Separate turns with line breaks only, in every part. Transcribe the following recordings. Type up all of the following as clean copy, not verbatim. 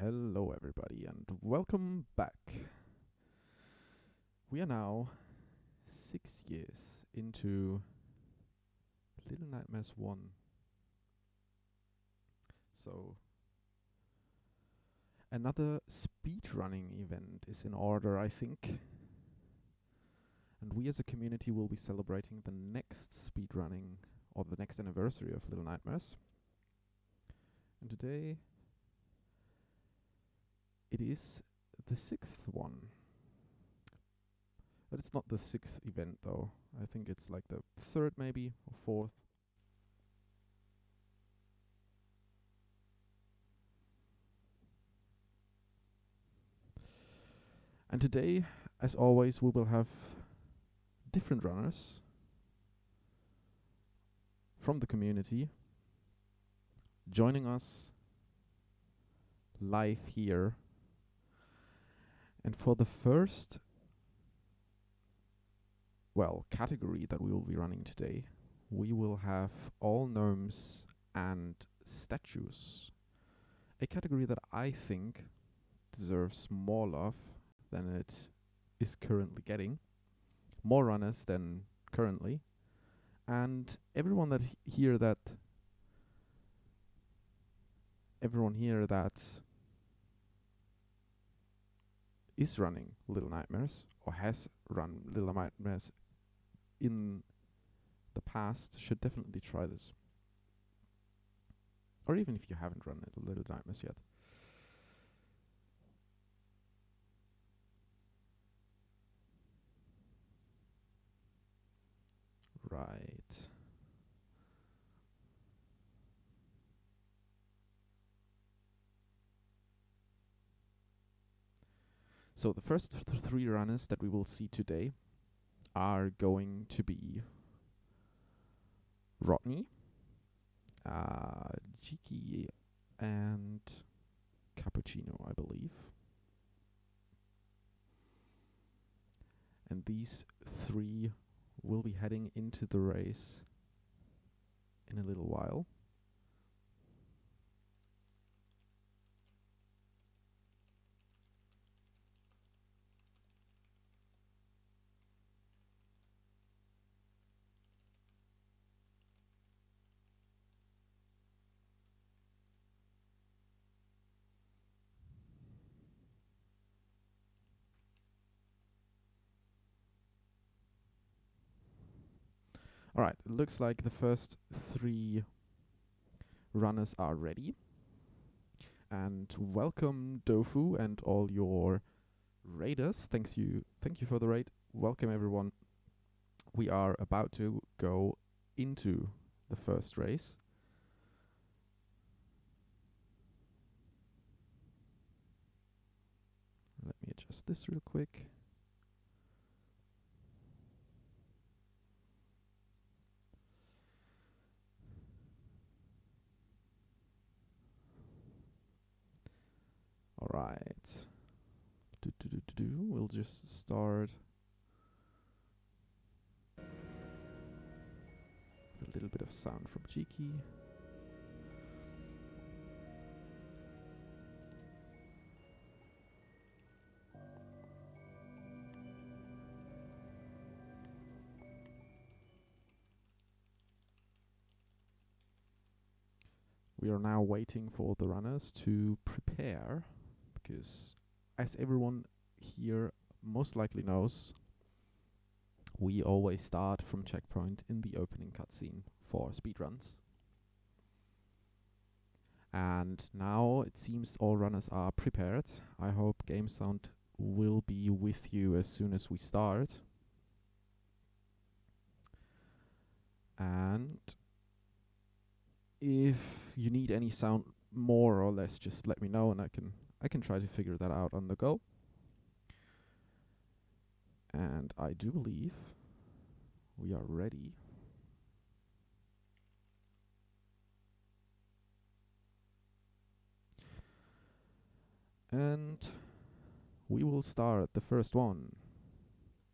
Hello, everybody, and welcome back. We are now 6 years into Little Nightmares 1. So, another speedrunning event is in order, I think. And we as a community will be celebrating the next speedrunning, or the next anniversary of Little Nightmares. And today, it is the 6th one. But it's not the 6th event, though. I think it's like the 3rd, maybe, or 4th. And today, as always, we will have different runners from the community joining us live here. And for the first, category that we will be running today, we will have all gnomes and statues. A category that I think deserves more love than it is currently getting. More runners than currently. And everyone here that is running Little Nightmares or has run Little Nightmares in the past should definitely try this. Or even if you haven't run Little Nightmares yet. Right. So the first three runners that we will see today are going to be Rodney, Jiki, and Cappuccino, I believe. And these three will be heading into the race in a little while. Alright, it looks like the first three runners are ready. And welcome Dofu and all your raiders. Thank you for the raid. Welcome everyone. We are about to go into the first race. Let me adjust this real quick. Alright. We'll just start with a little bit of sound from Jiki. We are now waiting for the runners to prepare, because as everyone here most likely knows, we always start from checkpoint in the opening cutscene for speedruns. And now it seems all runners are prepared. I hope game sound will be with you as soon as we start. And if you need any sound more or less, just let me know and I can try to figure that out on the go. And I do believe we are ready. And we will start the first one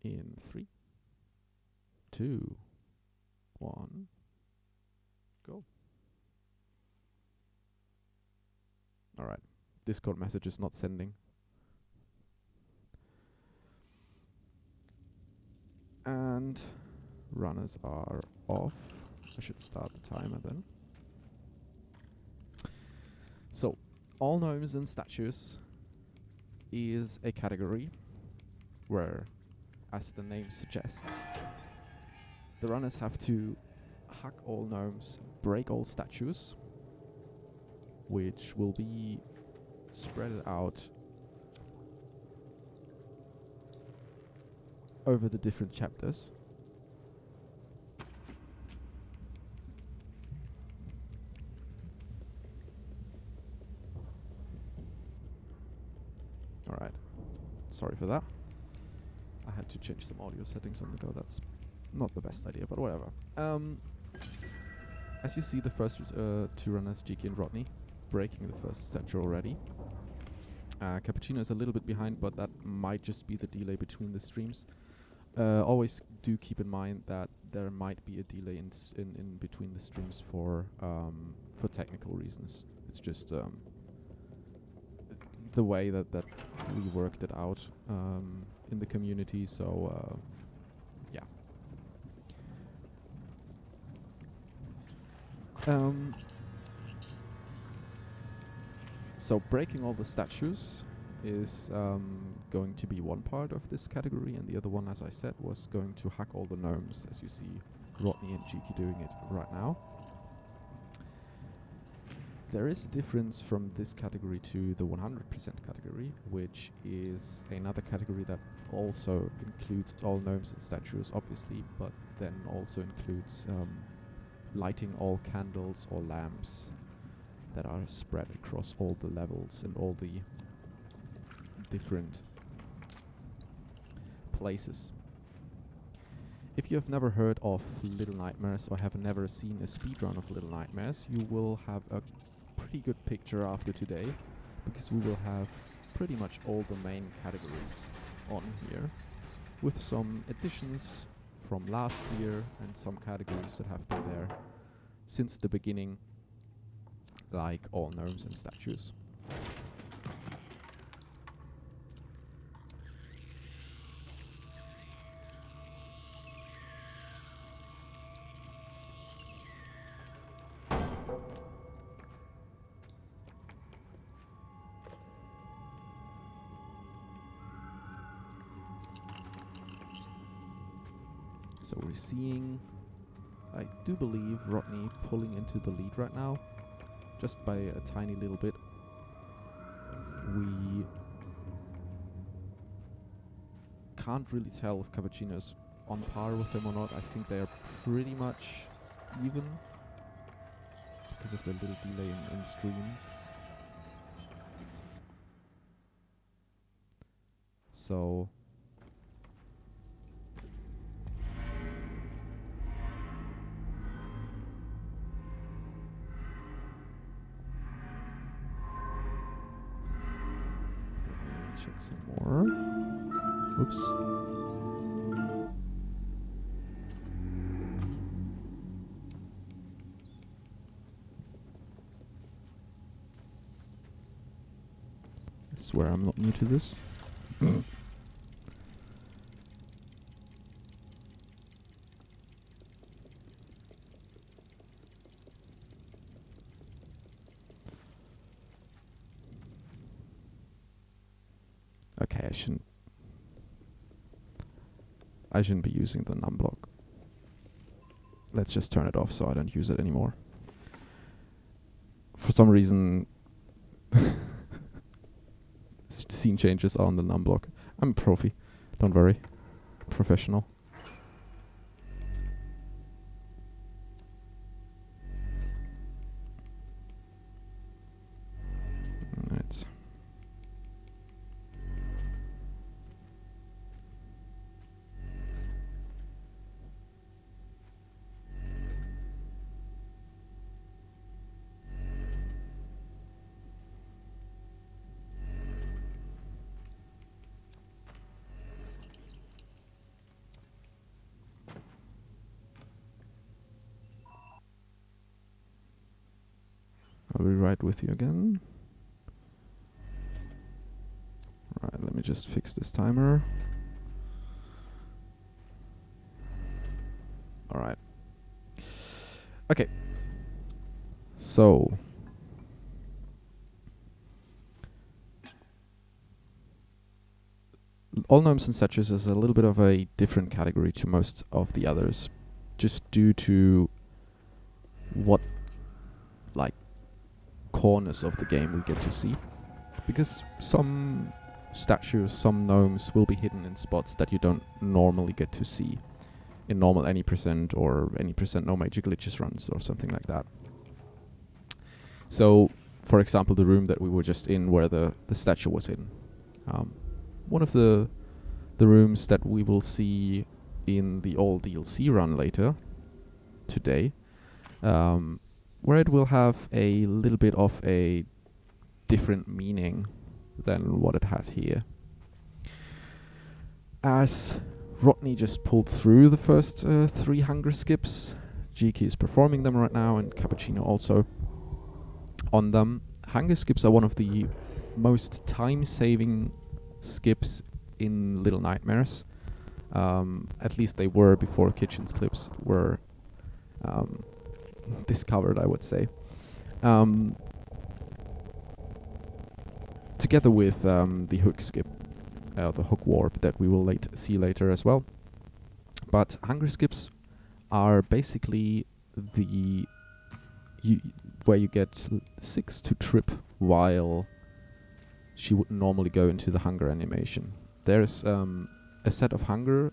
in 3, 2, 1, go. Alright, Discord message is not sending. And runners are off. I should start the timer then. So, all gnomes and statues is a category where, as the name suggests, the runners have to hack all gnomes, break all statues, which will be spread out over the different chapters. Alright, sorry for that. I had to change some audio settings on the go. That's not the best idea, but whatever. As you see, the first two runners, Jiki and Rodney, breaking the first statue already. Cappuccino is a little bit behind, but that might just be the delay between the streams. Always do keep in mind that there might be a delay in between the streams for technical reasons. It's just the way that we worked it out in the community. So yeah. So breaking all the statues is going to be one part of this category, and the other one, as I said, was going to hack all the gnomes, as you see Rodney and Jiki doing it right now. There is a difference from this category to the 100% category, which is another category that also includes all gnomes and statues, obviously, but then also includes lighting all candles or lamps that are spread across all the levels and all the different places. If you have never heard of Little Nightmares or have never seen a speedrun of Little Nightmares, you will have a pretty good picture after today, because we will have pretty much all the main categories on here, with some additions from last year and some categories that have been there since the beginning, like all gnomes and statues. So we're seeing, I do believe, Rodney pulling into the lead right now, just by a tiny little bit. We can't really tell if Cappuccino's on par with him or not. I think they are pretty much even because of the little delay in stream. So check some more. Oops. I swear I'm not new to this. Okay, I shouldn't be using the num block. Let's just turn it off so I don't use it anymore. For some reason, scene changes are on the num block. I'm a profi, don't worry. Professional. Right. I'll be right with you again. just fix this timer. Alright. Okay. So all gnomes and statues is a little bit of a different category to most of the others, just due to what like corners of the game we get to see. Because some statues, some gnomes will be hidden in spots that you don't normally get to see in normal any percent or any percent no major glitches runs or something like that. So, for example, the room that we were just in where the statue was hidden. One of the rooms that we will see in the all DLC run later today, where it will have a little bit of a different meaning than what it had here. As Rodney just pulled through the first 3 hunger skips, Jiki is performing them right now, and Cappuccino also on them. Hunger skips are one of the most time-saving skips in Little Nightmares. At least they were before kitchen clips were discovered, I would say. Together with the hook skip, the hook warp that we will see later as well. But hunger skips are basically the where you get Six to trip while she would normally go into the hunger animation. There's a set of hunger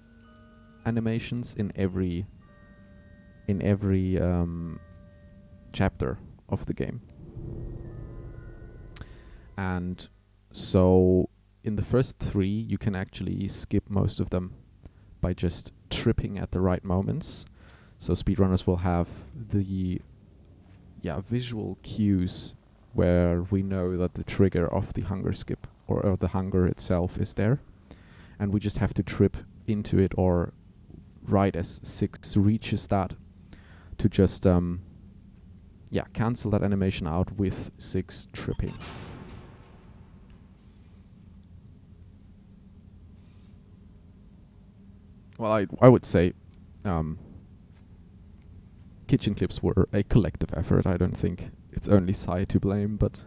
animations in every chapter of the game. And so in the first 3 you can actually skip most of them by just tripping at the right moments. So speedrunners will have the visual cues where we know that the trigger of the hunger skip or the hunger itself is there, and we just have to trip into it or right as Six reaches that to just cancel that animation out with Six tripping. Well, I would say kitchen clips were a collective effort. I don't think it's only Sai to blame, but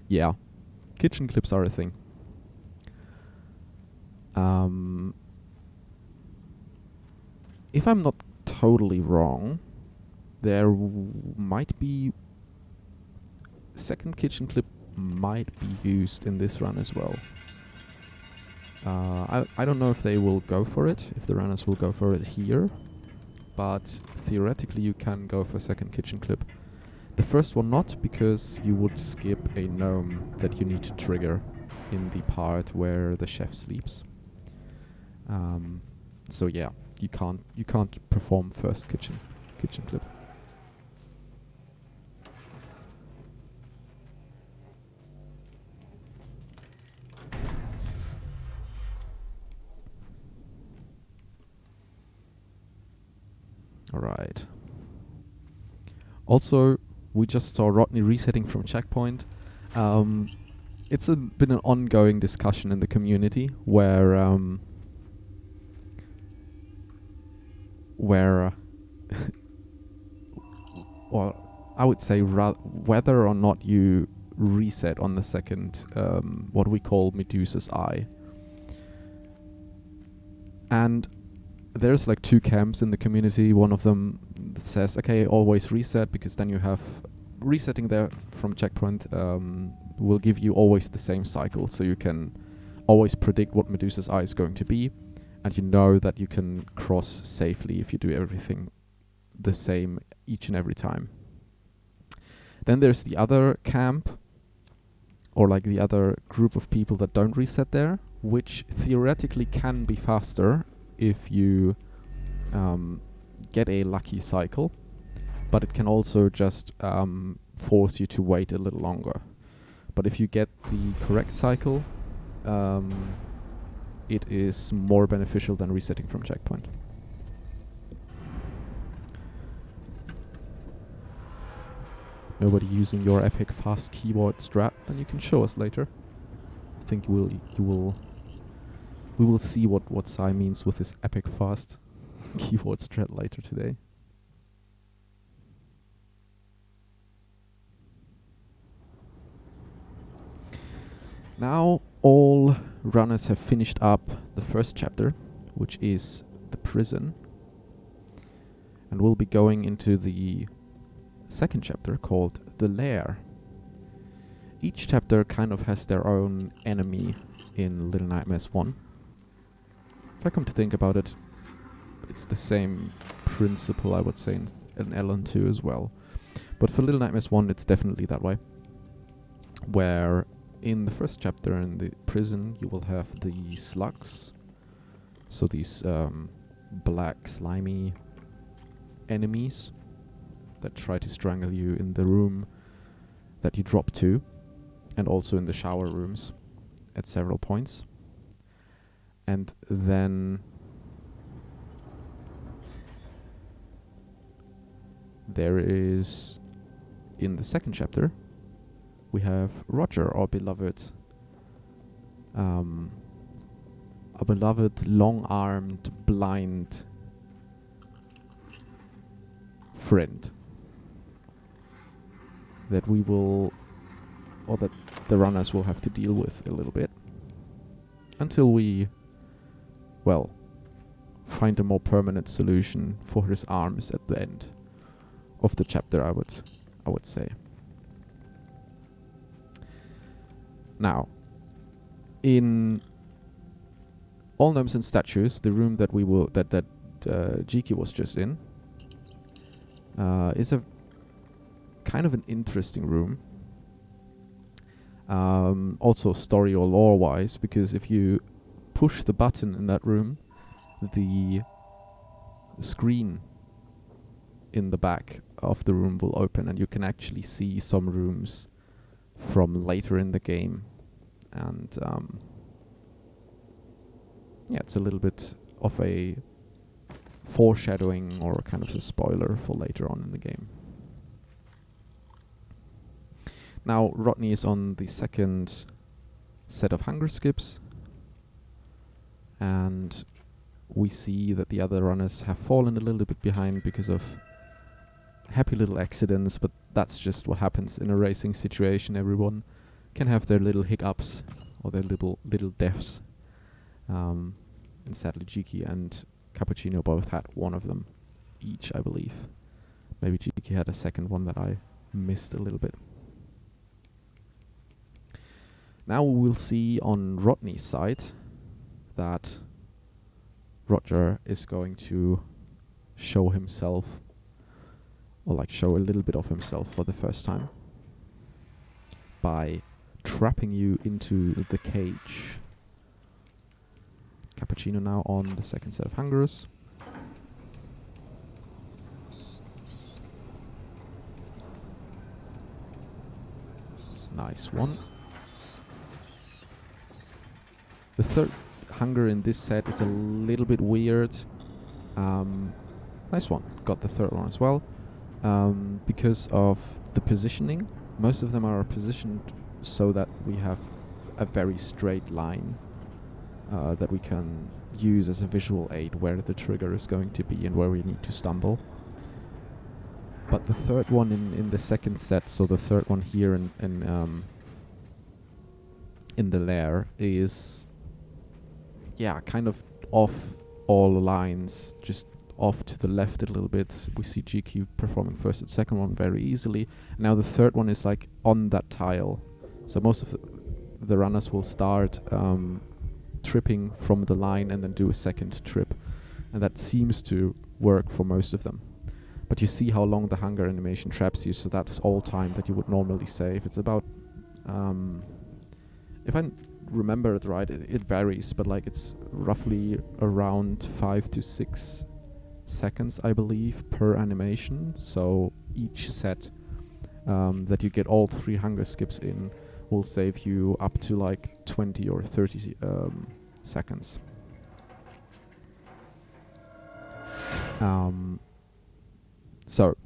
yeah, kitchen clips are a thing. If I'm not totally wrong, there might be second kitchen clip might be used in this run as well. I don't know if they will go for it, if the runners will go for it here, but theoretically you can go for second kitchen clip. The first one not, because you would skip a gnome that you need to trigger in the part where the chef sleeps. So yeah, you can't perform first kitchen clip. Alright. Also, we just saw Rodney resetting from checkpoint. It's been an ongoing discussion in the community where well, I would say whether or not you reset on the second, what we call Medusa's Eye. And there's like 2 camps in the community. One of them says, okay, always reset, because then you have resetting there from checkpoint will give you always the same cycle, so you can always predict what Medusa's Eye is going to be, and you know that you can cross safely if you do everything the same each and every time. Then there's the other camp, or like the other group of people that don't reset there, which theoretically can be faster if you get a lucky cycle, but it can also just force you to wait a little longer. But if you get the correct cycle, it is more beneficial than resetting from checkpoint. Nobody using your epic fast keyboard strat? Then you can show us later. I think you will We will see what Sai means with his epic fast keyboard strat later today. Now all runners have finished up the first chapter, which is the prison, and we'll be going into the second chapter called the lair. Each chapter kind of has their own enemy in Little Nightmares 1. If I come to think about it, it's the same principle, I would say, in Ellen 2 as well. But for Little Nightmares 1, it's definitely that way. Where in the first chapter in the prison, you will have the slugs. So these black, slimy enemies that try to strangle you in the room that you drop to, and also in the shower rooms at several points. And then there is, in the second chapter, we have Roger, our beloved long-armed, blind friend that we will, or that the runners will have to deal with a little bit until we, well, find a more permanent solution for his arms at the end of the chapter, I would say. Now, in All Gnomes and Statues, the room that Jiki was just in, is a kind of an interesting room. Also story or lore wise, because if you push the button in that room, the screen in the back of the room will open and you can actually see some rooms from later in the game. And yeah, it's a little bit of a foreshadowing or kind of a spoiler for later on in the game. Now Rodney is on the second set of hunger skips, and we see that the other runners have fallen a little bit behind because of happy little accidents, but that's just what happens in a racing situation. Everyone can have their little hiccups or their little deaths. And sadly Jiki and Cappuccino both had one of them each, I believe. Maybe Jiki had a second one that I missed a little bit. Now we will see on Rodney's side that Roger is going to show himself, or like show a little bit of himself for the first time, by trapping you into the cage. Cappuccino now on the second set of hungers. Nice one. The third hunger in this set is a little bit weird. Nice one. Got the third one as well. Because of the positioning, most of them are positioned so that we have a very straight line that we can use as a visual aid where the trigger is going to be and where we need to stumble. But the third one in the second set, so the third one here in the lair, is kind of off all lines, just off to the left a little bit. We see GQ performing first and second one very easily. Now the third one is like on that tile. So most of the runners will start tripping from the line and then do a second trip. And that seems to work for most of them. But you see how long the hunger animation traps you, so that's all time that you would normally save. It's about, if I remember it right, it varies, but like it's roughly around 5 to 6 seconds, I believe, per animation. So each set that you get all 3 hunger skips in will save you up to like 20 or 30 seconds. So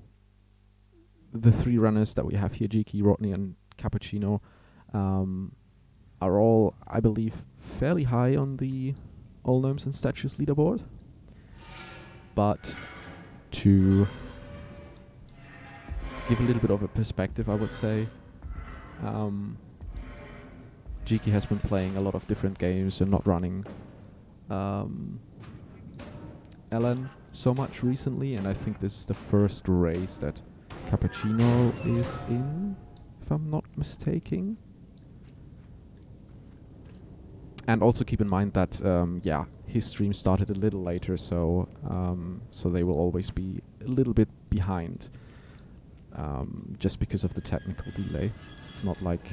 the 3 runners that we have here, Jiki, Rodney and Cappuccino, are all, I believe, fairly high on the All Gnomes and Statues leaderboard. But to give a little bit of a perspective, I would say, Jiki has been playing a lot of different games and not running Ellen so much recently, and I think this is the first race that Cappuccino is in, if I'm not mistaken. And also keep in mind that, his stream started a little later, so they will always be a little bit behind, just because of the technical delay. It's not like...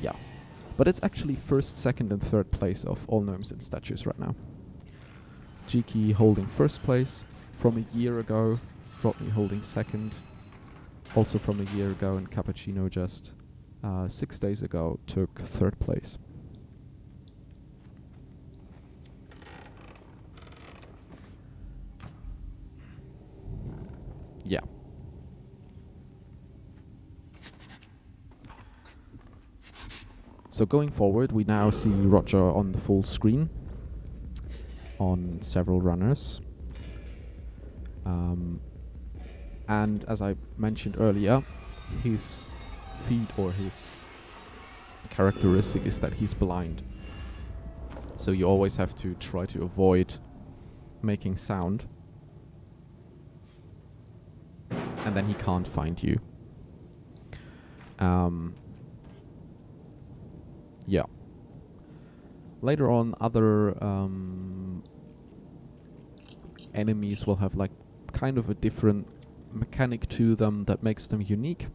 Yeah. But it's actually first, second, and third place of All Gnomes and Statues right now. Jiki holding first place from a year ago, Rodney holding second, also from a year ago, and Cappuccino just 6 days ago took third place. Yeah. So going forward, we now see Roger on the full screen on several runners. And as I mentioned earlier, his feat or his characteristic is that he's blind. So you always have to try to avoid making sound. And then he can't find you. Yeah. Later on, other enemies will have like kind of a different mechanic to them that makes them unique.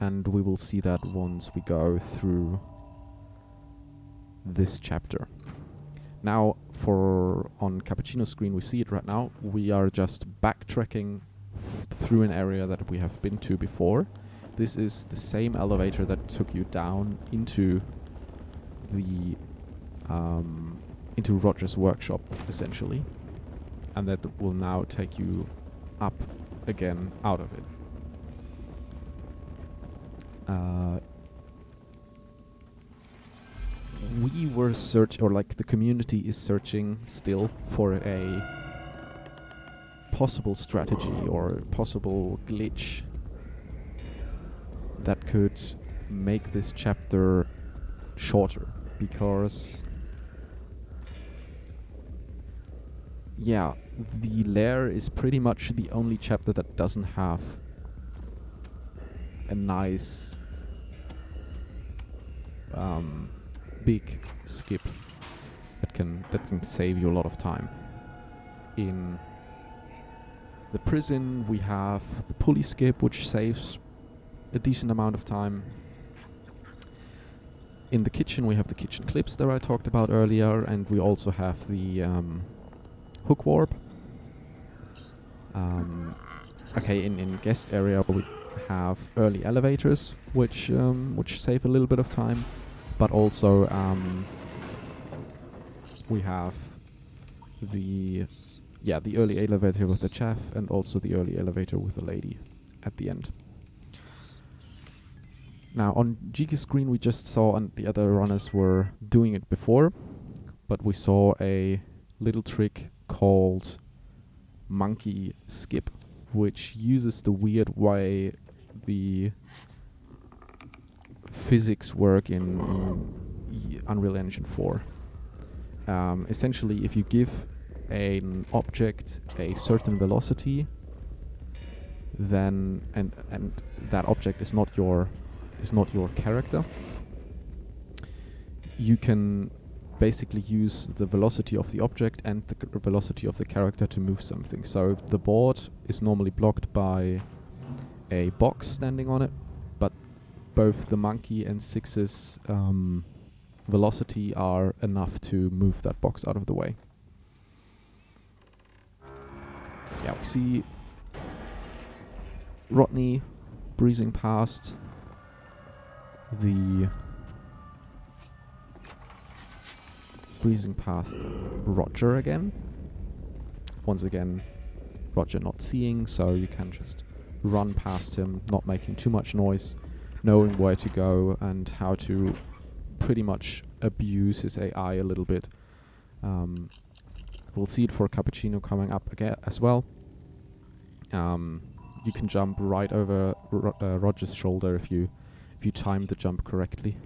And we will see that once we go through this chapter. Now, on Cappuccino's screen, we see it right now. We are just backtracking through an area that we have been to before. This is the same elevator that took you down into the into Roger's workshop, essentially, and that will now take you up again out of it. We were the community is searching still for a possible strategy or possible glitch that could make this chapter shorter, because the lair is pretty much the only chapter that doesn't have a nice big skip that can save you a lot of time. In the prison we have the pulley skip, which saves a decent amount of time. In the kitchen we have the kitchen clips that I talked about earlier, and we also have the hook warp. In guest area we have early elevators, which save a little bit of time, but also we have the early elevator with the chef, and also the early elevator with the lady at the end. Now on Jiki's screen we just saw, and the other runners were doing it before, but we saw a little trick called monkey skip, which uses the weird way the physics work in Unreal Engine 4. Essentially, if you give an object a certain velocity, then and that object is not your character, you can basically use the velocity of the object and the velocity of the character to move something. So the board is normally blocked by a box standing on it, but both the monkey and Six's velocity are enough to move that box out of the way. Yeah, we see Rodney breezing past Roger again. Once again, Roger not seeing, so you can just run past him, not making too much noise, knowing where to go and how to pretty much abuse his AI a little bit. We'll see it for Cappuccino coming up again as well. You can jump right over Roger's shoulder if you time the jump correctly.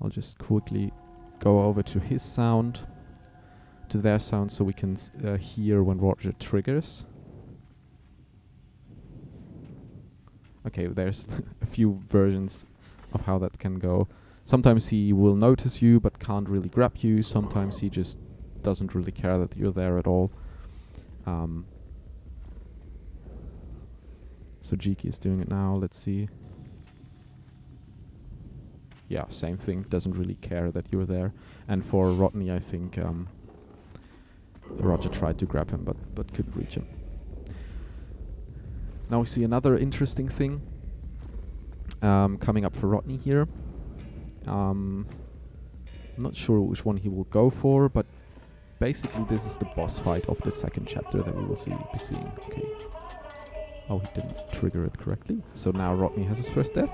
I'll just quickly go over to his sound, to their sound, so we can hear when Roger triggers. Okay, there's a few versions of how that can go. Sometimes he will notice you but can't really grab you. Sometimes he just doesn't really care that you're there at all. So Jiki is doing it now. Let's see. Yeah, same thing. Doesn't really care that you're there. And for Rodney, I think Roger tried to grab him but couldn't reach him. Now we see another interesting thing coming up for Rodney here. I'm not sure which one he will go for, but basically this is the boss fight of the second chapter that we will be seeing. Okay. Oh, he didn't trigger it correctly. So now Rodney has his first death.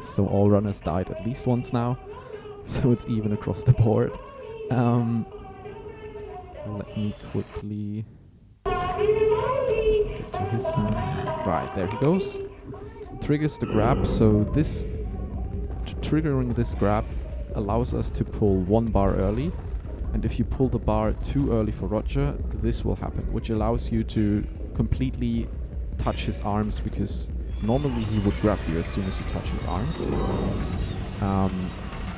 So all runners died at least once now. So it's even across the board. Let me quickly get to his sound. Right, there he goes. Triggers the grab. So this triggering this grab allows us to pull one bar early. And if you pull the bar too early for Roger, this will happen, which allows you to completely touch his arms, because normally he would grab you as soon as you touch his arms.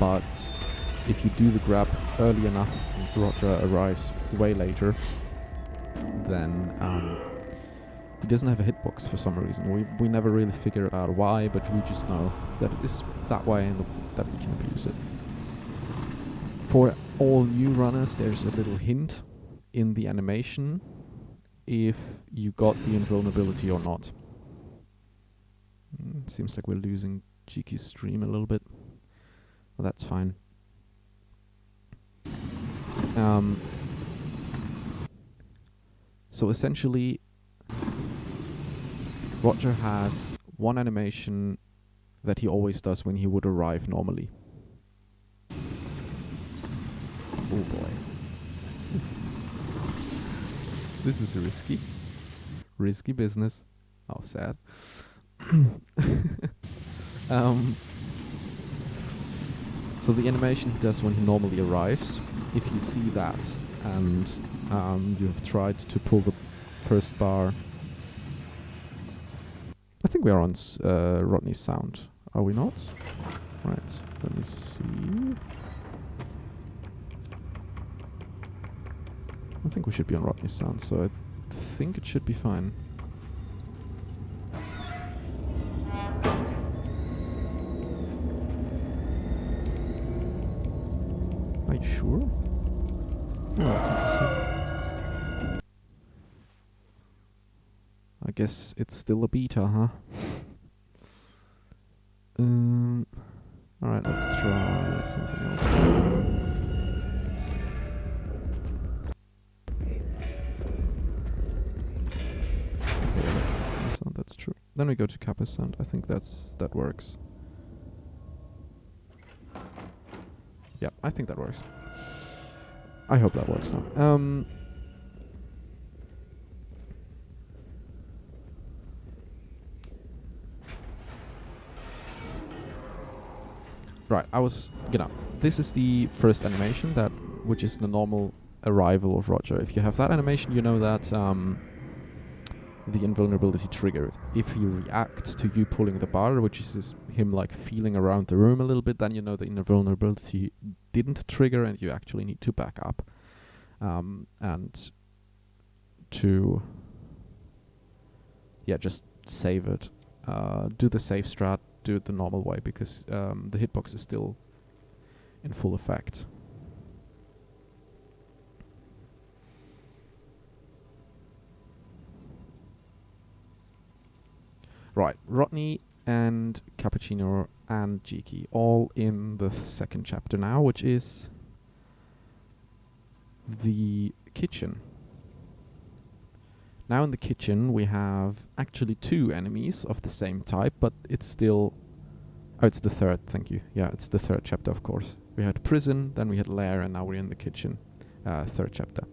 But if you do the grab early enough and Roger arrives way later, then he doesn't have a hitbox for some reason. We never really figured out why, but we just know that it is that way and that we can abuse it. For all new runners, there's a little hint in the animation if you got the invulnerability or not. Seems like we're losing Jiki's stream a little bit. Well, that's fine. So essentially, Roger has one animation that he always does when he would arrive normally. Oh boy. This is risky business. Oh, sad. So the animation he does when he normally arrives, if you see that and you have tried to pull the first bar. I think we are on Rodney's sound, are we not? Right, let me see. I think we should be on Rodney's sound, so I think it should be fine. Are you sure? Oh, that's interesting. I guess it's still a beta, huh? Alright, let's try something else. Sound, that's true. Then we go to Kappa's sound. I think that works. Yeah, I think that works. I hope that works now. Right, this is the first animation which is the normal arrival of Roger. If you have that animation, you know that the invulnerability triggered. If he reacts to you pulling the bar, which is him like feeling around the room a little bit, then you know the invulnerability didn't trigger and you actually need to back up. And to just save it. Do the save strat, do it the normal way, because the hitbox is still in full effect. Right, Rodney and Cappuccino and Jiki all in the second chapter now, which is the kitchen. Now in the kitchen we have actually two enemies of the same type, but it's still Oh, it's the third, thank you. Yeah, it's the third chapter, of course. We had prison, then we had lair, and now we're in the kitchen. Third chapter.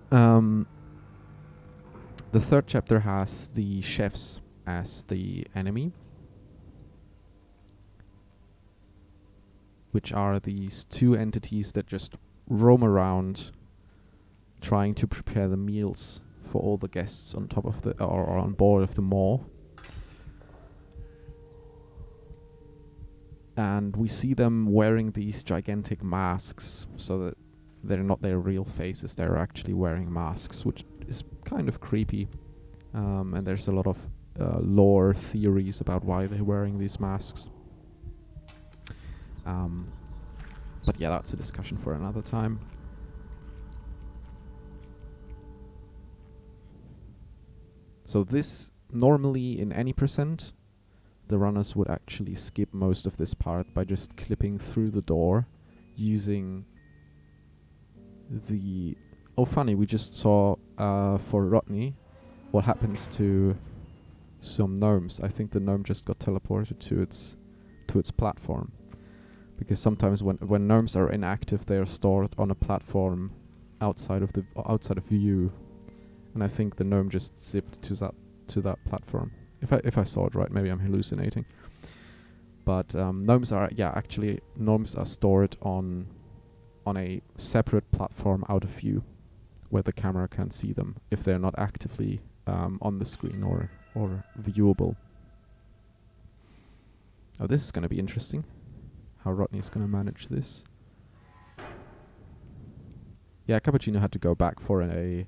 The third chapter has the chefs as the enemy, which are these two entities that just roam around trying to prepare the meals for all the guests on top of the or on board of the mall. And we see them wearing these gigantic masks so that they're not their real faces, they're actually wearing masks, which is kind of creepy. And there's a lot of lore theories about why they're wearing these masks. But yeah, that's a discussion for another time. So this, normally in any percent, the runners would actually skip most of this part by just clipping through the door using the... Oh, funny, we just saw for Rodney what happens to some gnomes. I think the gnome just got teleported to its platform. Because sometimes when gnomes are inactive, they are stored on a platform outside of view, and I think the gnome just zipped to that platform. If I saw it right, maybe I'm hallucinating. But gnomes are stored on a separate platform out of view, where the camera can see them if they're not actively on the screen or viewable. Oh, this is going to be interesting. How Rodney's going to manage this. Yeah, Cappuccino had to go back for a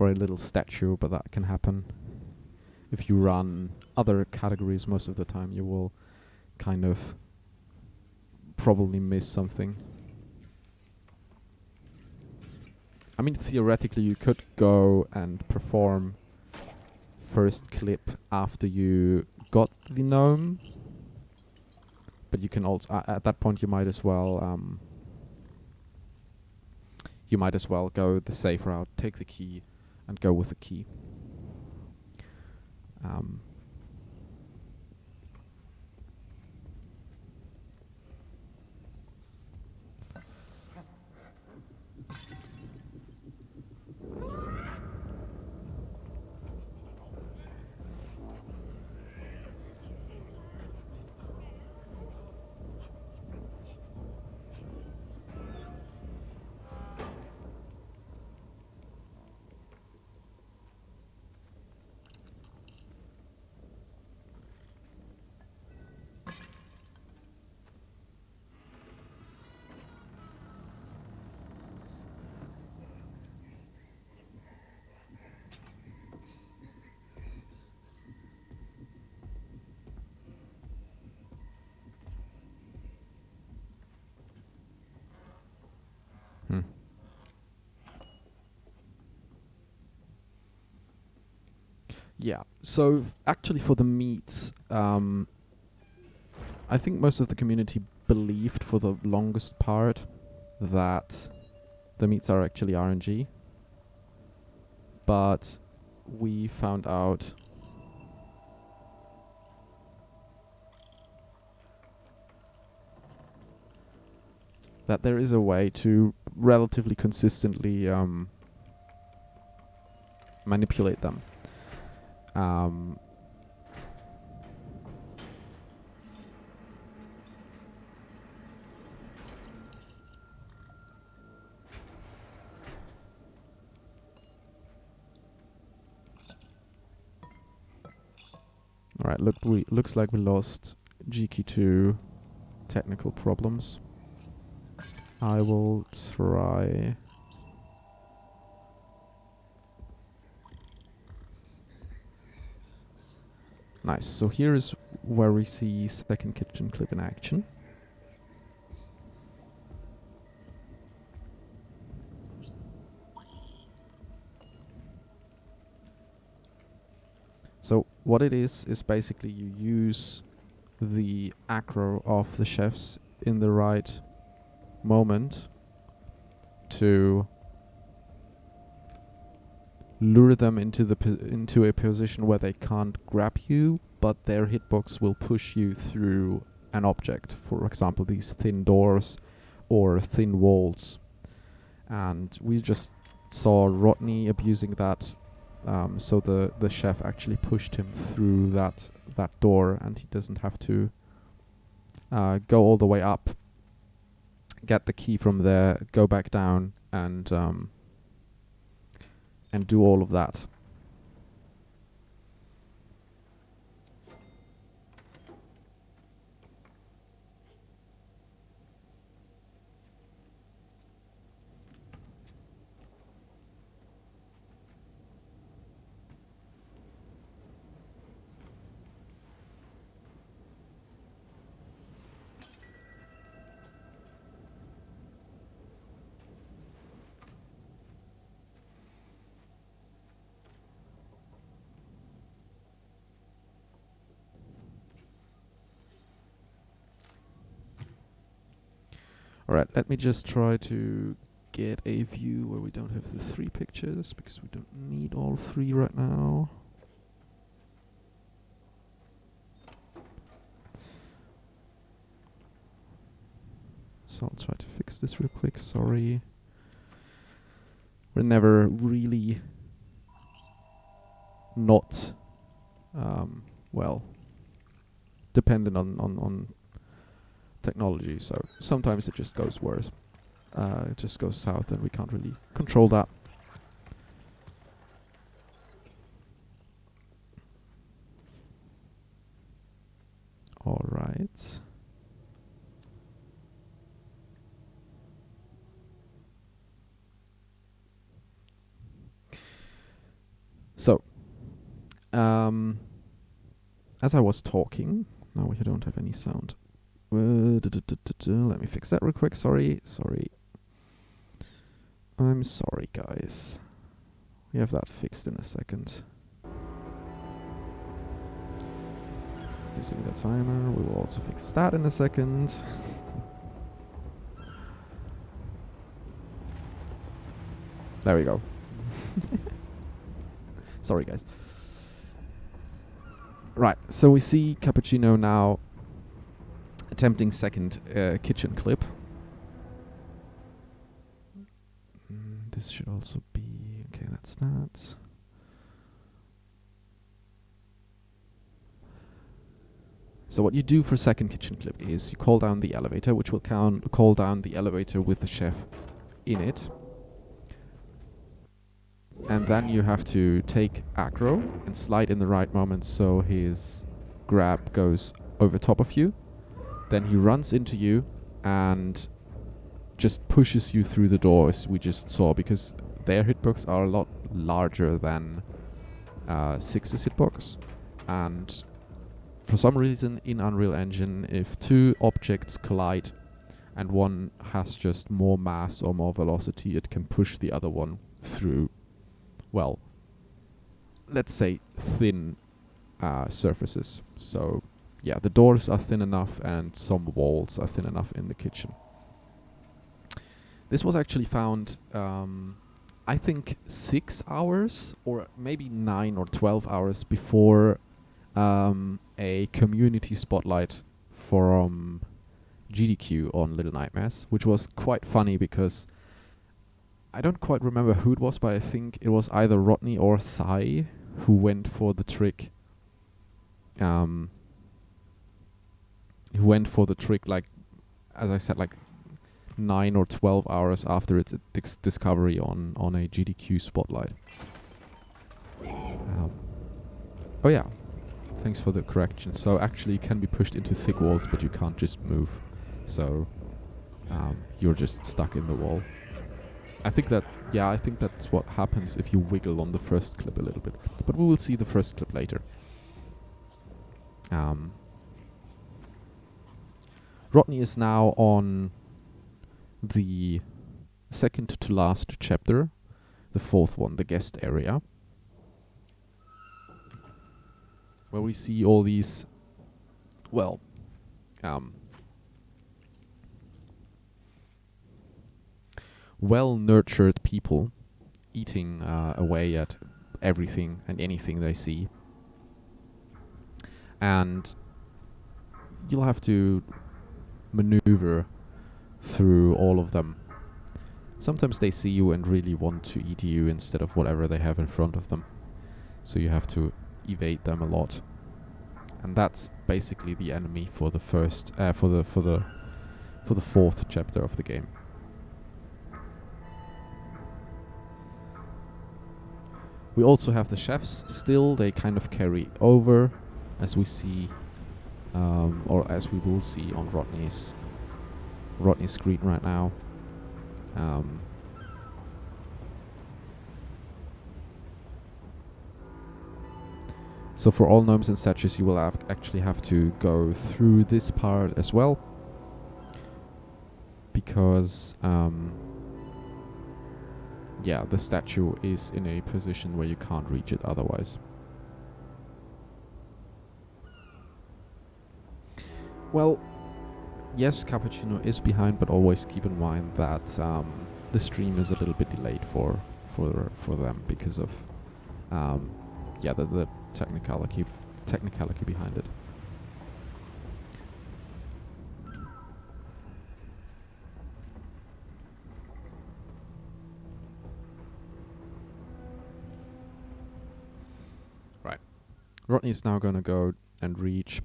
little statue, but that can happen. If you run other categories most of the time, you will kind of probably miss something. I mean, theoretically, you could go and perform first clip after you got the gnome. But you can also, at that point, you might as well go the safe route, take the key, and go with the key. Yeah, so actually for the meats, I think most of the community believed for the longest part that the meats are actually RNG. But we found out that there is a way to relatively consistently manipulate them. Alright, looks like we lost GQ2 technical problems. I will try... Nice, so here is where we see second kitchen clip in action. So what it is basically you use the aggro of the chefs in the right moment to lure them into a position where they can't grab you, but their hitbox will push you through an object. For example, these thin doors or thin walls. And we just saw Rodney abusing that. So the chef actually pushed him through that door, and he doesn't have to go all the way up, get the key from there, go back down, and do all of that. Alright, let me just try to get a view where we don't have the 3 pictures, because we don't need all 3 right now. So I'll try to fix this real quick, sorry. We're never really not, well, dependent on technology, so sometimes it just goes worse. It just goes south and we can't really control that. Alright. So, as I was talking, now we don't have any sound. Let me fix that real quick. Sorry. I'm sorry, guys. We have that fixed in a second. Missing the timer. We will also fix that in a second. There we go. Sorry, guys. Right, so we see Cappuccino now attempting second kitchen clip. This should also be... Okay, that's that. So what you do for second kitchen clip is you call down the elevator, which will call down the elevator with the chef in it. And then you have to take aggro and slide in the right moment so his grab goes over top of you. Then he runs into you and just pushes you through the door, as we just saw, because their hitbox are a lot larger than 6's hitbox. And for some reason in Unreal Engine, if 2 objects collide and one has just more mass or more velocity, it can push the other one through, well, let's say thin surfaces. So yeah, the doors are thin enough and some walls are thin enough in the kitchen. This was actually found, I think 6 hours or maybe 9 or 12 hours before a community spotlight from GDQ on Little Nightmares, which was quite funny because I don't quite remember who it was, but I think it was either Rodney or Sai who went for the trick. Like, as I said, like 9 or 12 hours after its discovery on a GDQ spotlight. Oh yeah, thanks for the correction. So actually you can be pushed into thick walls, but you can't just move. So you're just stuck in the wall. I think that's what happens if you wiggle on the first clip a little bit. But we will see the first clip later. Rodney is now on the second to last chapter, the 4th one, the guest area, where we see all these, well, well-nurtured people eating away at everything and anything they see. and you'll have to maneuver through all of them. Sometimes they see you and really want to eat you instead of whatever they have in front of them. So you have to evade them a lot. And that's basically the enemy for the first for the fourth chapter of the game. We also have the chefs still. They kind of carry over, as we see, or as we will see on Rodney's screen right now. So for all gnomes and statues, you will actually have to go through this part as well, because yeah, the statue is in a position where you can't reach it otherwise. Well, yes, Cappuccino is behind, but always keep in mind that the stream is a little bit delayed for them because of yeah, the technicality behind it. Right. Rodney is now going to go and reach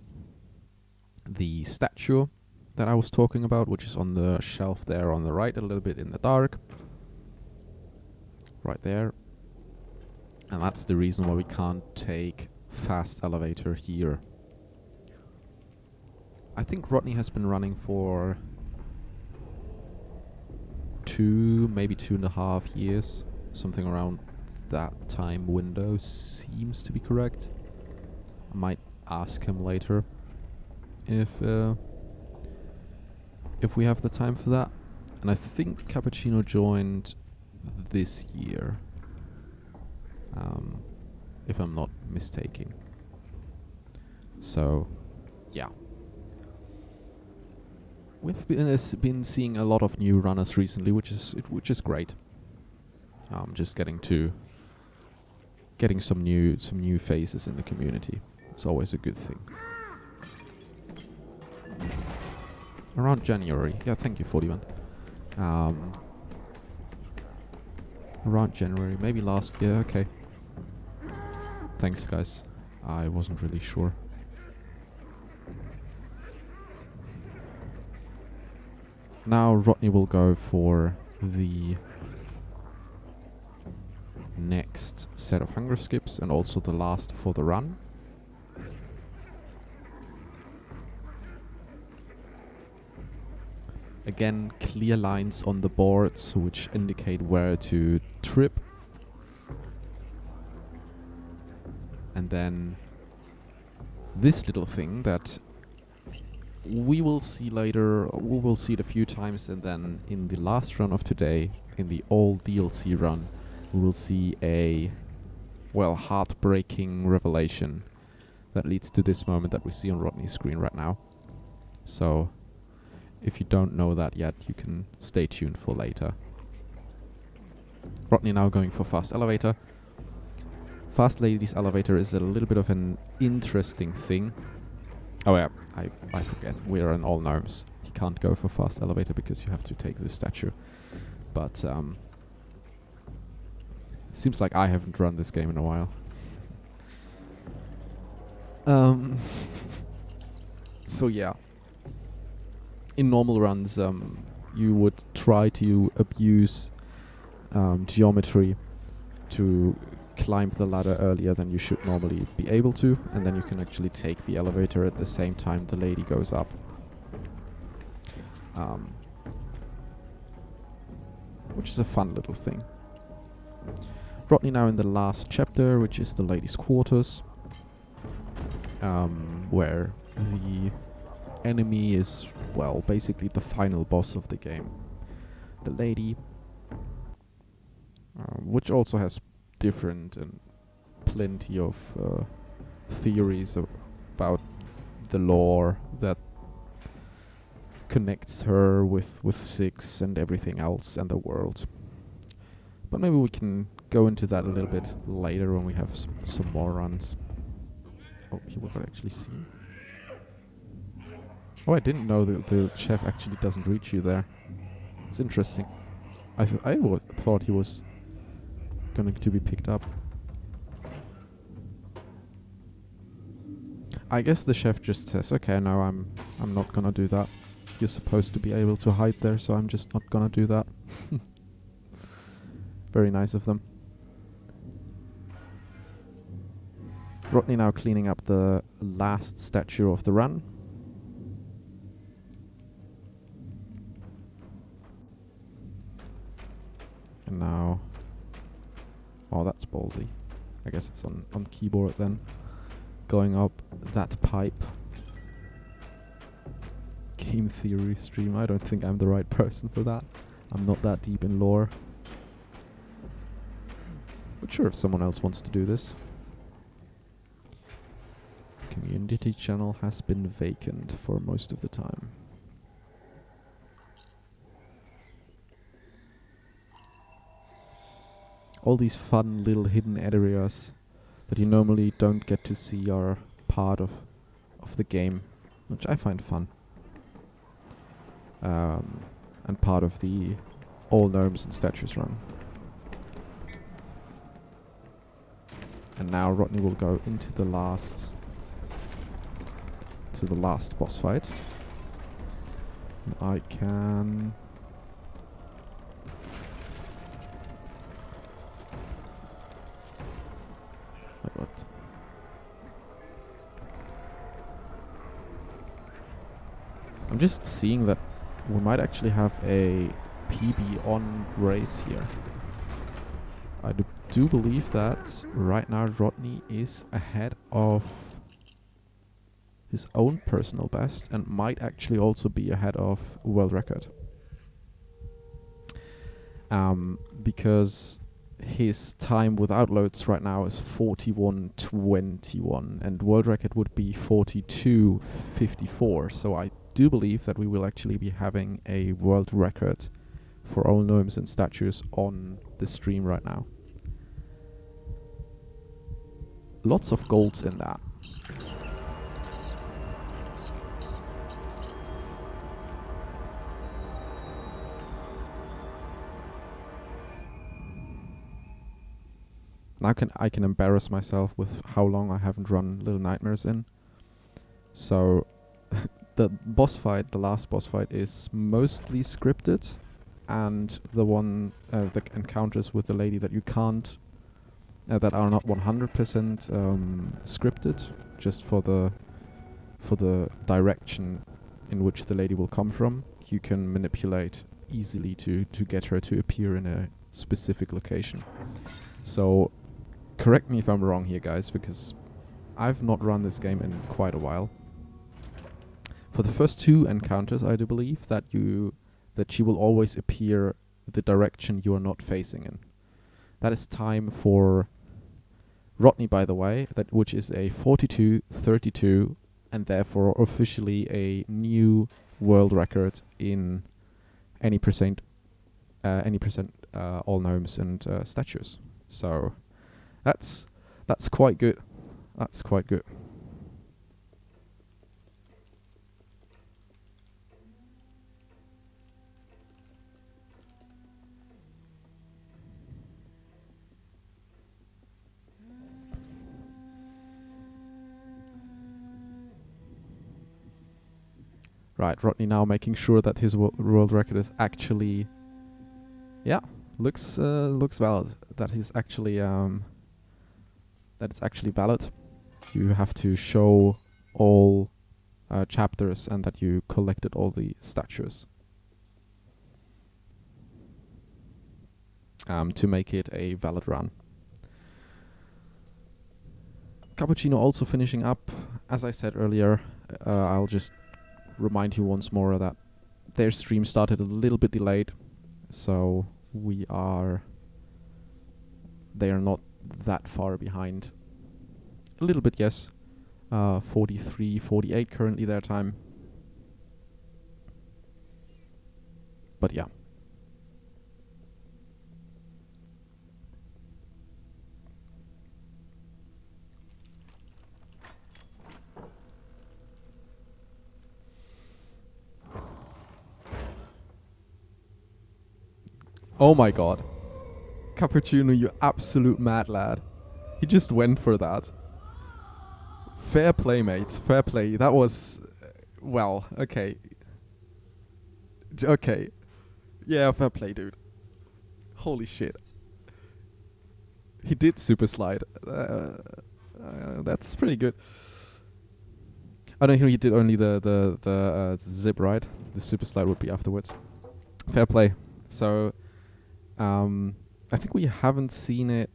the statue that I was talking about, which is on the shelf there on the right, a little bit in the dark. Right there. And that's the reason why we can't take fast elevator here. I think Rodney has been running for 2, maybe 2.5 years. Something around that time window seems to be correct. I might ask him later if we have the time for that. And I think Cappuccino joined this year, if I'm not mistaken. So, yeah. We've been seeing a lot of new runners recently, which is great. Just getting some new faces in the community. It's always a good thing. Around January. Yeah, thank you, 41. Around January, maybe last year, okay. Thanks, guys. I wasn't really sure. Now Rodney will go for the next set of hunger skips and also the last for the run. Again, clear lines on the boards which indicate where to trip. And then this little thing that we will see later, we will see it a few times, and then in the last run of today, in the old DLC run, we will see a, well, heartbreaking revelation that leads to this moment that we see on Rodney's screen right now. So, if you don't know that yet, you can stay tuned for later. Rodney now going for fast elevator. Fast ladies elevator is a little bit of an interesting thing. Oh yeah, I forget. We're in all gnomes. You can't go for fast elevator because you have to take the statue. But seems like I haven't run this game in a while. So yeah. In normal runs, you would try to abuse geometry to climb the ladder earlier than you should normally be able to, and then you can actually take the elevator at the same time the lady goes up. Which is a fun little thing. Rodney now in the last chapter, which is the lady's quarters, where the enemy is, well, basically the final boss of the game. The lady, which also has different and plenty of theories about the lore that connects her with Six and everything else and the world. But maybe we can go into that a little bit later when we have some more runs. Oh, he was actually seen. Oh, I didn't know that the chef actually doesn't reach you there. It's interesting. I thought he was going to be picked up. I guess the chef just says, okay, no, I'm not gonna do that. You're supposed to be able to hide there, so I'm just not gonna do that. Very nice of them. Rodney now cleaning up the last statue of the run. And now... Oh, that's ballsy. I guess it's on keyboard then. Going up that pipe. Game theory stream. I don't think I'm the right person for that. I'm not that deep in lore. But sure, if someone else wants to do this. Community channel has been vacant for most of the time. All these fun little hidden areas that you normally don't get to see are part of the game, which I find fun. And part of the all gnomes and statues run. And now Rodney will go into the last boss fight. And I can... My god. I'm just seeing that we might actually have a PB on race here. I do believe that right now Rodney is ahead of his own personal best and might actually also be ahead of world record. Because his time without loads right now is 41:21 and world record would be 42:54. So I do believe that we will actually be having a world record for all gnomes and statues on the stream right now. Lots of golds in that. Now I can embarrass myself with how long I haven't run Little Nightmares in. So the boss fight, the last boss fight, is mostly scripted, and the encounters with the lady that you can't, that are not 100% scripted, just for the direction in which the lady will come from, you can manipulate easily to get her to appear in a specific location. So correct me if I'm wrong here, guys, because I've not run this game in quite a while. For the first two encounters, I do believe that she will always appear the direction you are not facing in. That is time for Rodney, by the way, which is a 42:32, and therefore officially a new world record in any percent all gnomes and statues. So that's quite good. That's quite good. Right, Rodney now making sure that his world record is actually, looks valid. That is actually that it's actually valid. You have to show all chapters and that you collected all the statues to make it a valid run. Cappuccino also finishing up. As I said earlier, I'll just remind you once more that their stream started a little bit delayed, so they are not that far behind. A little bit, yes. 43, 48 currently their time. But yeah. Oh my god. Cappuccino, you absolute mad lad. He just went for that. Fair play, mate. Fair play. That was... well, okay. Okay. Yeah, fair play, dude. Holy shit. He did super slide. That's pretty good. I don't know, he did only the zip, right? The super slide would be afterwards. Fair play. So, I think we haven't seen it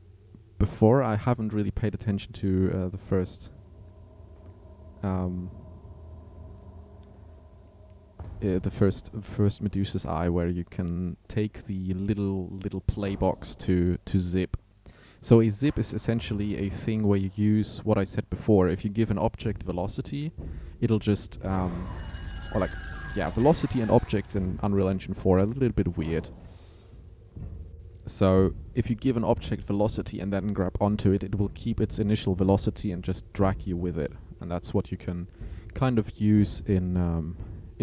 before. I haven't really paid attention to the first Medusa's Eye, where you can take the little play box to zip. So a zip is essentially a thing where you use what I said before. If you give an object velocity, it'll just velocity and objects in Unreal Engine 4 are a little bit weird. So if you give an object velocity and then grab onto it, it will keep its initial velocity and just drag you with it. And that's what you can kind of use in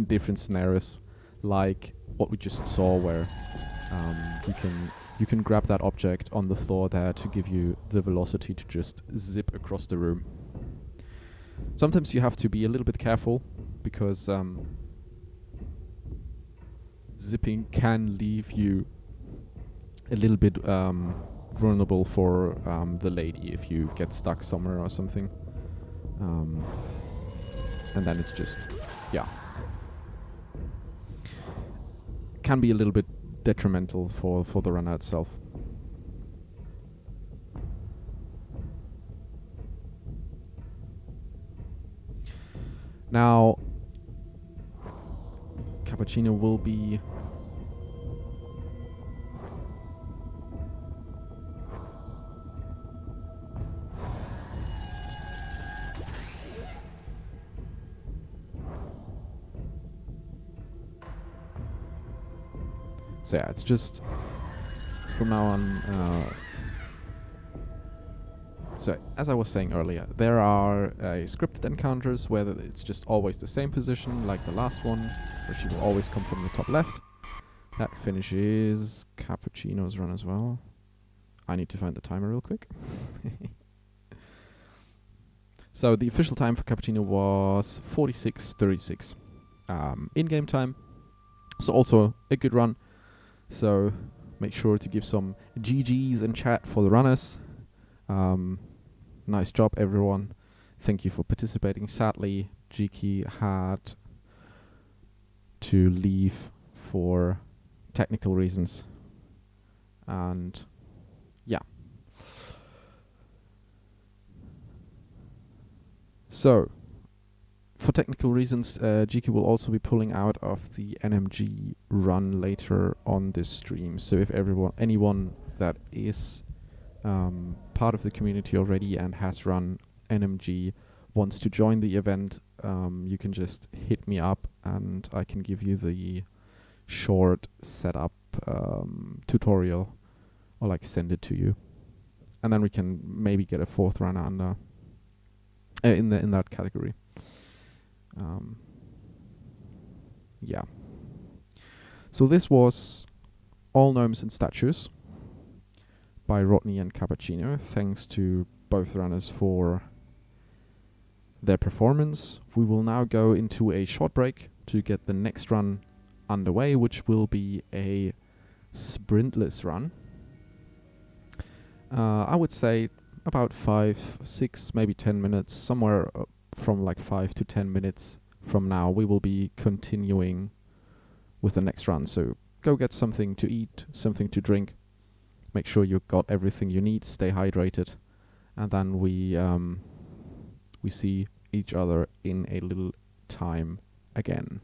different scenarios, like what we just saw, where you can grab that object on the floor there to give you the velocity to just zip across the room. Sometimes you have to be a little bit careful, because zipping can leave you a little bit vulnerable for the lady if you get stuck somewhere or something. And then it's just, yeah. Can be a little bit detrimental for the runner itself. Now, Cappuccino will be so yeah, it's just from now on. So as I was saying earlier, there are scripted encounters where it's just always the same position, like the last one, where she will always come from the top left. That finishes Cappuccino's run as well. I need to find the timer real quick. So the official time for Cappuccino was 46:36 in-game time. So also a good run. So make sure to give some GGs in chat for the runners. Nice job, everyone. Thank you for participating. Sadly, Jiki had to leave for technical reasons. And yeah. So, for technical reasons, Jiki will also be pulling out of the NMG run later on this stream. So if anyone that is part of the community already and has run NMG wants to join the event, you can just hit me up and I can give you the short setup tutorial, or like send it to you, and then we can maybe get a fourth runner under in that category. Yeah. So this was All Gnomes and Statues by Rodney and Cappuccino. Thanks to both runners for their performance. We will now go into a short break to get the next run underway, which will be a sprintless run. I would say about 5, 6, maybe 10 minutes, somewhere from like 5 to 10 minutes from now, we will be continuing with the next run. So go get something to eat, something to drink. Make sure you've got everything you need, stay hydrated, and then we see each other in a little time again.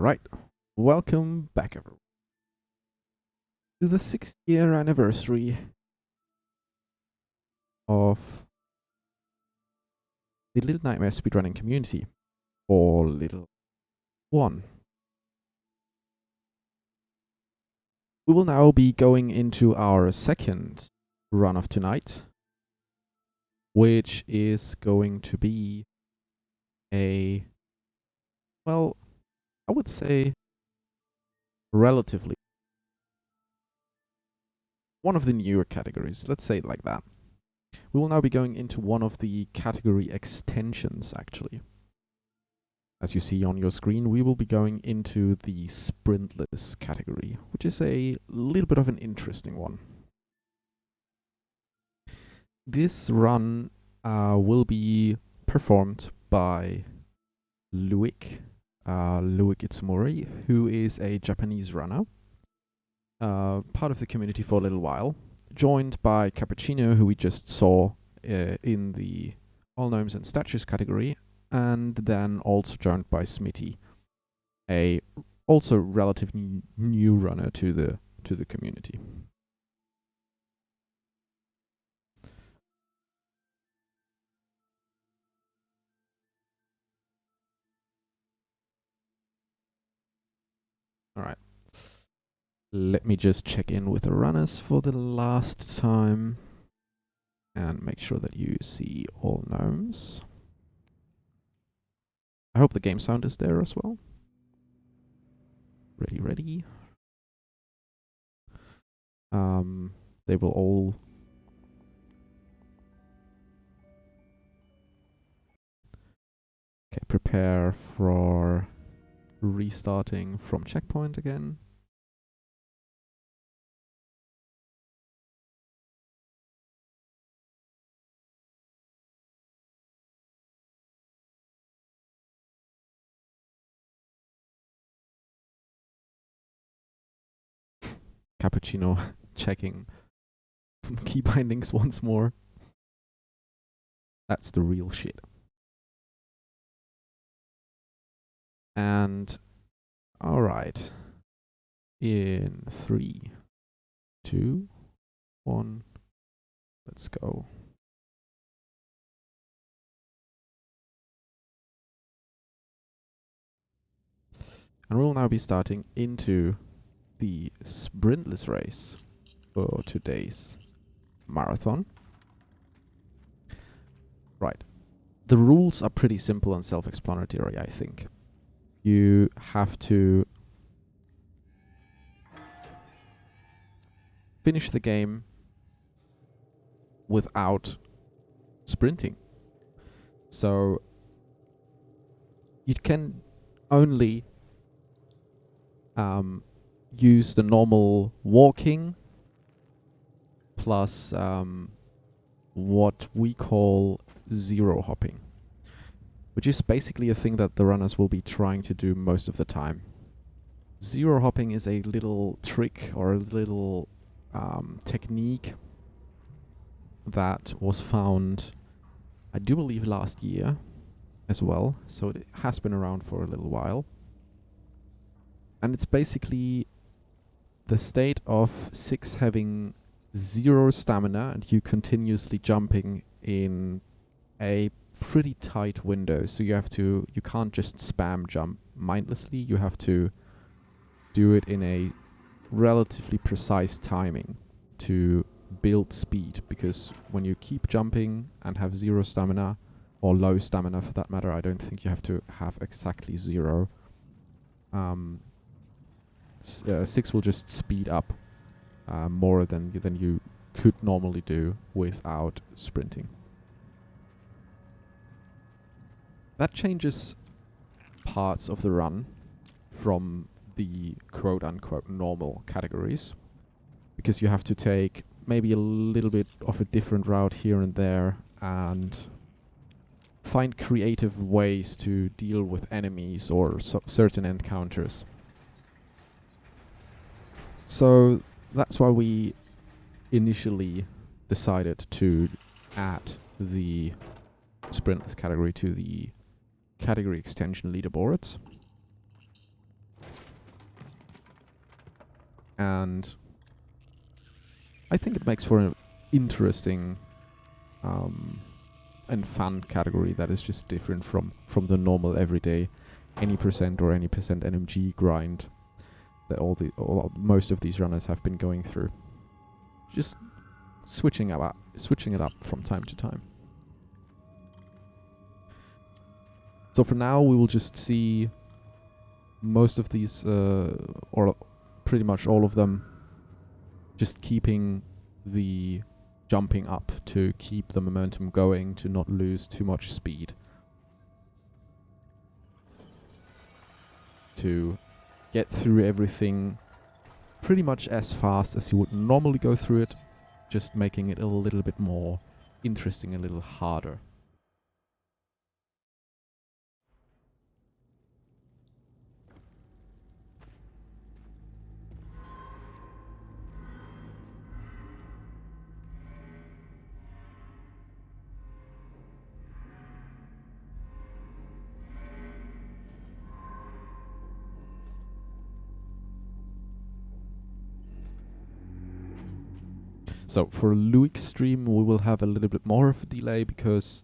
Alright, welcome back everyone to the 6th year anniversary of the Little Nightmare speedrunning community, or Little 1. We will now be going into our second run of tonight, which is going to be well, I would say relatively one of the newer categories, let's say it like that. We will now be going into one of the category extensions, actually. As you see on your screen, we will be going into the sprintless category, which is a little bit of an interesting one. This run will be performed by Luik Itsumori, who is a Japanese runner, part of the community for a little while, joined by Cappuccino, who we just saw in the All Gnomes and Statues category, and then also joined by Smitty, a also relatively new runner to the community. All right. Let me just check in with the runners for the last time and make sure that you see all gnomes. I hope the game sound is there as well. Ready. They will all prepare for restarting from checkpoint again. Cappuccino checking key bindings once more. That's the real shit. And all right, in 3, 2, 1, let's go. And we'll now be starting into the sprintless race for today's marathon. Right. The rules are pretty simple and self-explanatory, I think. You have to finish the game without sprinting. So you can only use the normal walking plus what we call zero hopping, which is basically a thing that the runners will be trying to do most of the time. Zero hopping is a little trick or a little technique that was found, I do believe, last year as well, so it has been around for a little while. And it's basically the state of Six having 0 stamina and you continuously jumping in a pretty tight window. So you can't just spam jump mindlessly. You have to do it in a relatively precise timing to build speed, because when you keep jumping and have 0 stamina, or low stamina for that matter, I don't think you have to have exactly 0. Six will just speed up more than you could normally do without sprinting. That changes parts of the run from the quote-unquote normal categories, because you have to take maybe a little bit of a different route here and there and find creative ways to deal with enemies or certain encounters. So that's why we initially decided to add the sprintless category to the category extension leaderboards. And I think it makes for an interesting and fun category that is just different from the normal everyday any percent or any percent NMG grind that most of these runners have been going through. Just switching it up from time to time. So for now, we will just see most of these, or pretty much all of them, just keeping the jumping up to keep the momentum going, to not lose too much speed, to get through everything pretty much as fast as you would normally go through it, just making it a little bit more interesting, a little harder. So for Luik's stream, we will have a little bit more of a delay because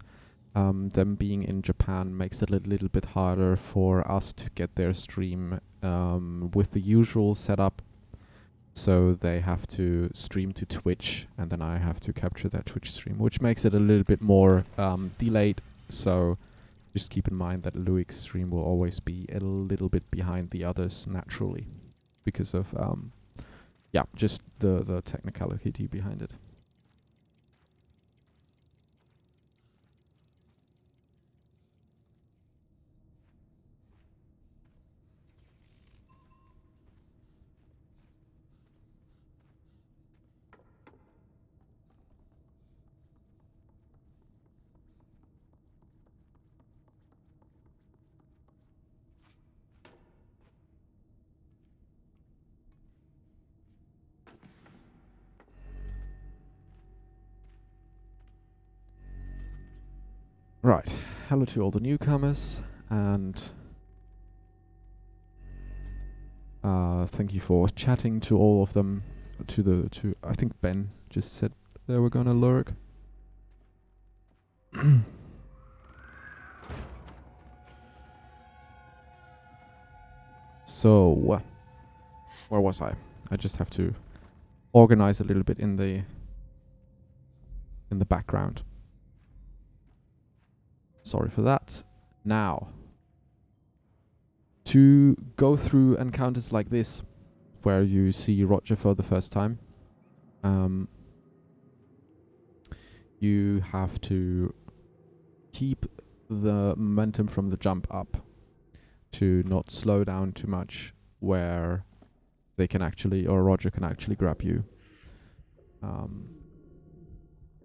them being in Japan makes it a little bit harder for us to get their stream with the usual setup. So they have to stream to Twitch, and then I have to capture that Twitch stream, which makes it a little bit more delayed. So just keep in mind that Luik's stream will always be a little bit behind the others naturally because of just the technicality behind it. Right, hello to all the newcomers, and thank you for chatting to all of them. I think Ben just said they were gonna lurk. So, where was I? I just have to organize a little bit in the background. Sorry for that. Now, to go through encounters like this, where you see Roger for the first time, you have to keep the momentum from the jump up to not slow down too much, where they can actually, or Roger can actually grab you.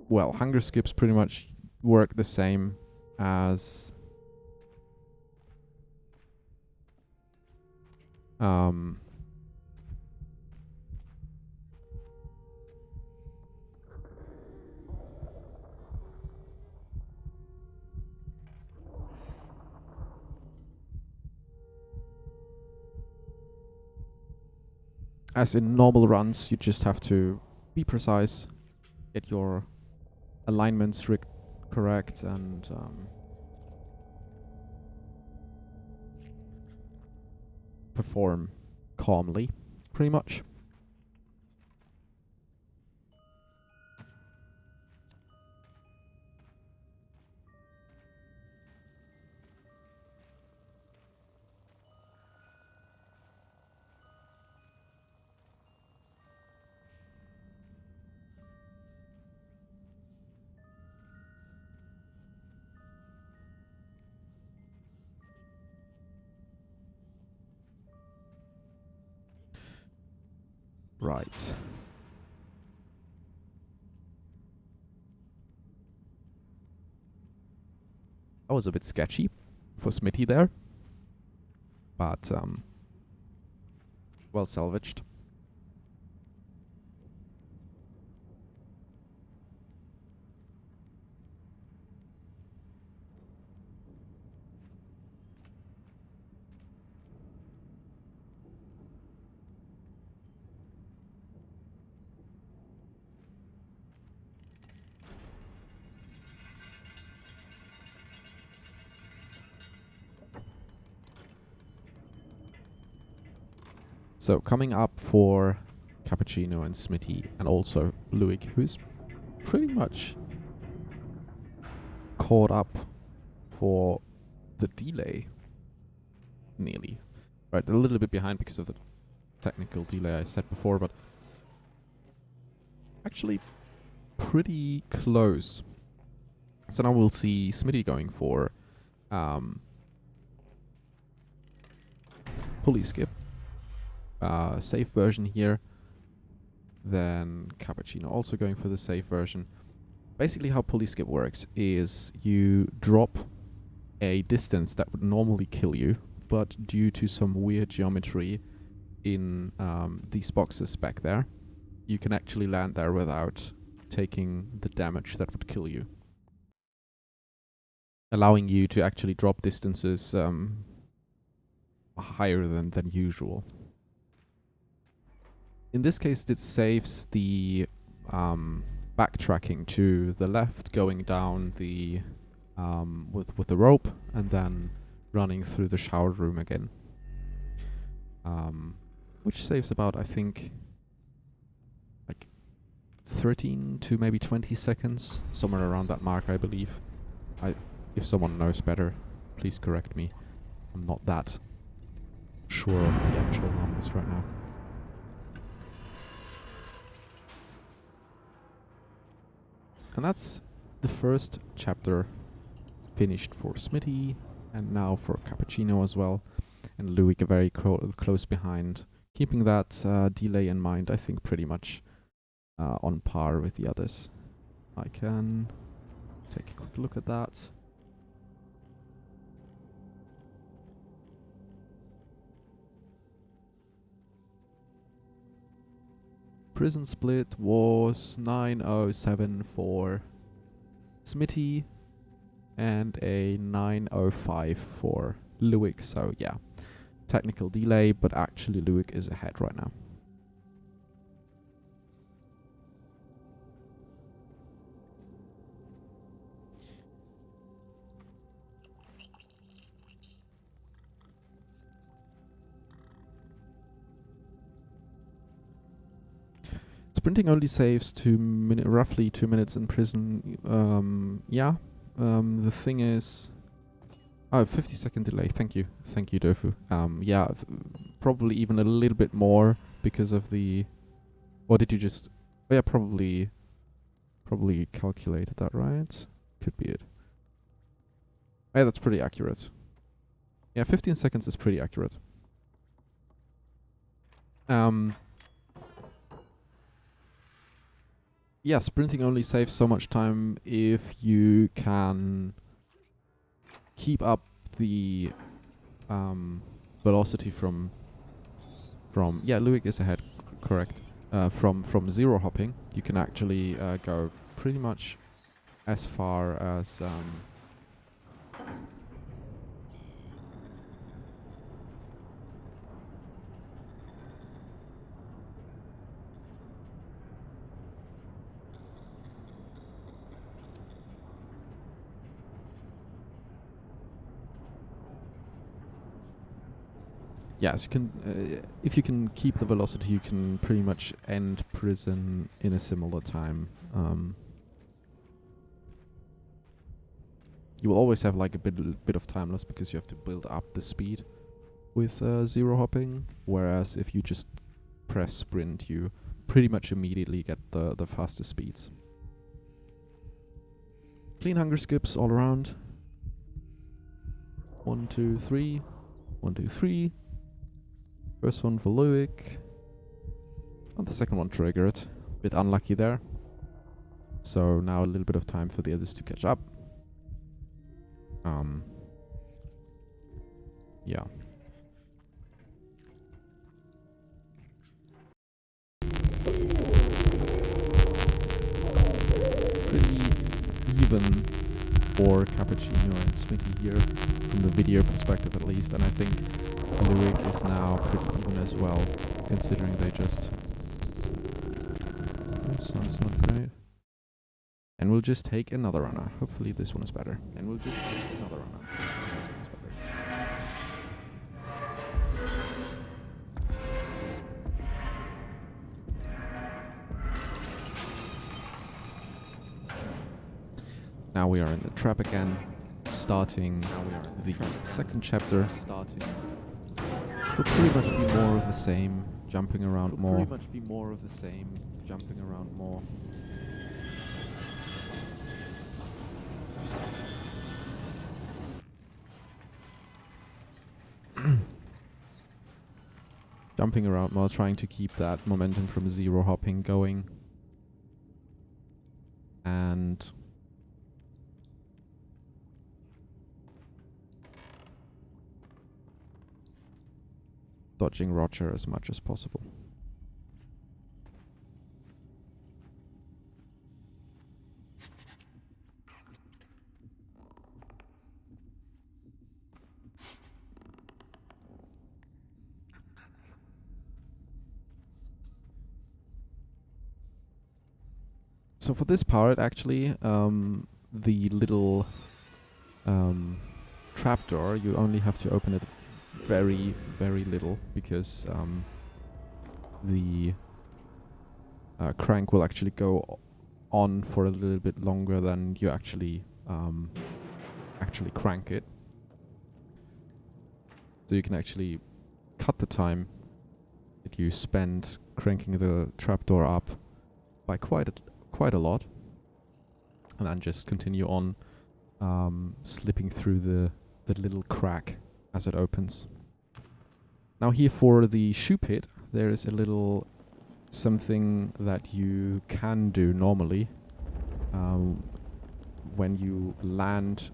Well, hunger skips pretty much work the same as as in normal runs. You just have to be precise, get your alignments correct, and perform calmly, pretty much. Right. That was a bit sketchy for Smitty there, but well salvaged. So coming up for Cappuccino and Smitty, and also Luik, who's pretty much caught up for the delay. Nearly. Right, a little bit behind because of the technical delay I said before, but actually pretty close. So now we'll see Smitty going for pulley skip. Safe version here. Then Cappuccino also going for the safe version. Basically how pulley skip works is you drop a distance that would normally kill you, but due to some weird geometry in these boxes back there, you can actually land there without taking the damage that would kill you, allowing you to actually drop distances higher than usual. In this case, this saves the backtracking to the left, going down the with the rope, and then running through the shower room again, which saves about, I think, like 13 to maybe 20 seconds, somewhere around that mark, I believe. If someone knows better, please correct me. I'm not that sure of the actual numbers right now. And that's the first chapter finished for Smitty, and now for Cappuccino as well. And Luik very close behind. Keeping that delay in mind, I think pretty much on par with the others. I can take a quick look at that. Prison split was 9:07 for Smitty and a 9:05 for Luik. So yeah, technical delay, but actually Luik is ahead right now. Sprinting only saves roughly 2 minutes in prison. The thing is... 50-second delay. Thank you, Dofu. Probably even a little bit more because of the... Or did you just... Oh yeah, probably calculated that, right? Could be it. Yeah, that's pretty accurate. Yeah, 15 seconds is pretty accurate. Yeah, sprinting only saves so much time if you can keep up the velocity from Luik is ahead, correct. From zero hopping, you can actually go pretty much as far as yes, you can. If you can keep the velocity, you can pretty much end prison in a similar time. You will always have like a bit of time loss because you have to build up the speed with zero hopping. Whereas if you just press sprint, you pretty much immediately get the faster speeds. Clean hunger skips all around. 1, 2, 3. 1, 2, 3. First one for Luik. And the second one triggered. Bit unlucky there. So now a little bit of time for the others to catch up. Yeah. Pretty even for Cappuccino and Smitty here, from the video perspective at least, and I think Luik is now pretty even as well, considering they just... Oh, sounds not great. And we'll just take another runner. Hopefully this one is better. And we'll just take another runner. This one is better. Now we are in the trap again, starting the second chapter. Will pretty much be more of the same, jumping around more. Jumping around more, trying to keep that momentum from zero hopping going. And dodging Roger as much as possible. So for this part, actually, the little trapdoor, you only have to open it very, very little, because the crank will actually go on for a little bit longer than you actually crank it. So you can actually cut the time that you spend cranking the trapdoor up by quite a lot, and then just continue on slipping through the little crack as it opens. Now here for the shoe pit, there is a little something that you can do normally. When you land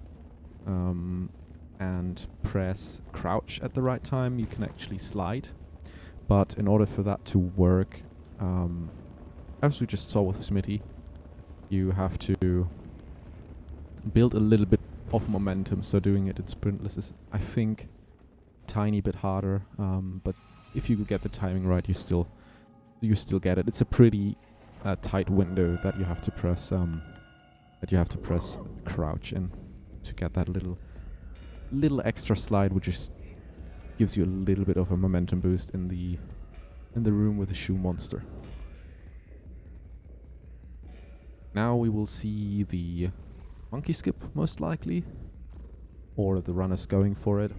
and press crouch at the right time, you can actually slide. But in order for that to work, as we just saw with Smitty, you have to build a little bit of momentum. So doing it in sprintless is, I think, tiny bit harder. But if you get the timing right, you still get it. It's a pretty tight window that you have to press crouch in to get that little extra slide, which just gives you a little bit of a momentum boost in the room with the shoe monster. Now we will see the monkey skip, most likely, or the runners going for it.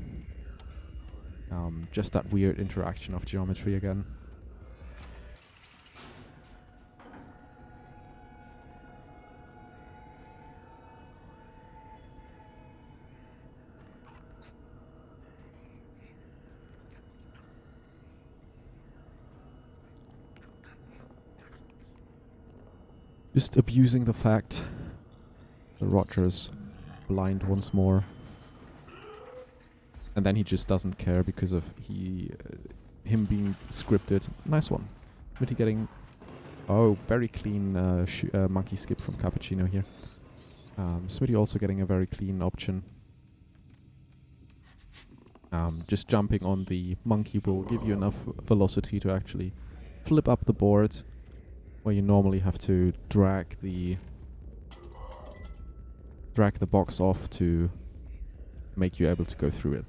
Just that weird interaction of geometry again. Just abusing the fact that Roger's blind once more. And then he just doesn't care because of him being scripted. Nice one. Smitty getting... Oh, very clean monkey skip from Cappuccino here. Smitty also getting a very clean option. Just jumping on the monkey will give you enough velocity to actually flip up the board, where you normally have to drag the box off to make you able to go through it.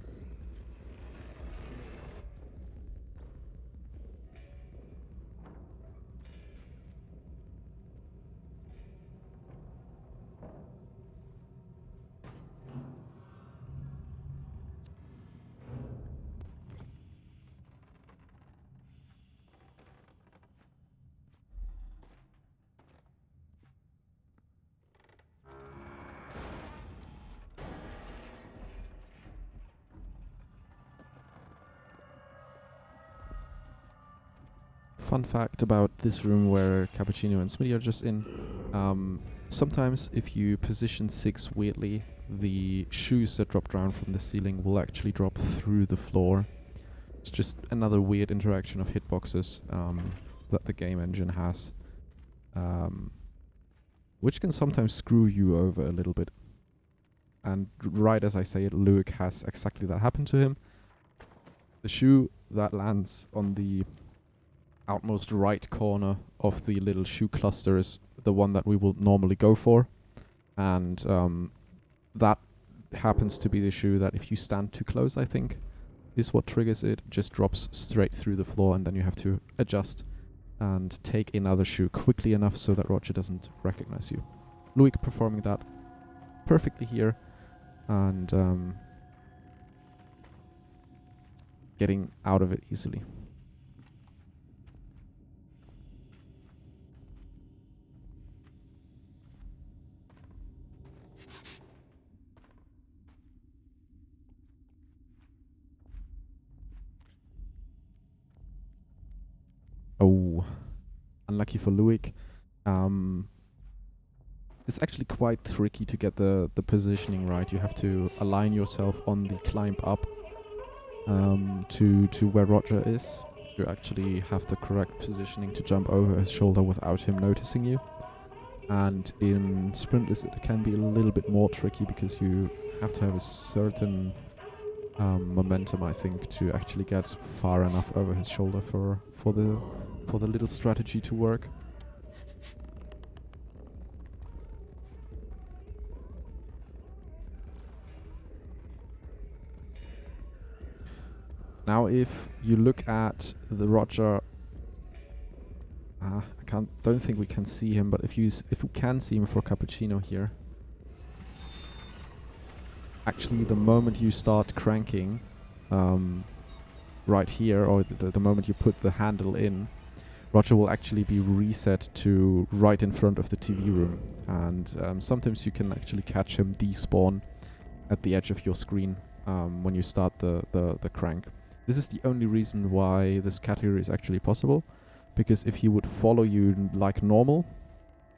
Fun fact about this room where Cappuccino and Smitty are just in. Sometimes if you position 6 weirdly, the shoes that drop down from the ceiling will actually drop through the floor. It's just another weird interaction of hitboxes that the game engine has, which can sometimes screw you over a little bit. And right as I say it, Luke has exactly that happen to him. The shoe that lands on the outmost right corner of the little shoe cluster is the one that we will normally go for, and that happens to be the shoe that if you stand too close, I think, is what triggers it. Just drops straight through the floor, and then you have to adjust and take another shoe quickly enough so that Roger doesn't recognize you. Luke performing that perfectly here and getting out of it easily. Oh, unlucky for Luik. It's actually quite tricky to get the positioning right. You have to align yourself on the climb up to where Roger is to actually have the correct positioning to jump over his shoulder without him noticing you. And in sprintless it can be a little bit more tricky because you have to have a certain momentum, I think, to actually get far enough over his shoulder for the little strategy to work. Now, if you look at the Roger, don't think we can see him, but if we can see him for Cappuccino here, actually the moment you start cranking, right here, or the moment you put the handle in, Roger will actually be reset to right in front of the TV room, and sometimes you can actually catch him despawn at the edge of your screen when you start the crank. This is the only reason why this category is actually possible, because if he would follow you like normal,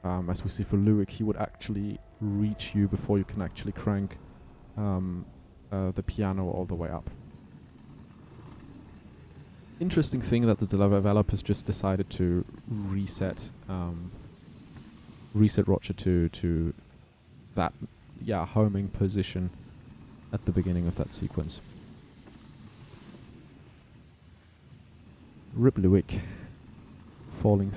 as we see for Luik, he would actually reach you before you can actually crank the piano all the way up. Interesting thing that the developers just decided to reset Roger to that homing position at the beginning of that sequence. Rip Luik falling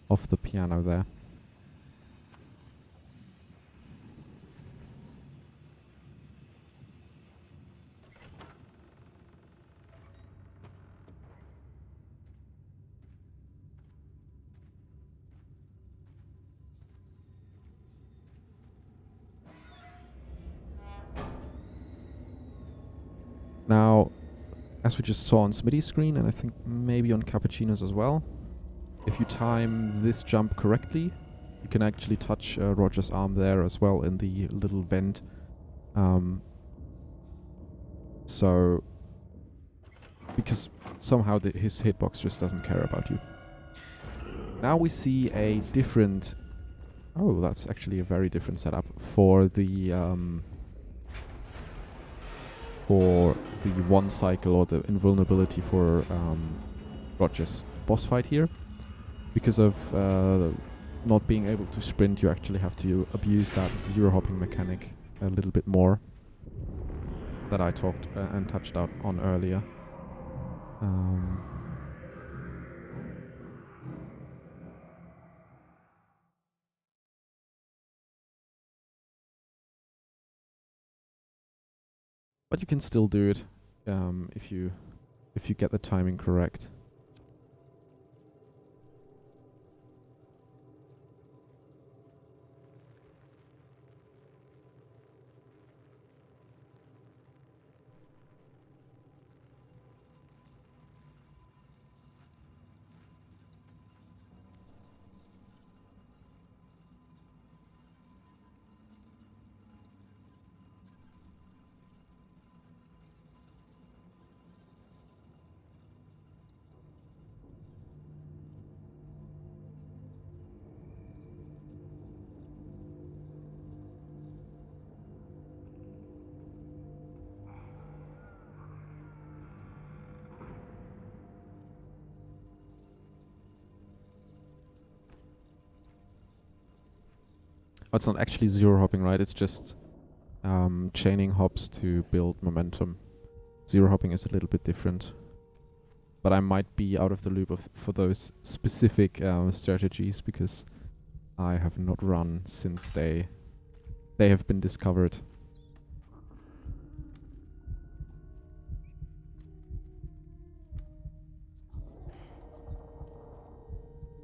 off the piano there. Now, as we just saw on Smitty's screen, and I think maybe on Cappuccino's as well, if you time this jump correctly, you can actually touch Roger's arm there as well in the little vent. So, because somehow his hitbox just doesn't care about you. Now we see a different... Oh, that's actually a very different setup for the one cycle or the invulnerability for Roger's boss fight here. Because of not being able to sprint, you actually have to abuse that zero hopping mechanic a little bit more that I talked and touched on earlier. But you can still do it if you get the timing correct. Oh, it's not actually zero hopping, right? It's just chaining hops to build momentum. Zero hopping is a little bit different. But I might be out of the loop for those specific strategies because I have not run since they have been discovered.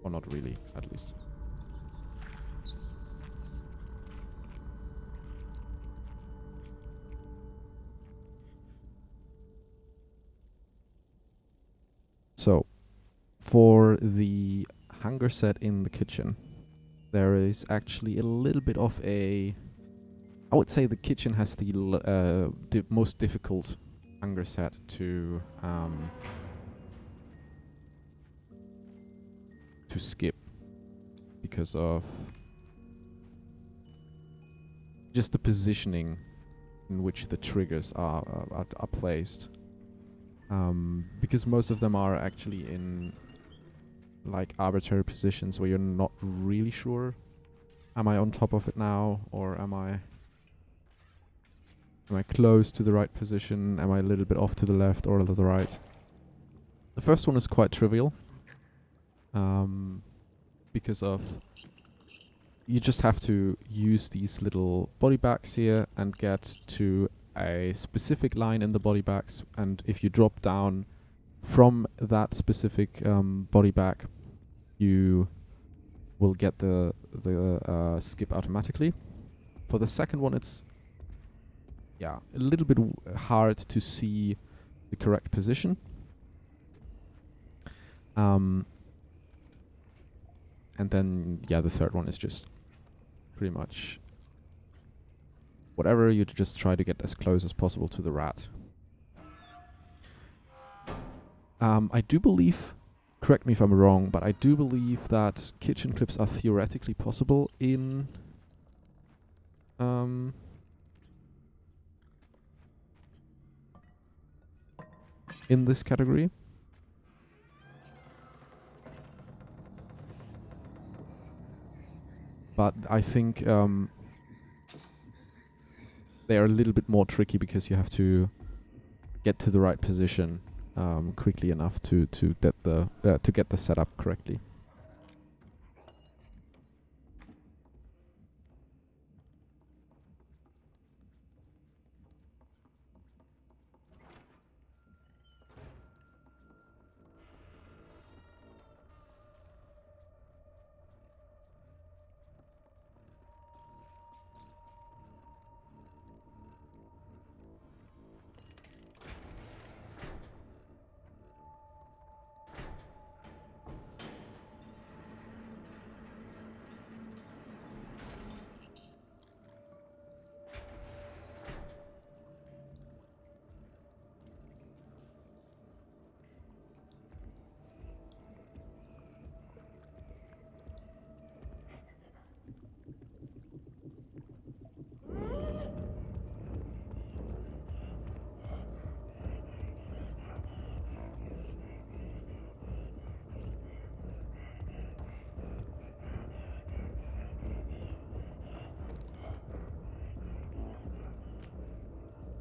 Or not really, at least. So for the hunger set in the kitchen, there is actually a little bit of I would say the kitchen has the most difficult hunger set to skip because of just the positioning in which the triggers are placed. Because most of them are actually in like arbitrary positions where you're not really sure, am I on top of it now, or am I close to the right position, am I a little bit off to the left or to the right. The first one is quite trivial, because of you just have to use these little body bags here and get to a specific line in the body bags, and if you drop down from that specific body bag, you will get the skip automatically. For the second one, it's a little bit hard to see the correct position. And then the third one is just pretty much whatever, you just try to get as close as possible to the rat. I do believe, correct me if I'm wrong, but I do believe that kitchen clips are theoretically possible in this category. But I think they are a little bit more tricky because you have to get to the right position quickly enough to get the setup correctly.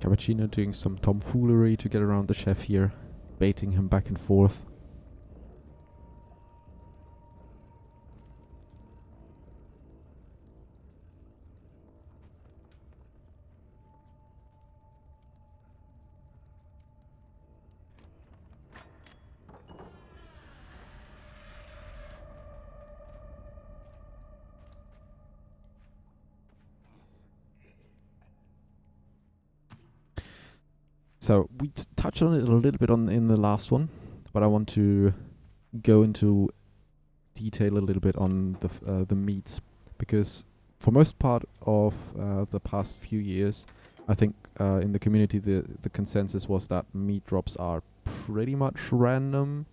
Cappuccino doing some tomfoolery to get around the chef here, baiting him back and forth. So we touched on it a little bit in the last one, but I want to go into detail a little bit on the meats, because for most part of the past few years, I think in the community the consensus was that meat drops are pretty much random,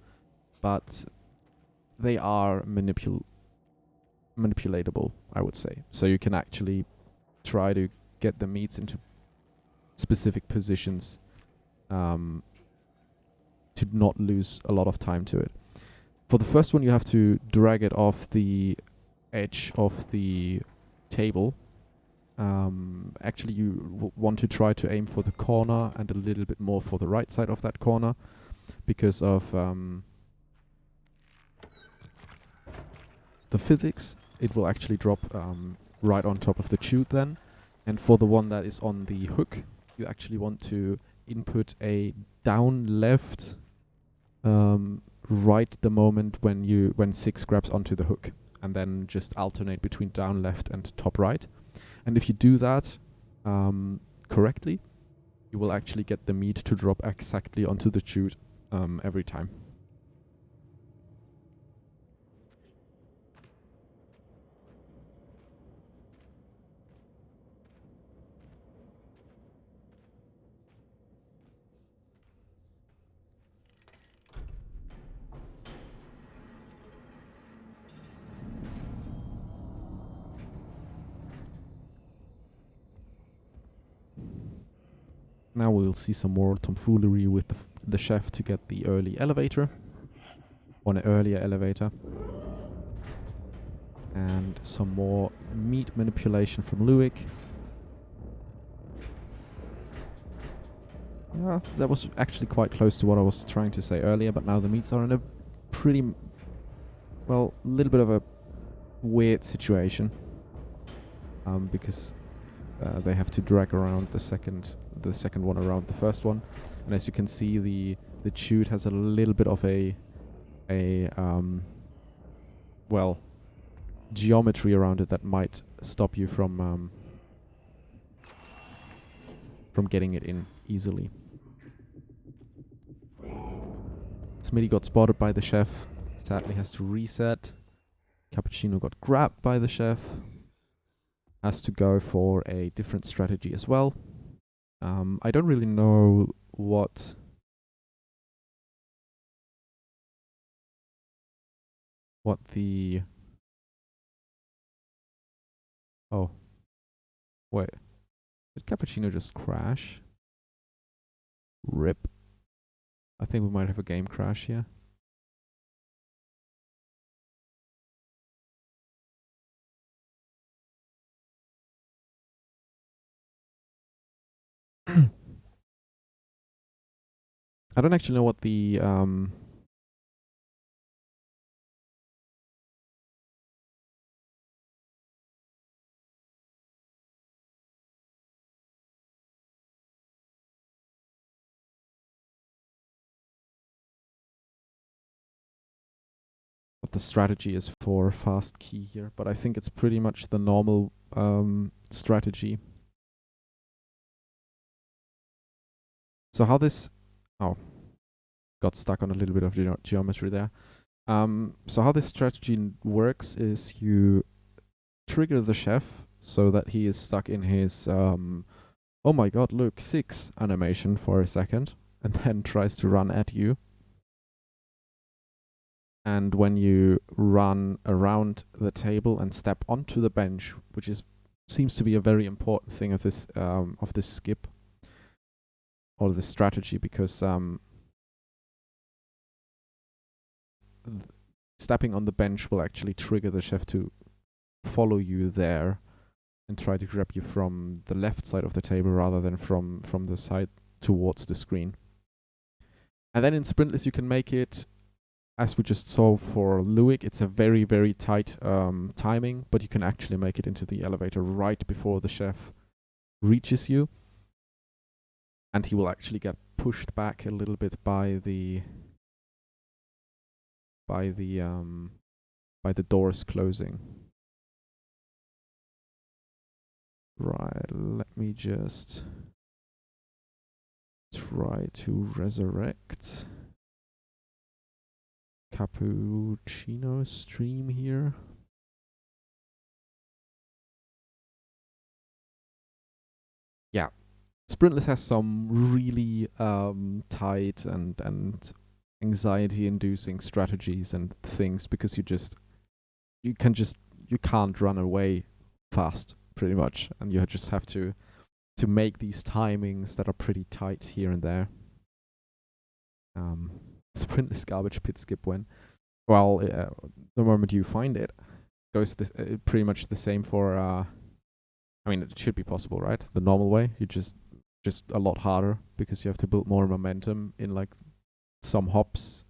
but they are manipulatable, I would say. So you can actually try to get the meats into specific positions to not lose a lot of time to it. For the first one, you have to drag it off the edge of the table. Actually, you want to try to aim for the corner and a little bit more for the right side of that corner, because of the physics. It will actually drop right on top of the chute then. And for the one that is on the hook, you actually want to input a down left right the moment when 6 grabs onto the hook, and then just alternate between down left and top right. And if you do that correctly, you will actually get the meat to drop exactly onto the chute every time. Now we'll see some more tomfoolery with the chef to get the early elevator. On an earlier elevator. And some more meat manipulation from Luik. Yeah, that was actually quite close to what I was trying to say earlier, but now the meats are in a pretty, well, a little bit of a weird situation. Because they have to drag around the second one around the first one. And as you can see, the chute has a little bit of a well, geometry around it that might stop you from getting it in easily. Smitty got spotted by the chef. Sadly has to reset. Cappuccino got grabbed by the chef. Has to go for a different strategy as well. I don't really know what the... Oh. Wait. Did Cappuccino just crash? RIP. I think we might have a game crash here. I don't actually know what the strategy is for fast key here, but I think it's pretty much the normal strategy. So how this... Oh. Got stuck on a little bit of geometry there. So how this strategy works is you trigger the chef so that he is stuck in his oh my god, look, 6 animation for a second, and then tries to run at you. And when you run around the table and step onto the bench, which seems to be a very important thing of this skip or this strategy, because stepping on the bench will actually trigger the chef to follow you there and try to grab you from the left side of the table rather than from the side towards the screen. And then in Sprintless you can make it, as we just saw for Luik, it's a very, very tight timing, but you can actually make it into the elevator right before the chef reaches you. And he will actually get pushed back a little bit by the doors closing. Right, let me just try to resurrect Cappuccino stream here. Yeah, Sprintless has some really tight and anxiety-inducing strategies and things, because you can't run away fast, pretty much, and you just have to make these timings that are pretty tight here and there. Sprintless garbage pit skip when? Well, the moment you find it, goes pretty much the same for. I mean, it should be possible, right? The normal way, you just a lot harder, because you have to build more momentum in like some hops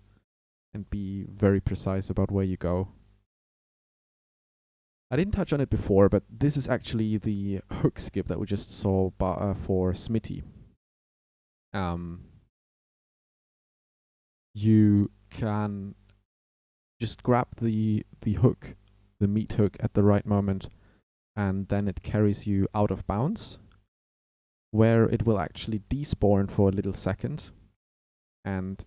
and be very precise about where you go. I didn't touch on it before, but this is actually the hook skip that we just saw for Smitty. You can just grab the hook, the meat hook, at the right moment, and then it carries you out of bounds, where it will actually despawn for a little second, and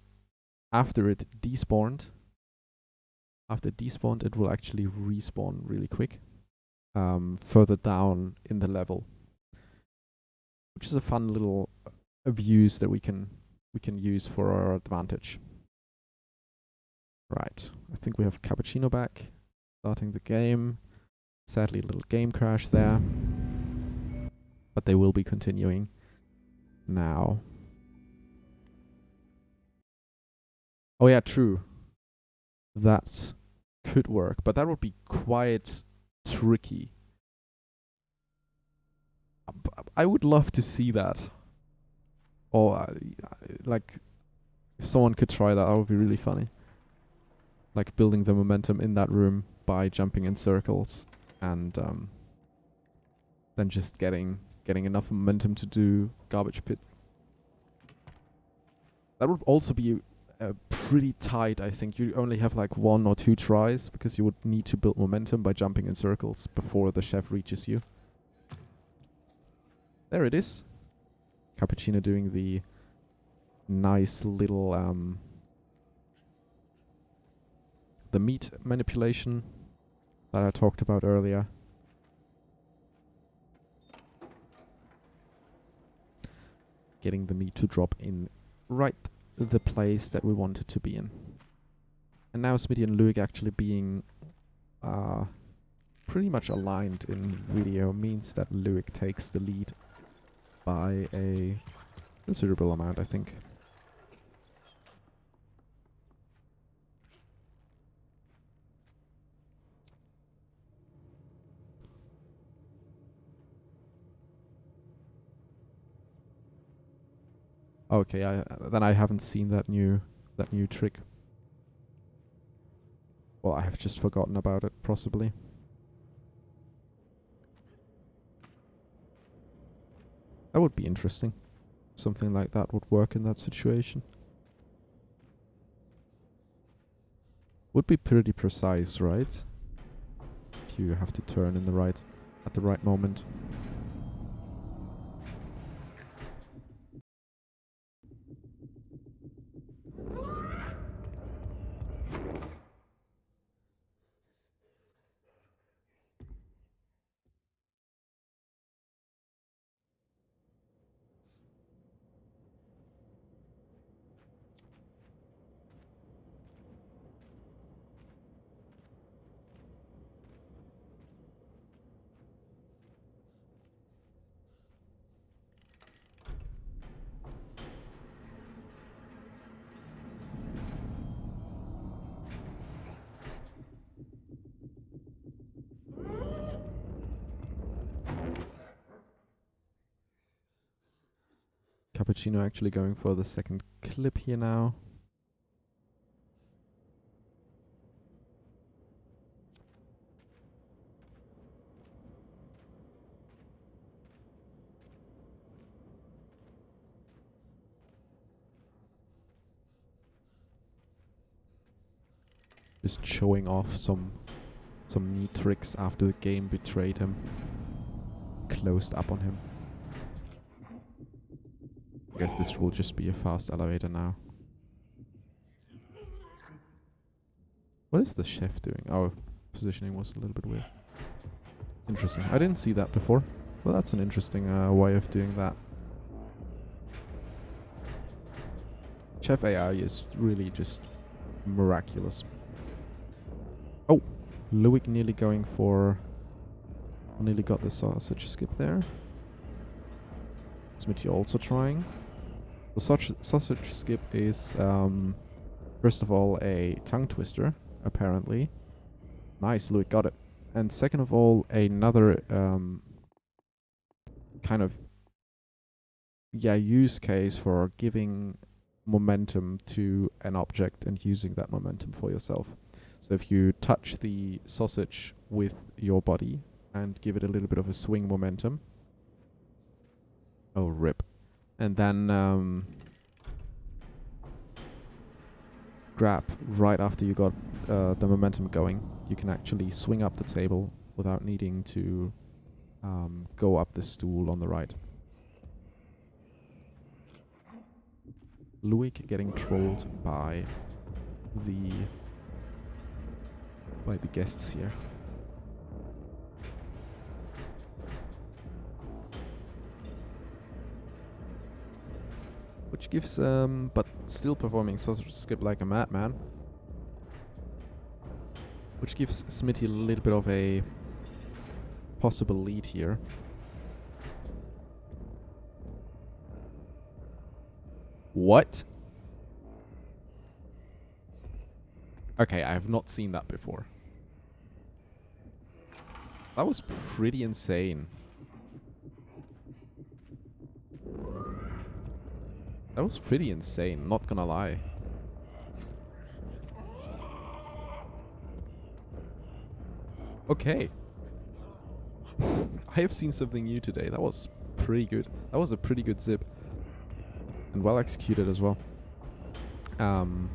after it despawned, it will actually respawn really quick, further down in the level, which is a fun little abuse that we can use for our advantage. Right, I think we have Cappuccino back, starting the game. Sadly, a little game crash there, but they will be continuing. now. Oh yeah, true. That could work, but that would be quite tricky. I would love to see that. Or, like, if someone could try that, that would be really funny. Like, building the momentum in that room by jumping in circles and then just getting enough momentum to do garbage pit. That would also be pretty tight, I think. You only have like 1 or 2 tries because you would need to build momentum by jumping in circles before the chef reaches you. There it is. Cappuccino doing the nice little the meat manipulation that I talked about earlier. Getting the meat to drop in right the place that we want it to be in. And now Smitty and Luik actually being pretty much aligned in video means that Luik takes the lead by a considerable amount, I think. Okay, then I haven't seen that new trick. Well, I have just forgotten about it, possibly. That would be interesting. Something like that would work in that situation. Would be pretty precise, right? You have to turn in at the right moment. Cappuccino actually going for the second clip here now. Just showing off some neat tricks after the game betrayed him. Closed up on him. I guess this will just be a fast elevator now. What is the chef doing? Oh, positioning was a little bit weird. Interesting. I didn't see that before. Well, that's an interesting way of doing that. Chef AI is really just miraculous. Oh, Luik nearly going for... Nearly got the sausage skip there. Smitty also trying. The sausage skip is, first of all, a tongue twister, apparently. Nice, Luik got it. And second of all, another kind of use case for giving momentum to an object and using that momentum for yourself. So if you touch the sausage with your body and give it a little bit of a swing momentum. Oh, rip. And then grab right after you got the momentum going, you can actually swing up the table without needing to go up the stool on the right. Luik getting trolled by the guests here. Which gives but still performing sausage skip like a madman. Which gives Smitty a little bit of a possible lead here. What? Okay, I have not seen that before. That was pretty insane. That was pretty insane, not gonna lie. Okay. I have seen something new today. That was pretty good. That was a pretty good zip. And well executed as well. Bring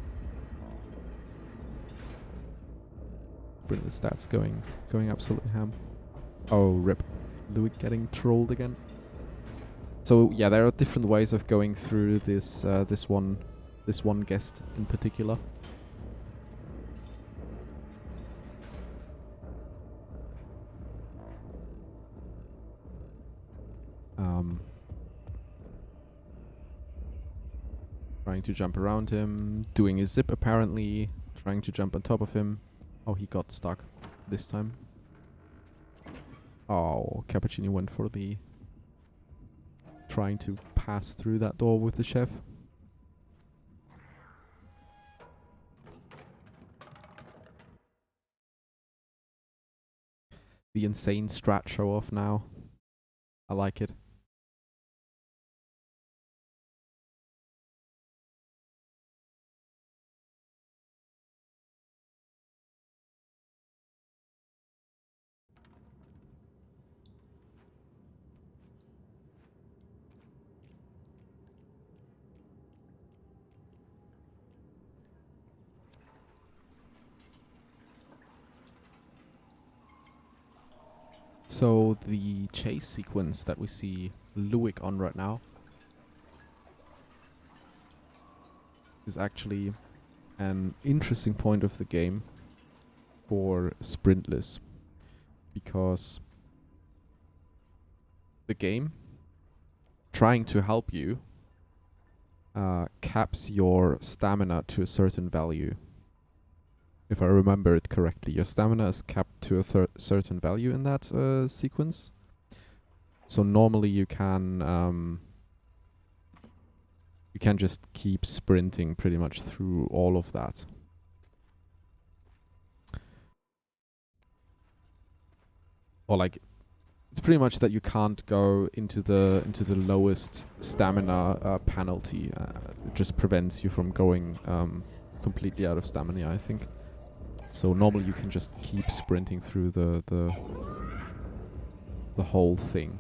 the stats going absolutely ham. Oh, rip. Louis getting trolled again. So yeah, there are different ways of going through this this one guest in particular. Trying to jump around him, doing his zip apparently, trying to jump on top of him. Oh, he got stuck this time. Oh, Cappuccini went for the trying to pass through that door with the chef. The insane strat show off now. I like it. So the chase sequence that we see Luik on right now is actually an interesting point of the game for sprintless, because the game trying to help you caps your stamina to a certain value. If I remember it correctly, your stamina is capped to a certain value in that sequence. So normally you can just keep sprinting pretty much through all of that. Or like, it's pretty much that you can't go into the lowest stamina penalty. It just prevents you from going completely out of stamina, I think. So normally you can just keep sprinting through the whole thing.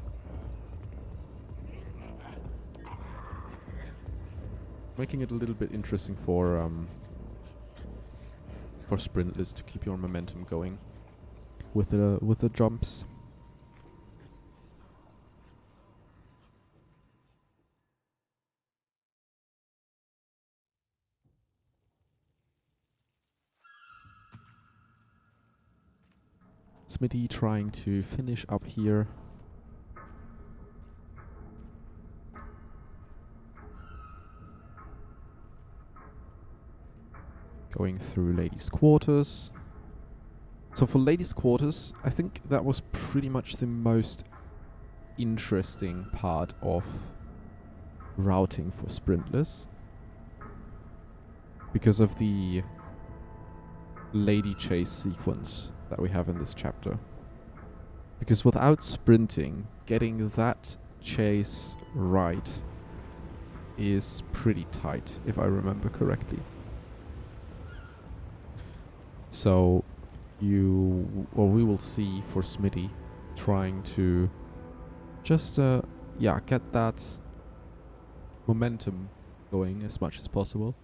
Making it a little bit interesting for sprintless to keep your momentum going with the jumps. Smitty trying to finish up here. Going through ladies' quarters. So for ladies' quarters, I think that was pretty much the most interesting part of routing for sprintless, because of the lady chase sequence that we have in this chapter. Because without sprinting, getting that chase right is pretty tight, if I remember correctly. So we will see for Smitty trying to just get that momentum going as much as possible.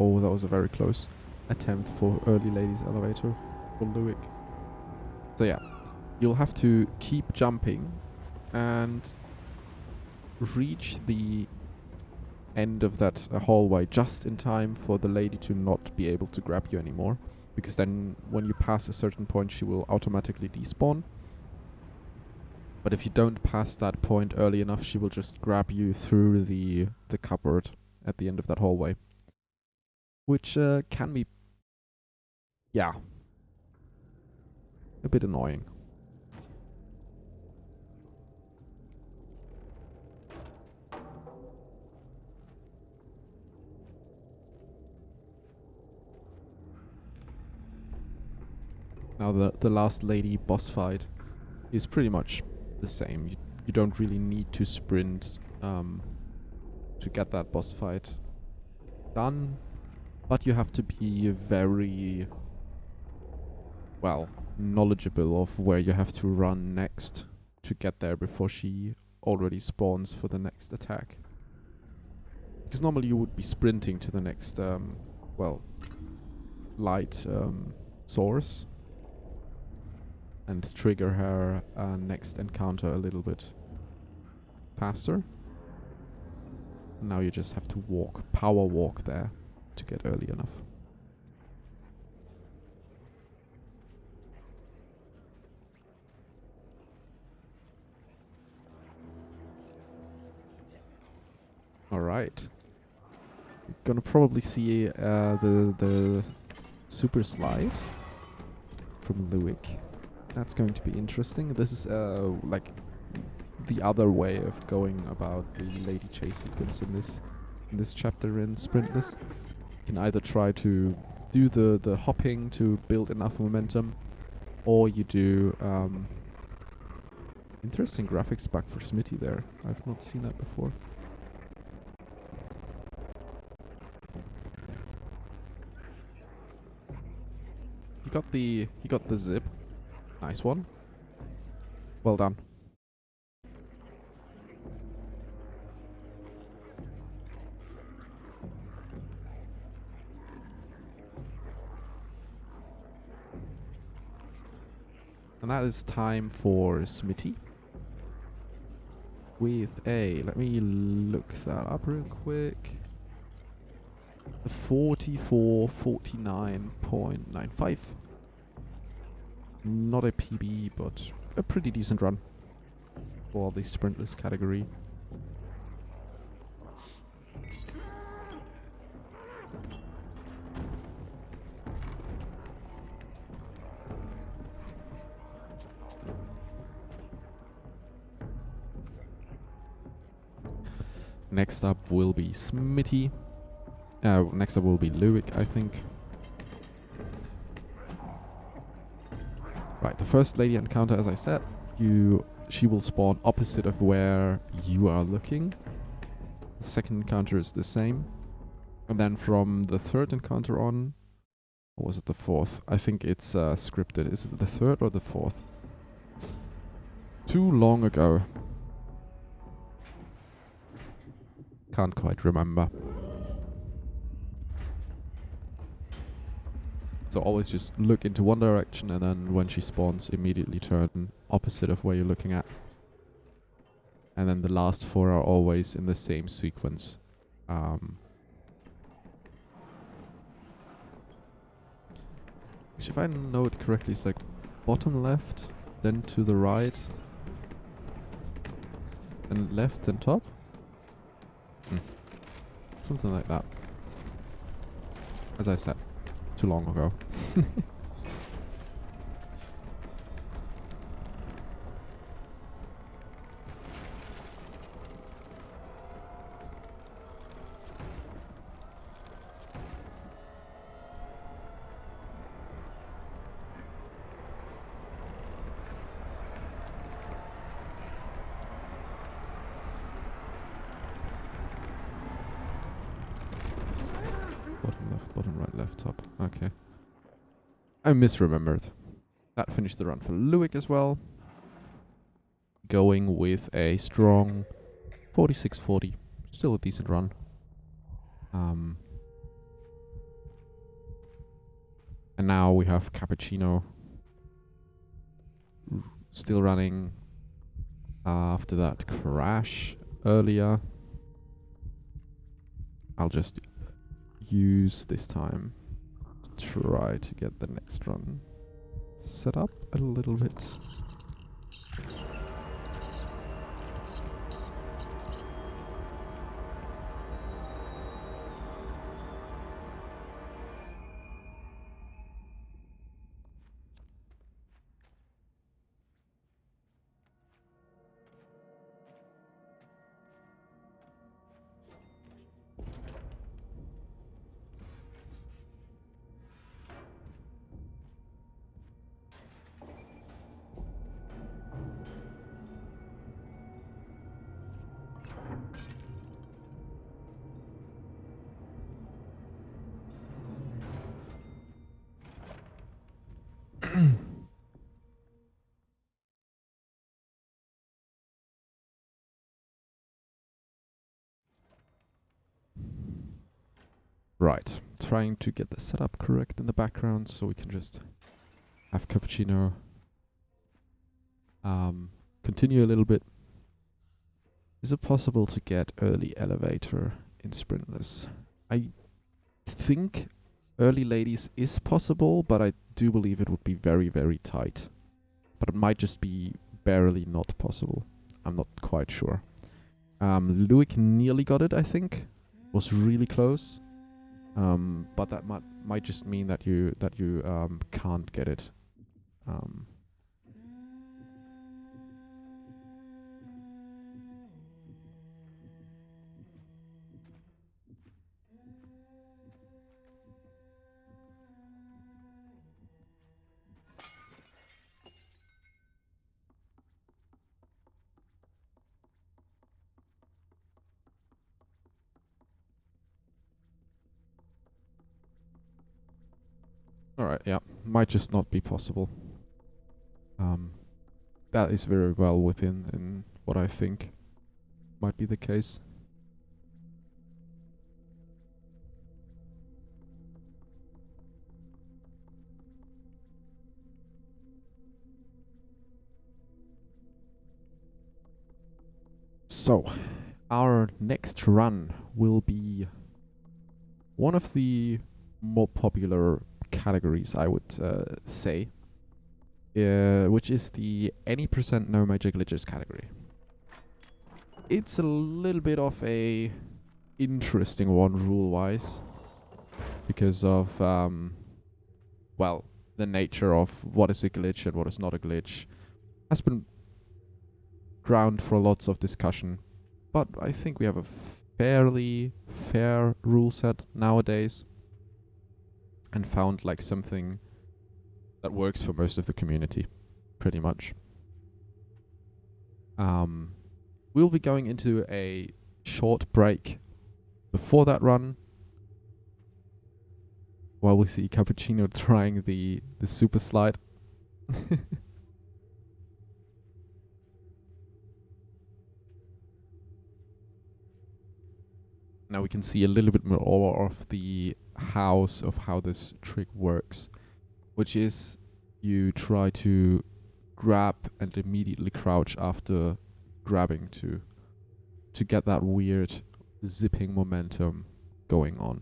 Oh, that was a very close attempt for early ladies elevator for Luik. So yeah, you'll have to keep jumping and reach the end of that hallway just in time for the lady to not be able to grab you anymore, because then when you pass a certain point she will automatically despawn. But if you don't pass that point early enough, she will just grab you through the cupboard at the end of that hallway. Which can be, yeah, a bit annoying. Now the last lady boss fight is pretty much the same. You don't really need to sprint to get that boss fight done, but you have to be very, well, knowledgeable of where you have to run next to get there before she already spawns for the next attack. Because normally you would be sprinting to the next, well, light source and trigger her next encounter a little bit faster. Now you just have to power walk there to get early enough. Alright. You're gonna probably see the super slide from Luik. That's going to be interesting. This is like the other way of going about the lady chase sequence in this chapter in Sprintless. You can either try to do the hopping to build enough momentum, or you do interesting graphics back for Smitty there. I've not seen that before. He got the zip. Nice one. Well done. And that is time for Smitty. With a, let me look that up real quick. A 44:49.95. Not a PB, but a pretty decent run for the sprintless category. Next up will be Smitty. Next up will be Luik, I think. Right, the first lady encounter, as I said, she will spawn opposite of where you are looking. The second encounter is the same. And then from the third encounter on, or was it the fourth? I think it's scripted. Is it the third or the fourth? Too long ago. Can't quite remember. So always just look into one direction, and then when she spawns, immediately turn opposite of where you're looking at. And then the last four are always in the same sequence. Which, if I know it correctly, is like bottom left, then to the right, then left, then top? Something like that. As I said, too long ago. Bottom left, bottom right, left, top. Okay. I misremembered. That finished the run for Luik as well. Going with a strong 46:40. Still a decent run. And now we have Cappuccino still running. After that crash earlier, I'll just use this time to try to get the next run set up a little bit. Right. Trying to get the setup correct in the background so we can just have cappuccino continue a little bit. Is it possible to get early elevator in Sprintless? I think early ladies is possible, but I do believe it would be very, very tight. But it might just be barely not possible. I'm not quite sure. Luik nearly got it, I think. Was really close. But that might just mean that you can't get it. Alright, yeah. Might just not be possible. That is very well within in what I think might be the case. So, our next run will be one of the more popular categories, I would say, which is the any percent no major glitches category. It's a little bit of a interesting one rule-wise because of well, the nature of what is a glitch and what is not a glitch has been ground for lots of discussion, but I think we have a fairly fair rule set nowadays and found like something that works for most of the community, pretty much. We'll be going into a short break before that run while we see Cappuccino trying the super slide. Now we can see a little bit more of the house of how this trick works, which is you try to grab and immediately crouch after grabbing to get that weird zipping momentum going on.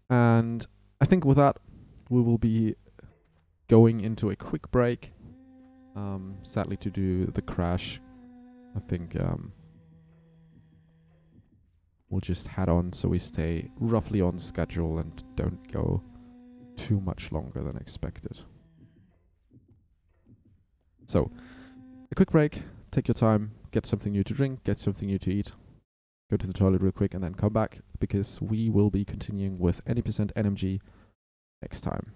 And I think with that, we will be going into a quick break. Sadly, to do the crash, I think we'll just head on so we stay roughly on schedule and don't go too much longer than expected. So, a quick break, take your time, get something new to drink, get something new to eat, go to the toilet real quick, and then come back because we will be continuing with any percent NMG next time.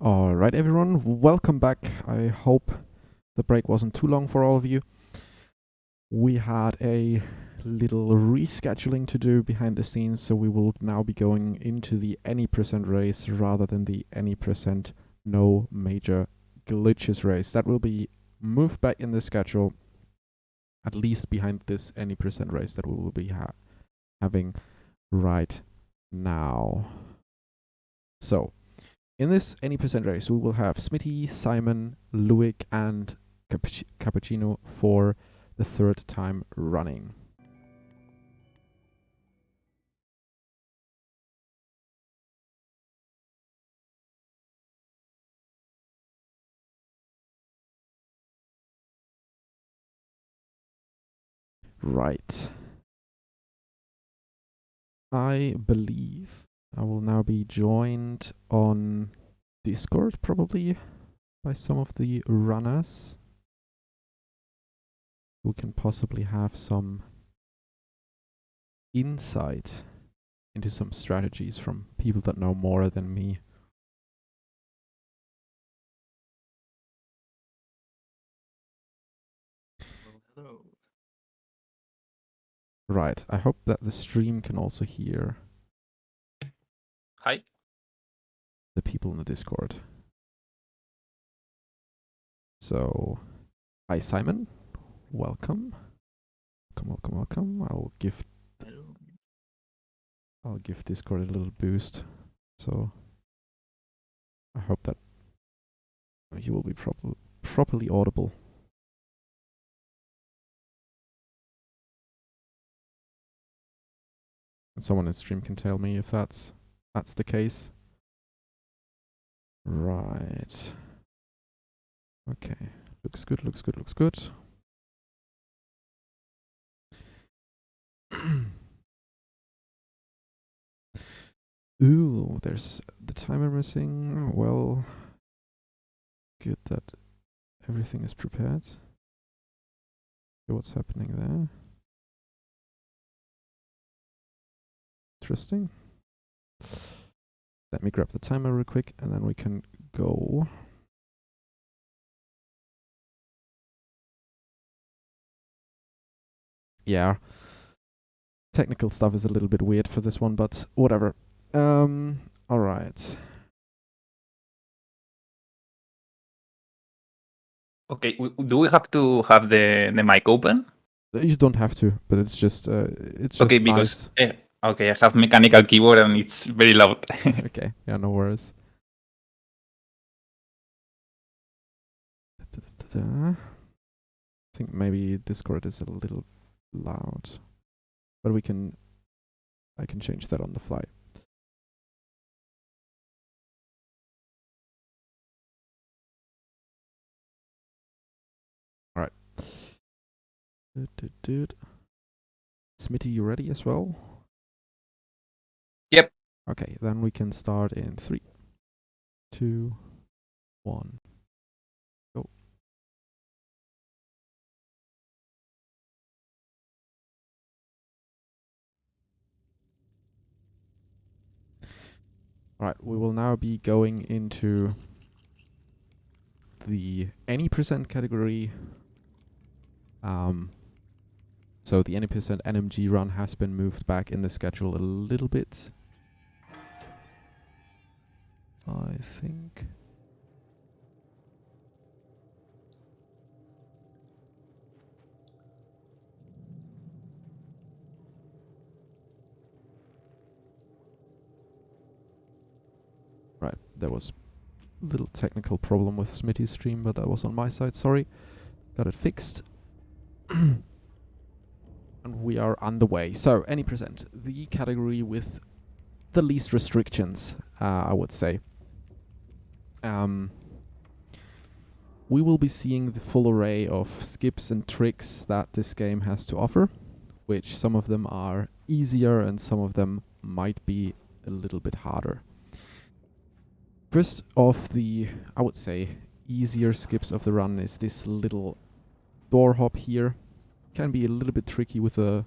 Alright everyone, welcome back. I hope the break wasn't too long for all of you. We had a little rescheduling to do behind the scenes, so we will now be going into the any percent race rather than the any percent no major glitches race. That will be moved back in the schedule, at least behind this any percent race that we will be having right now. So, in this any percent race, we will have Smitty, Simon, Luik, and Cappuccino for the third time running. Right. I believe I will now be joined on Discord, probably, by some of the runners who can possibly have some insight into some strategies from people that know more than me.
Hello.
Right. I hope that the stream can also hear
Hi.
the people in the Discord. So, hi Simon, welcome. Welcome. I'll give Discord a little boost. So I hope that you will be properly audible. And someone in stream can tell me if that's the case. Right. Okay. Looks good. Ooh, there's the timer missing. Well, good that everything is prepared. See what's happening there. Interesting. Let me grab the timer real quick and then we can go. Yeah. Technical stuff is a little bit weird for this one, but whatever. All right.
Okay, do we have to have the mic open?
You don't have to, but it's just
Okay,
nice.
because okay, I have mechanical keyboard and it's very loud.
Okay, yeah, no worries. I think maybe Discord is a little loud, but I can change that on the fly. All right. Smitty, you ready as well?
Yep.
Okay, then we can start in 3, 2, 1. Go. All right, we will now be going into the any percent category. So the any percent NMG run has been moved back in the schedule a little bit, I think. Right, there was a little technical problem with Smitty's stream, but that was on my side, sorry. Got it fixed. And we are on the way. So, any percent, the category with the least restrictions, I would say. We will be seeing the full array of skips and tricks that this game has to offer, which some of them are easier and some of them might be a little bit harder. First of the, I would say, easier skips of the run is this little door hop here. Can be a little bit tricky with the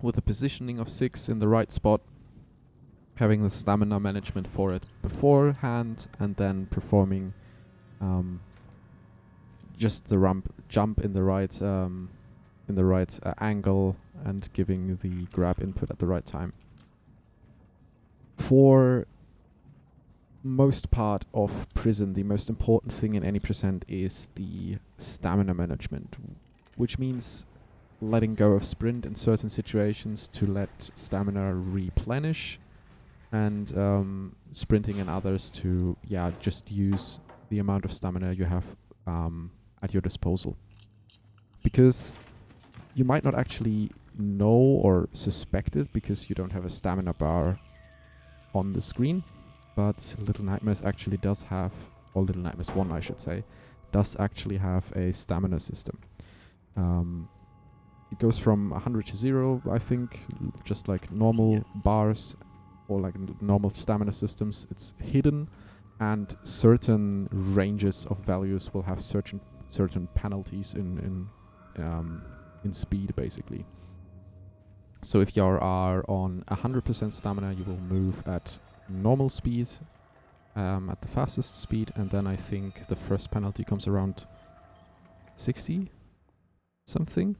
positioning of 6 in the right spot. having the stamina management for it beforehand, and then performing just the jump in the right angle and giving the grab input at the right time. For most part of Prison, the most important thing in any percent is the stamina management, which means letting go of sprint in certain situations to let stamina replenish, and sprinting in others to just use the amount of stamina you have at your disposal. Because you might not actually know or suspect it because you don't have a stamina bar on the screen, but Little Nightmares actually does have, or Little Nightmares 1 I should say, does actually have a stamina system. It goes from 100 to 0, I think, just like normal bars or like normal stamina systems. It's hidden, and certain ranges of values will have certain penalties in speed, basically. So if you are on 100% stamina, you will move at normal speed, at the fastest speed, and then I think the first penalty comes around 60 something.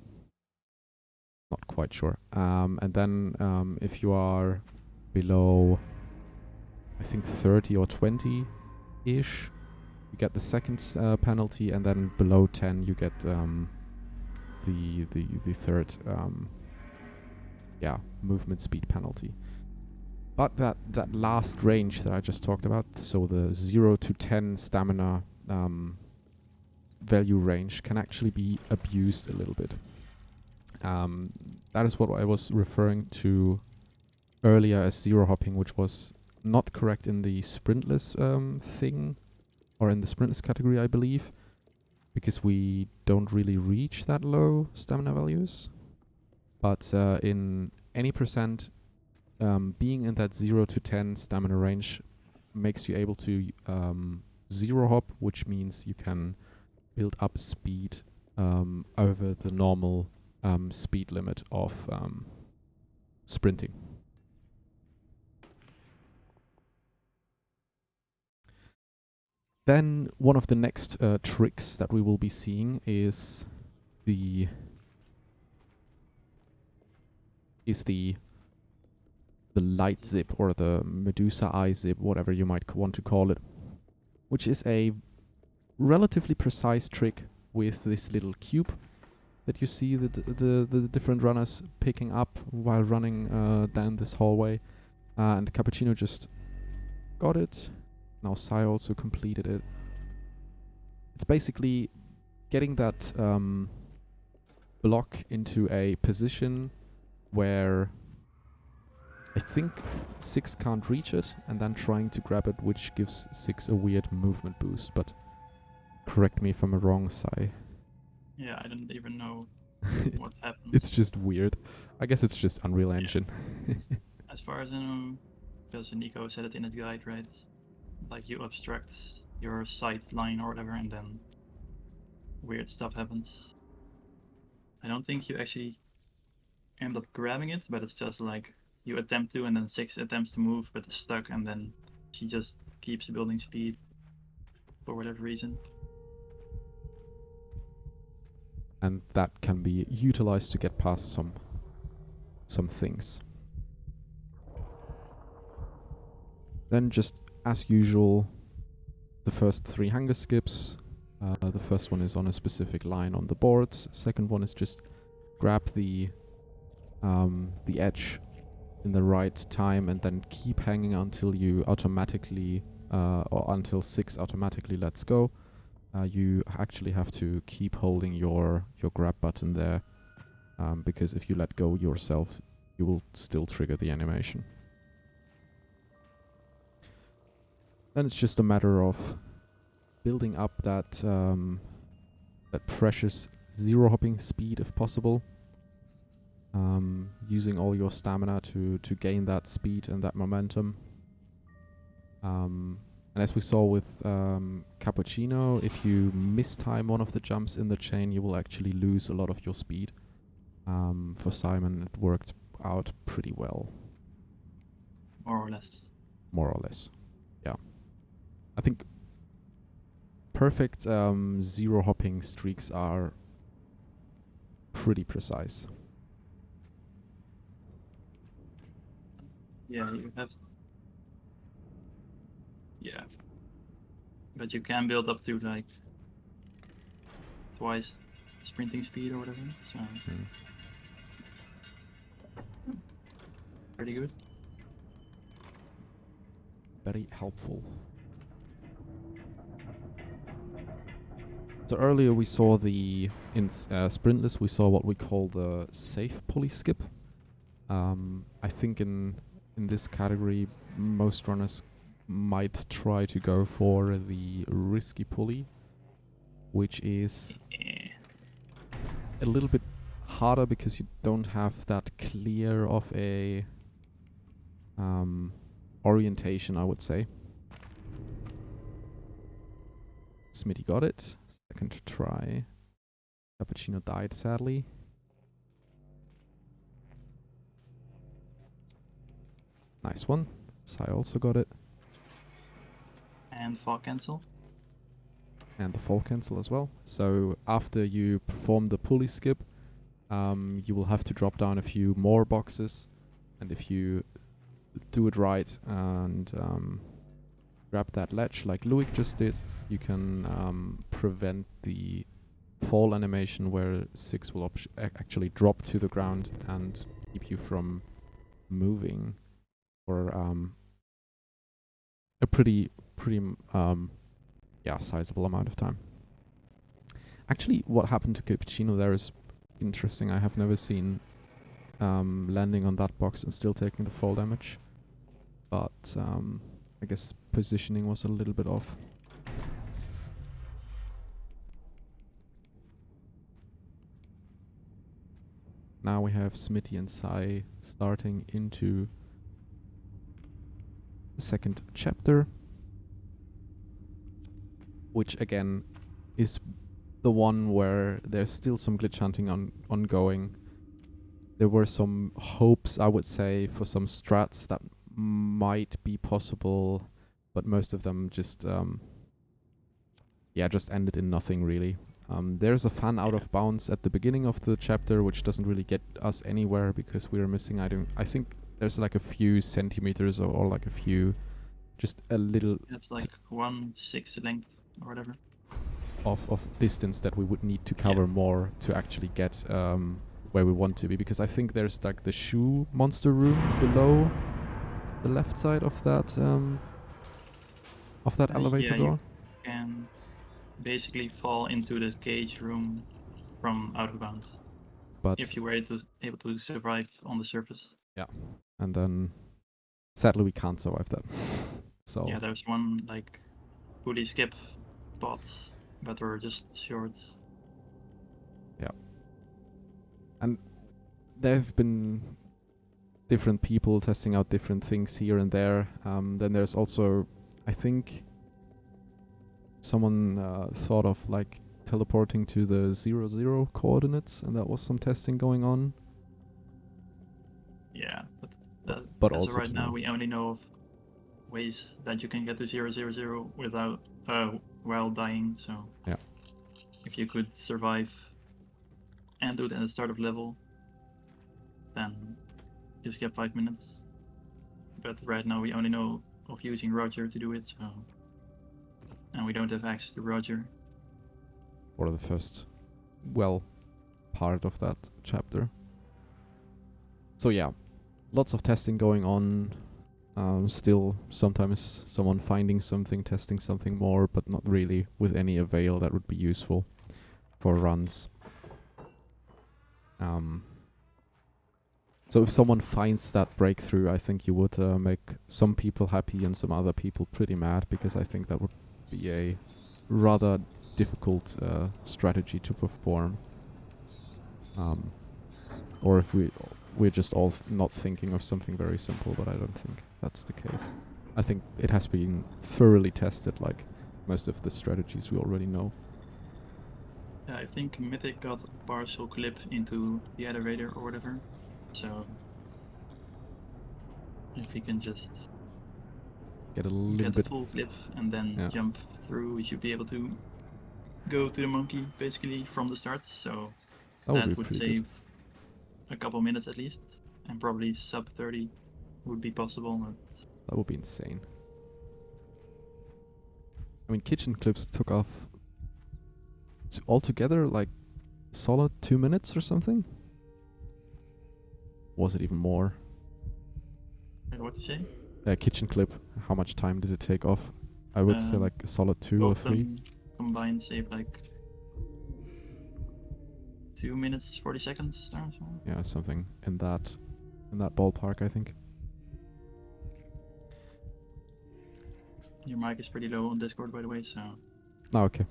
Not quite sure. And then if you are below, I think 30 or 20-ish, you get the second penalty, and then below 10 you get the third movement speed penalty. But that last range that I just talked about, so the 0 to 10 stamina value range, can actually be abused a little bit. That is what I was referring to earlier as zero hopping, which was not correct in the sprintless thing, or in the sprintless category, I believe, because we don't really reach that low stamina values. But in any percent, being in that 0 to 10 stamina range makes you able to zero hop, which means you can build up speed over the normal speed limit of sprinting. Then one of the next tricks that we will be seeing is the light zip, or the Medusa eye zip, whatever you might want to call it, which is a relatively precise trick with this little cube that you see the different runners picking up while running down this hallway. And Cappuccino just got it. Now Sai also completed it. It's basically getting that block into a position where I think 6 can't reach it, and then trying to grab it, which gives 6 a weird movement boost. But correct me if I'm wrong, Sai.
Yeah, I don't even know what happened.
It's just weird. I guess it's just Unreal Engine.
As far as I know, because Nico said it in his guide, right? Like you obstruct your sight line or whatever, and then weird stuff happens. I don't think you actually end up grabbing it, but it's just like you attempt to, and then 6 attempts to move, but it's stuck, and then she just keeps building speed for whatever reason.
And that can be utilized to get past some things. Then, just as usual, the first 3 hunger skips. The first one is on a specific line on the boards. Second one is just grab the edge in the right time and then keep hanging until you automatically, or until 6 automatically lets go. You actually have to keep holding your grab button there, because if you let go yourself, you will still trigger the animation. Then it's just a matter of building up that precious zero hopping speed if possible, using all your stamina to gain that speed and that momentum. And as we saw with Cappuccino, if you mistime one of the jumps in the chain, you will actually lose a lot of your speed. For Simon, it worked out pretty well.
more or less.
More or less. Yeah. I think perfect zero hopping streaks are pretty precise.
Yeah, you have. Yeah, but you can build up to like twice sprinting speed or whatever. So pretty good.
Very helpful. So earlier we saw in Sprintless we saw what we call the safe pulley skip. I think in this category most runners might try to go for the risky pulley, which is a little bit harder because you don't have that clear of a orientation, I would say. Smitty got it. Second try. Cappuccino died, sadly. Nice one. Sai also got it.
And fall cancel.
And the fall cancel as well. So after you perform the pulley skip, you will have to drop down a few more boxes. And if you do it right and grab that ledge like Luik just did, you can prevent the fall animation where 6 will actually drop to the ground and keep you from moving for a pretty sizable amount of time. Actually, what happened to Cappuccino there is interesting. I have never seen landing on that box and still taking the fall damage. But I guess positioning was a little bit off. Now we have Smitty and Sai starting into the second chapter, which again is the one where there's still some glitch hunting ongoing. There were some hopes, I would say, for some strats that might be possible, but most of them just ended in nothing really. There's a fan out of bounds at the beginning of the chapter, which doesn't really get us anywhere because we are missing I think there's like a few centimeters or like a few, just a little.
It's like 1/6 length or whatever.
Of distance that we would need to cover more to actually get where we want to be, because I think there's like the shoe monster room below the left side of that elevator door.
You can basically fall into the cage room from out of bounds.
But
if you were able to survive on the surface.
Yeah, and then sadly we can't survive that. So
yeah, there's one like pulley skip spot, but we're just short.
Yeah, and there have been different people testing out different things here and there. Then there's also, I think, someone thought of like teleporting to the 0, 0 coordinates, and that was some testing going on.
Yeah, but
but
as
also
of right now we only know of ways that you can get to 0, 0, 0 without while dying. So
yeah,
if you could survive and do it at the start of level, then you skip 5 minutes. But right now we only know of using Roger to do it, so and we don't have access to Roger.
Or the first, part of that chapter. So yeah, lots of testing going on. Still, sometimes someone finding something, testing something more, but not really with any avail that would be useful for runs. So if someone finds that breakthrough, I think you would make some people happy and some other people pretty mad, because I think that would be a rather difficult strategy to perform. Or if we're just all not thinking of something very simple, but I don't think that's the case. I think it has been thoroughly tested, like most of the strategies we already know.
Yeah, I think Mythic got a partial clip into the elevator or whatever, so If we can just
Get a little
get a
bit.
full flip and then
Yeah.
jump through, we should be able to go to the monkey basically from the start. So
That would be
would
pretty
save
good.
a couple minutes at least, and probably sub 30 would be possible. But
That would be insane. I mean, kitchen clips took off altogether like solid 2 minutes or something. Was it even more?
what to say?
Kitchen clip. How much time did it take off? I would say like a solid 2 or
Both
3.
them combined save like 2 minutes 40 seconds or something.
Yeah, something in that ballpark, I think.
Your mic is pretty low on Discord, by the way, so
Oh, okay.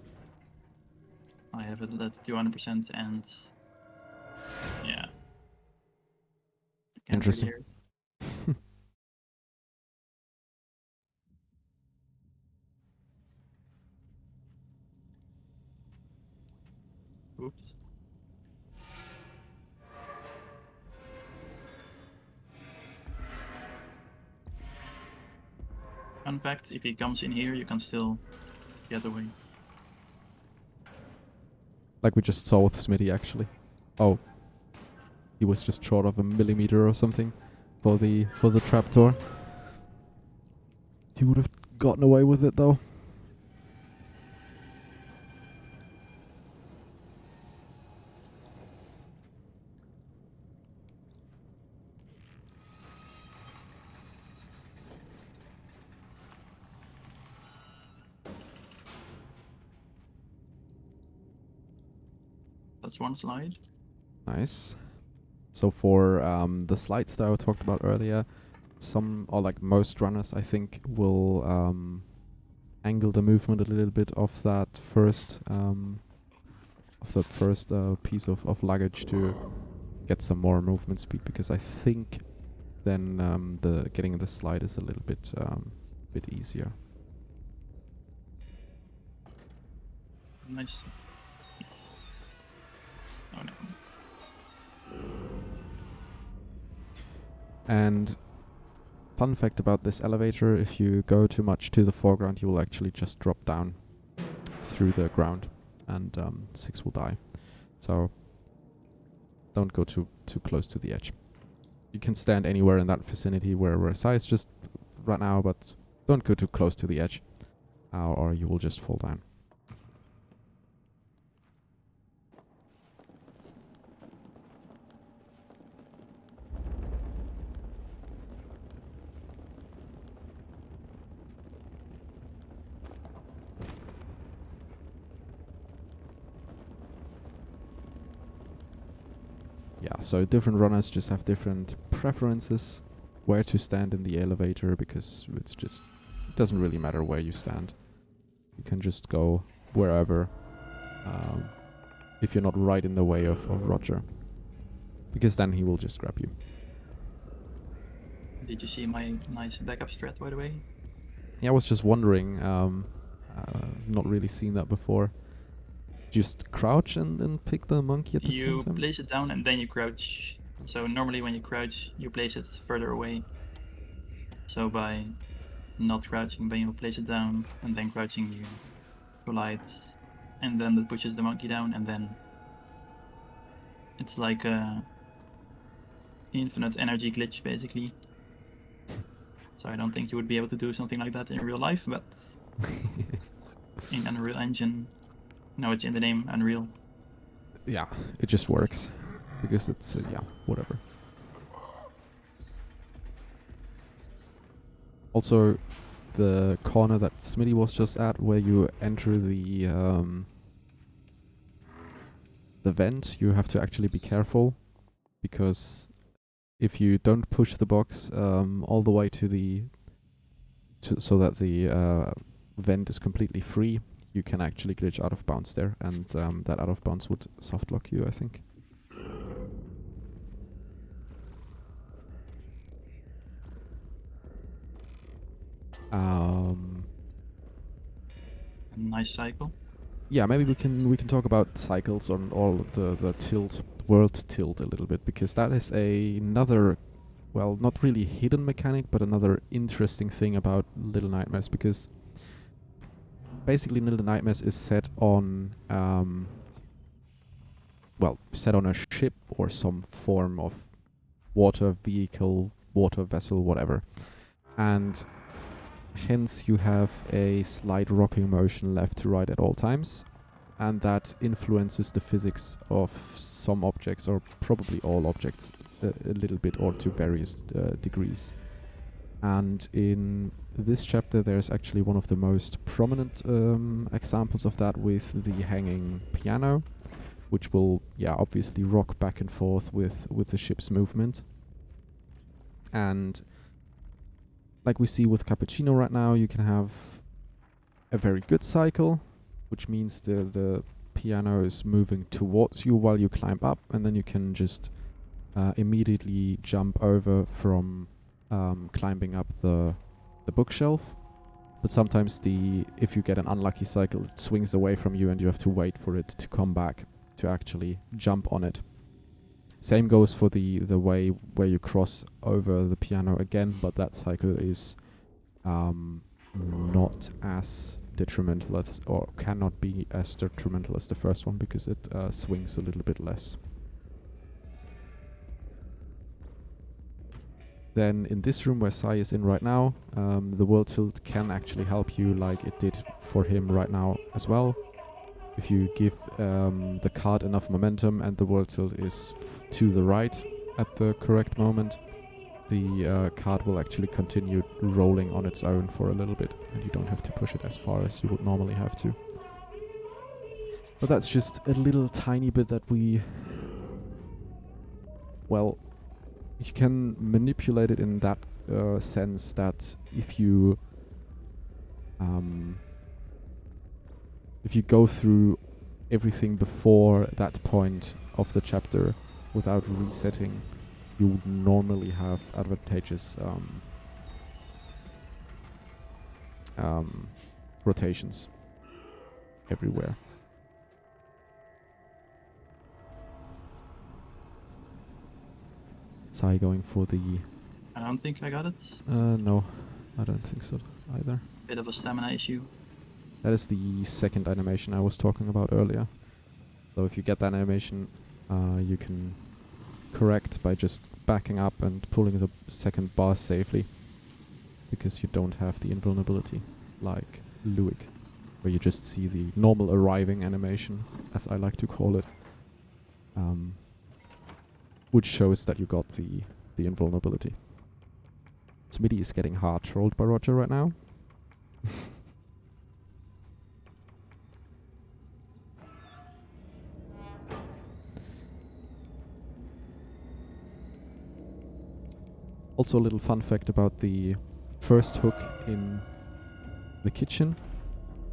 I have it at 200% and yeah. Can't
Interesting.
really hear it. Oops. Fun fact, if he comes in here, you can still get away.
Like we just saw with Smitty, actually. Oh. He was just short of a millimeter or something for the trapdoor. He would have gotten away with it, though.
That's one slide.
Nice. So for the slides that I talked about earlier, some, or like most runners, I think, will angle the movement a little bit of that first piece of luggage to get some more movement speed, because I think then the getting the slide is a little bit easier.
Nice. Oh no.
And fun fact about this elevator, if you go too much to the foreground, you will actually just drop down through the ground, and 6 will die. So don't go too close to the edge. You can stand anywhere in that vicinity where Sai just right now, but don't go too close to the edge, or you will just fall down. Yeah, so different runners just have different preferences where to stand in the elevator, because it doesn't really matter where you stand. You can just go wherever, if you're not right in the way of Roger, because then he will just grab you.
Did you see my nice backup strat, by the way?
Yeah, I was just wondering, not really seen that before. Just crouch and pick the monkey at the same
You
time?
place it down and then you crouch. So normally when you crouch, you place it further away. So by not crouching, then you place it down, and then crouching, you collide, and then that pushes the monkey down, and then it's like a infinite energy glitch, basically. So I don't think you would be able to do something like that in real life, but in Unreal Engine, no, it's in the name Unreal.
Yeah, it just works. Because it's, yeah, whatever. Also, the corner that Smitty was just at, where you enter the vent, you have to actually be careful, because if you don't push the box all the way so that the vent is completely free, you can actually glitch out of bounds there, and that out of bounds would soft lock you, I think.
Nice cycle.
Yeah, maybe we can talk about cycles on all the tilt, world tilt a little bit, because that is another well, not really hidden mechanic, but another interesting thing about Little Nightmares, because basically Little Nightmares is set on, set on a ship or some form of water vehicle, water vessel, whatever. And hence you have a slight rocking motion left to right at all times. And that influences the physics of some objects, or probably all objects, a little bit, or to various degrees. And in this chapter, there's actually one of the most prominent examples of that with the hanging piano, which will, obviously rock back and forth with the ship's movement. And like we see with Cappuccino right now, you can have a very good cycle, which means the piano is moving towards you while you climb up, and then you can just immediately jump over from climbing up the bookshelf. But sometimes if you get an unlucky cycle, it swings away from you and you have to wait for it to come back to actually jump on it. Same goes for the way where you cross over the piano again, but that cycle is not as detrimental as, or cannot be as detrimental as the first one, because it swings a little bit less. Then in this room where Sai is in right now, the world tilt can actually help you, like it did for him right now as well. If you give the card enough momentum and the world tilt is to the right at the correct moment, the card will actually continue rolling on its own for a little bit, and you don't have to push it as far as you would normally have to. But that's just a little tiny bit that you can manipulate it in that sense that if you go through everything before that point of the chapter without resetting, you would normally have advantageous rotations everywhere. Sai going for the...
I don't think I got it.
No, I don't think so either.
Bit of a stamina issue.
That is the second animation I was talking about earlier. So if you get that animation, you can correct by just backing up and pulling the second bar safely, because you don't have the invulnerability like Luik, where you just see the normal arriving animation, as I like to call it, which shows that you got the invulnerability. Smitty is getting hard trolled by Roger right now. Also, a little fun fact about the first hook in the kitchen.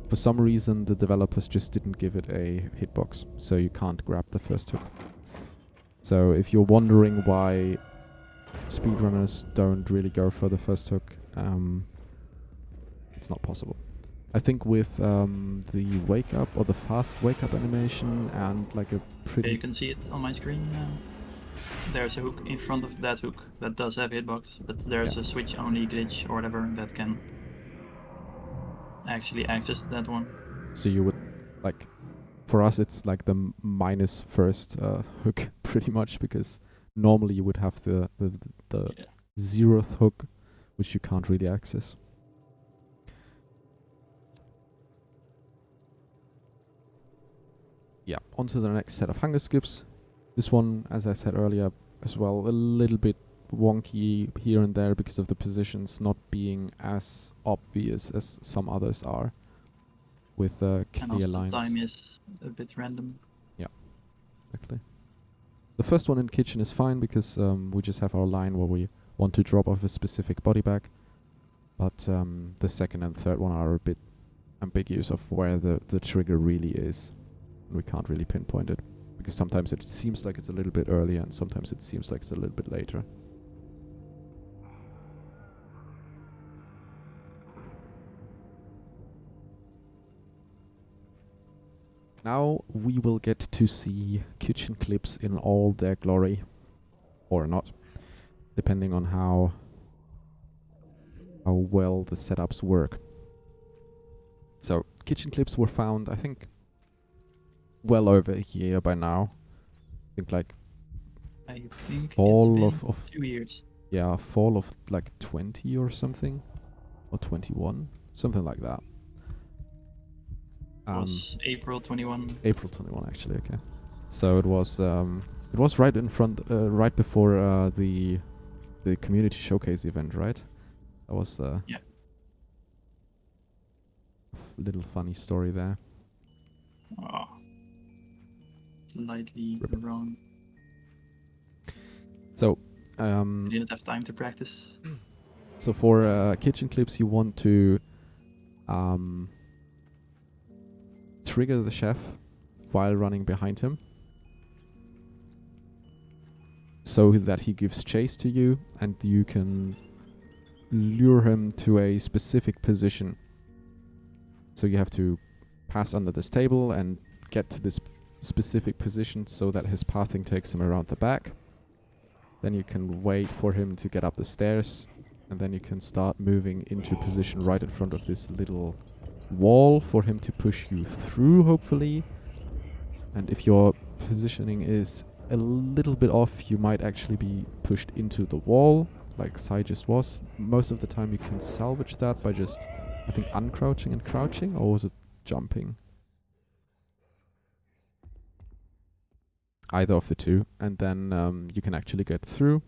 For some reason, the developers just didn't give it a hitbox, so you can't grab the first hook. So if you're wondering why speedrunners don't really go for the first hook, it's not possible. I think with the wake up, or the fast wake up animation, and like a pretty...
Okay, you can see it on my screen now. There's a hook in front of that hook that does have hitbox, but there's a switch only glitch or whatever that can actually access that one.
So you would, like, for us it's like the minus first hook pretty much, because normally you would have the zeroth hook, which you can't really access. Yeah, on to the next set of hunger skips. This one, as I said earlier as well, a little bit wonky here and there because of the positions not being as obvious as some others are, with clear lines.
The time is a bit random.
Yeah, exactly. The first one in kitchen is fine because we just have our line where we want to drop off a specific body bag, but the second and third one are a bit ambiguous of where the trigger really is. We can't really pinpoint it, because sometimes it seems like it's a little bit earlier and sometimes it seems like it's a little bit later. Now we will get to see kitchen clips in all their glory, or not. depending on how well the setups work. So kitchen clips were found, I think, well over a year by now. I think like
I think
fall
it's been
of
2 years.
yeah, fall of like 20 or something, or 21, something like that.
It was April 21.
April 21 actually. Okay, so it was right in front, right before the community showcase event, right? That was
Yeah.
little funny story there.
Oh. Slightly
Rip.
wrong.
So
I didn't have time to practice.
so for kitchen clips, you want to trigger the chef while running behind him, so that he gives chase to you, and you can lure him to a specific position. So you have to pass under this table and get to this specific position so that his pathing takes him around the back. Then you can wait for him to get up the stairs, and then you can start moving into position right in front of this little wall for him to push you through, hopefully. And if your positioning is a little bit off, you might actually be pushed into the wall, like Sai just was. Most of the time you can salvage that by just, I think, uncrouching and crouching, or was it jumping? Either of the two, and then you can actually get through.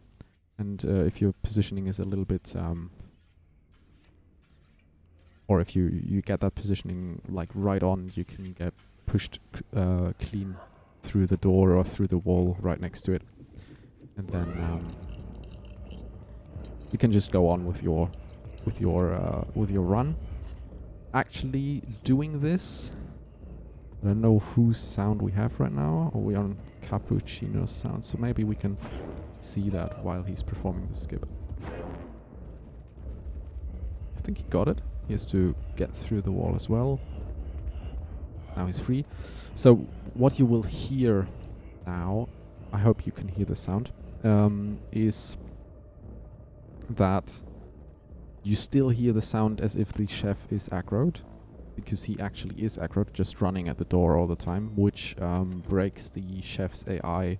And if your positioning is a little bit, or if you get that positioning like right on, you can get pushed clean through the door or through the wall right next to it, and then you can just go on with your run. Actually, doing this, I don't know whose sound we have right now. Or we on Cappuccino's sound, so maybe we can see that while he's performing the skip. I think he got it. He has to get through the wall as well. Now he's free. So what you will hear now, I hope you can hear the sound, is that you still hear the sound as if the chef is aggroed, because he actually is aggroed, just running at the door all the time, which breaks the chef's AI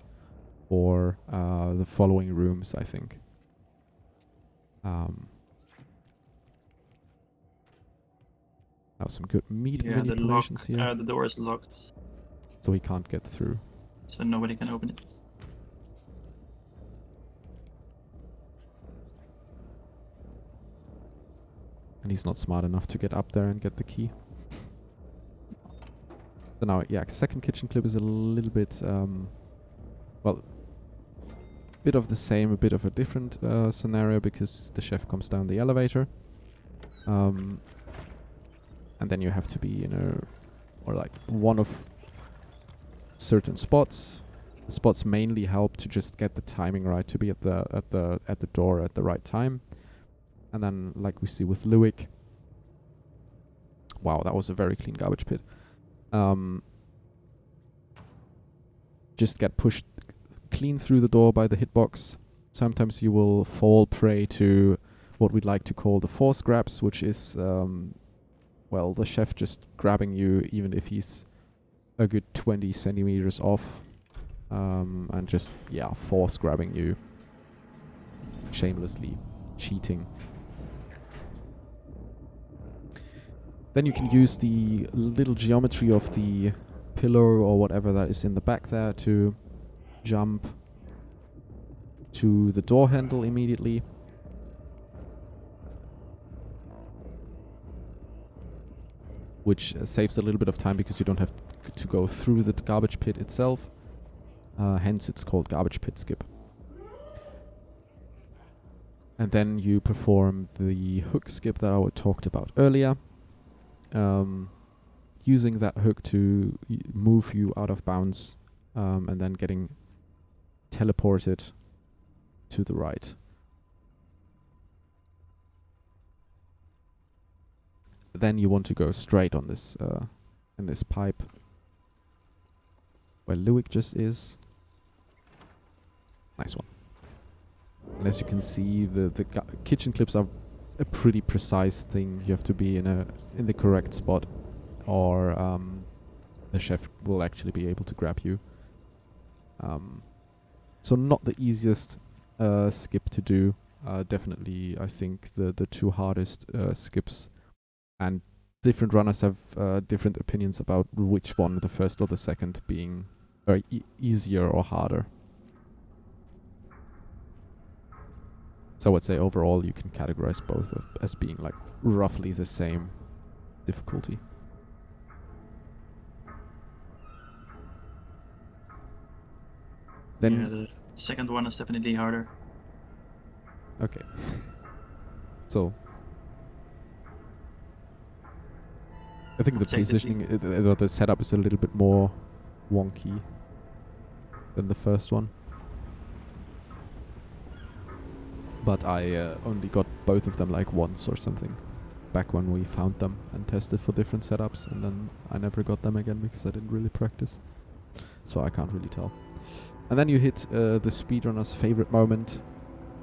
for the following rooms, I think. Now some good manipulations here.
The door is locked,
So he can't get through.
so nobody can open it.
And he's not smart enough to get up there and get the key. So now, yeah, second kitchen clip is a little bit, well, bit of the same, a bit of a different scenario, because the chef comes down the elevator. And then you have to be in or like one of certain spots. The spots mainly help to just get the timing right, to be at the door at the right time. And then, like we see with Luik, wow, that was a very clean garbage pit. Just get pushed clean through the door by the hitbox. Sometimes you will fall prey to what we'd like to call the force grabs, which is, well, the chef just grabbing you even if he's a good 20 centimeters off, and just, yeah, force grabbing you shamelessly, cheating. Then you can use the little geometry of the pillar or whatever that is in the back there to jump to the door handle immediately. Which saves a little bit of time because you don't have to go through the garbage pit itself. Hence it's called garbage pit skip. And then you perform the hook skip that I talked about earlier. Using that hook to move you out of bounds, and then getting teleported to the right. Then you want to go straight on this in this pipe where Luik just is. Nice one. And as you can see, the kitchen clips are a pretty precise thing. You have to be in the correct spot, or the chef will actually be able to grab you. So not the easiest skip to do. Definitely, I think the two hardest skips, and different runners have different opinions about which one, the first or the second, being very easier or harder. So I would say overall you can categorize both as being like roughly the same difficulty. Then
yeah, the second one is definitely harder.
okay. So I think the
Objectively.
positioning, the setup is a little bit more wonky than the first one. But I only got both of them like once or something, back when we found them and tested for different setups, and then I never got them again because I didn't really practice. So I can't really tell. And then you hit the speedrunner's favorite moment,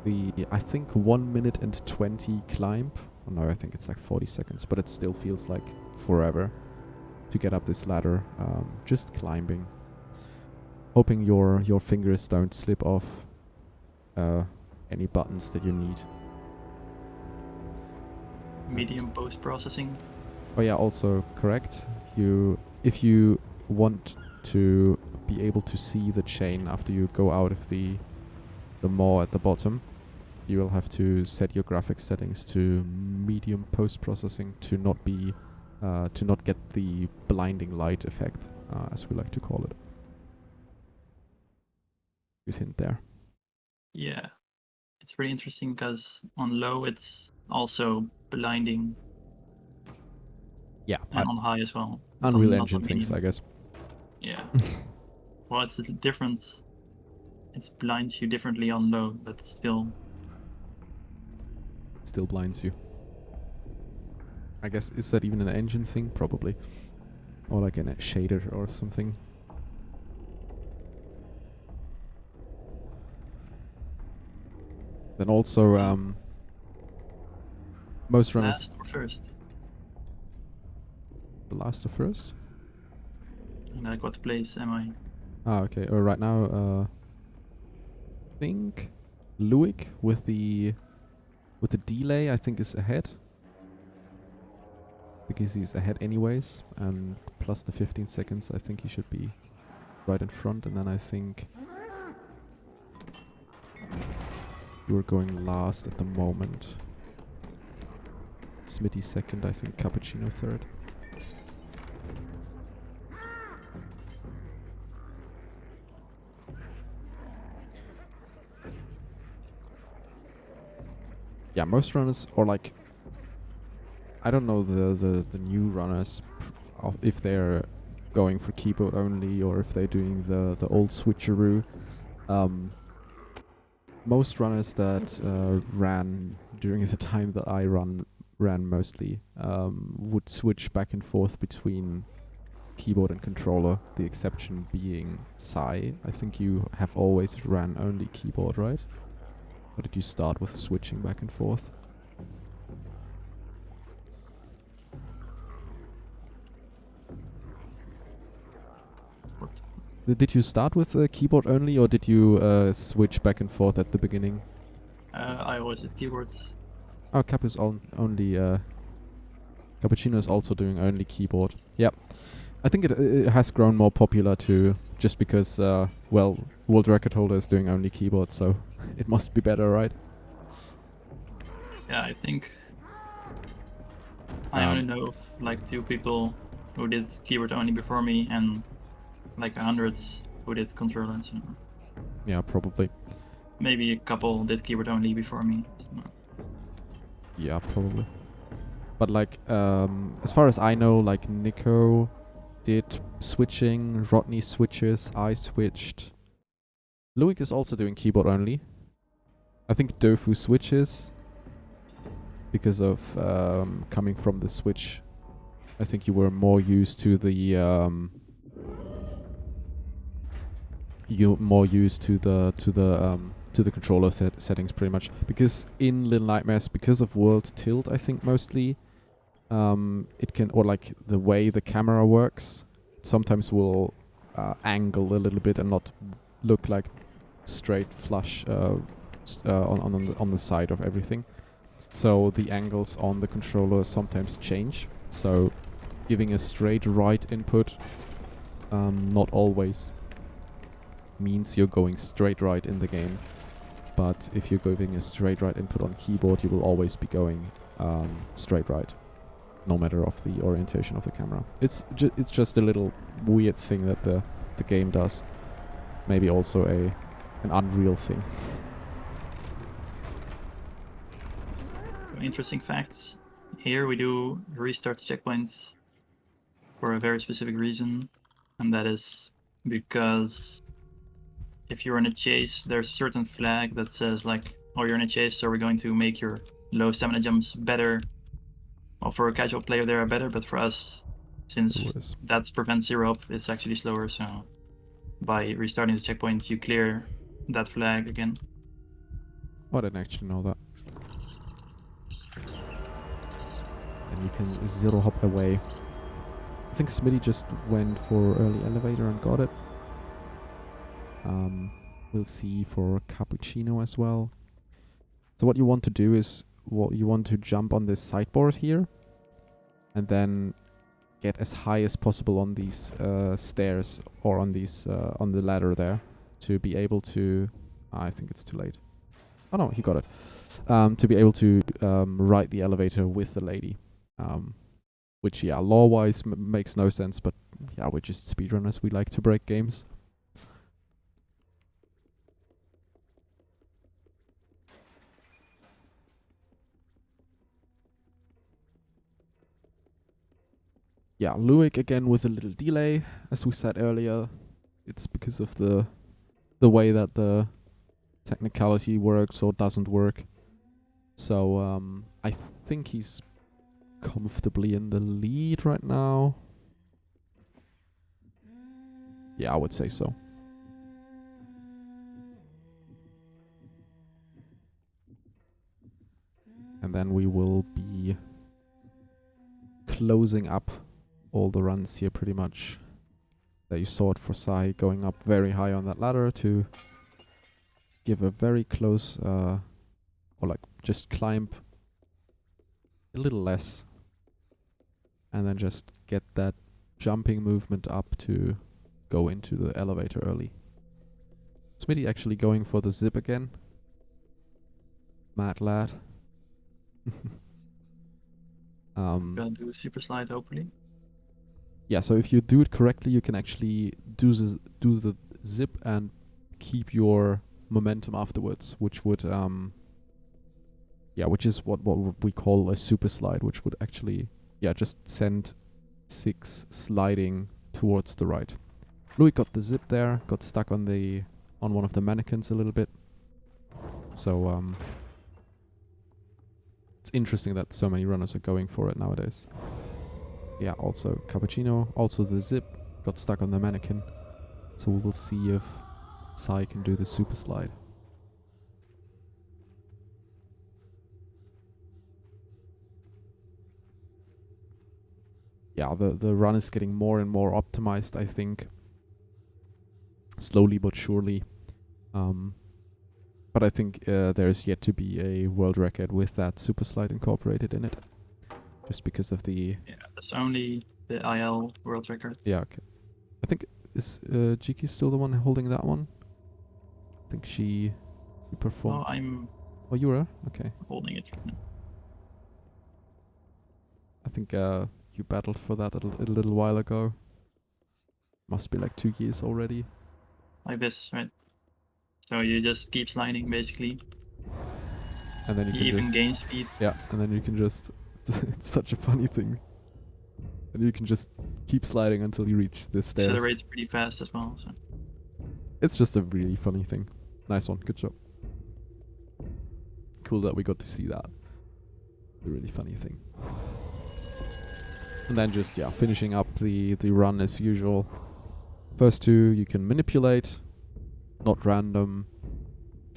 the, I think, 1 minute and 20 climb. Oh no, I think it's like 40 seconds, but it still feels like forever to get up this ladder, just climbing. Hoping your fingers don't slip off any buttons that you need.
Medium post-processing.
Oh yeah, also correct. If you want to be able to see the chain after you go out of the maw at the bottom, you will have to set your graphics settings to medium post-processing to not be to not get the blinding light effect, as we like to call it. Good hint there.
Yeah, it's pretty interesting because on low it's also blinding.
Yeah,
and on high as well.
Unreal
Not
Engine
on
things,
medium.
I guess.
Yeah. Well, it's a difference. It blinds you differently on low, but still.
Still blinds you. I guess, is that even an engine thing? Probably. Or like a shader or something. Then also, most runners...
Last or first?
The last or first?
And like what place am I?
Ah, okay. Right now, I think Luik with the delay, I think, is ahead. Because he's ahead anyways, and plus the 15 seconds, I think he should be right in front. And then I think you're going last at the moment. Smitty second, I think Cappuccino third. Yeah, most runners, or like, I don't know the new runners, if they're going for keyboard only or if they're doing the old switcheroo. Most runners that ran during the time that I ran mostly would switch back and forth between keyboard and controller, the exception being Sai. I think you have always ran only keyboard, right? Or did you start with switching back and forth?
What?
Did you start with keyboard only, or did you switch back and forth at the beginning?
I always did keyboards.
Oh, Cappuccino is also doing only keyboard. Yep. I think it has grown more popular too, just because, well, world record holder is doing only keyboard, so it must be better, right?
Yeah, I think I only know of like 2 people who did keyboard only before me, and like 100 who did controllers.
Yeah, probably.
Maybe a couple did keyboard only before me.
Yeah, probably. But like, as far as I know, like Nico did switching, Rodney switches, I switched. Luik is also doing keyboard only. I think Dofu switches because of coming from the Switch. I think you were more used to the the controller settings pretty much, because in Little Nightmares, because of world tilt, I think mostly, it can, or like the way the camera works, sometimes will angle a little bit and not look like straight flush on the side of everything. So the angles on the controller sometimes change. So giving a straight right input not always means you're going straight right in the game. But if you're giving a straight right input on keyboard, you will always be going straight right, no matter of the orientation of the camera. It's just a little weird thing that the game does. Maybe also an Unreal thing.
Interesting facts. Here we do restart checkpoints for a very specific reason, and that is because if you're in a chase, there's a certain flag that says like, oh, you're in a chase, so we're going to make your low stamina jumps better. Well, for a casual player, they are better, but for us, since that prevents zero up, it's actually slower. So by restarting the checkpoint, you clear that flag again.
Oh, I didn't actually know that. And you can zero hop away. I think Smitty just went for early elevator and got it. We'll see for Cappuccino as well. So what you want to do is, you want to jump on this sideboard here, and then get as high as possible on these stairs, or on these on the ladder there, to be able to. I think it's too late. Oh no, he got it. To be able to ride the elevator with the lady, which law-wise makes no sense, but we're just speedrunners. We like to break games. Yeah, Luik again with a little delay, as we said earlier. It's because of the way that the technicality works or doesn't work. So I think he's comfortably in the lead right now. Yeah, I would say so. And then we will be closing up all the runs here pretty much. There you saw it for Sai going up very high on that ladder to give a very close, or like just climb a little less, and then just get that jumping movement up to go into the elevator early. Smitty actually going for the zip again. Mad lad.
Gonna do a super slide, hopefully.
Yeah, so if you do it correctly, you can actually do the zip and keep your momentum afterwards, which would which is what we call a super slide, which would actually just send 6 sliding towards the right. Louis got the zip there, got stuck on one of the mannequins a little bit. So it's interesting that so many runners are going for it nowadays. Yeah, also Cappuccino, also the zip, got stuck on the mannequin. So we will see if Sai can do the super slide. Yeah, the run is getting more and more optimized, I think. Slowly but surely. But I think there's yet to be a world record with that super slide incorporated in it. Just because of the...
Yeah, that's only the IL world record.
Yeah, okay. I think, is Jiki still the one holding that one? I think she performed... Oh, you were? Okay.
Holding it.
I think you battled for that a little while ago. Must be like 2 years already.
Like this, right? So you just keep sliding, basically.
And then you can
even gain speed.
Yeah, and then you can just... it's such a funny thing. And you can just keep sliding until you reach the stairs.
Accelerates pretty fast as well. So.
It's just a really funny thing. Nice one, good job. Cool that we got to see that. A really funny thing. And then just, finishing up the run as usual. First 2 you can manipulate, not random.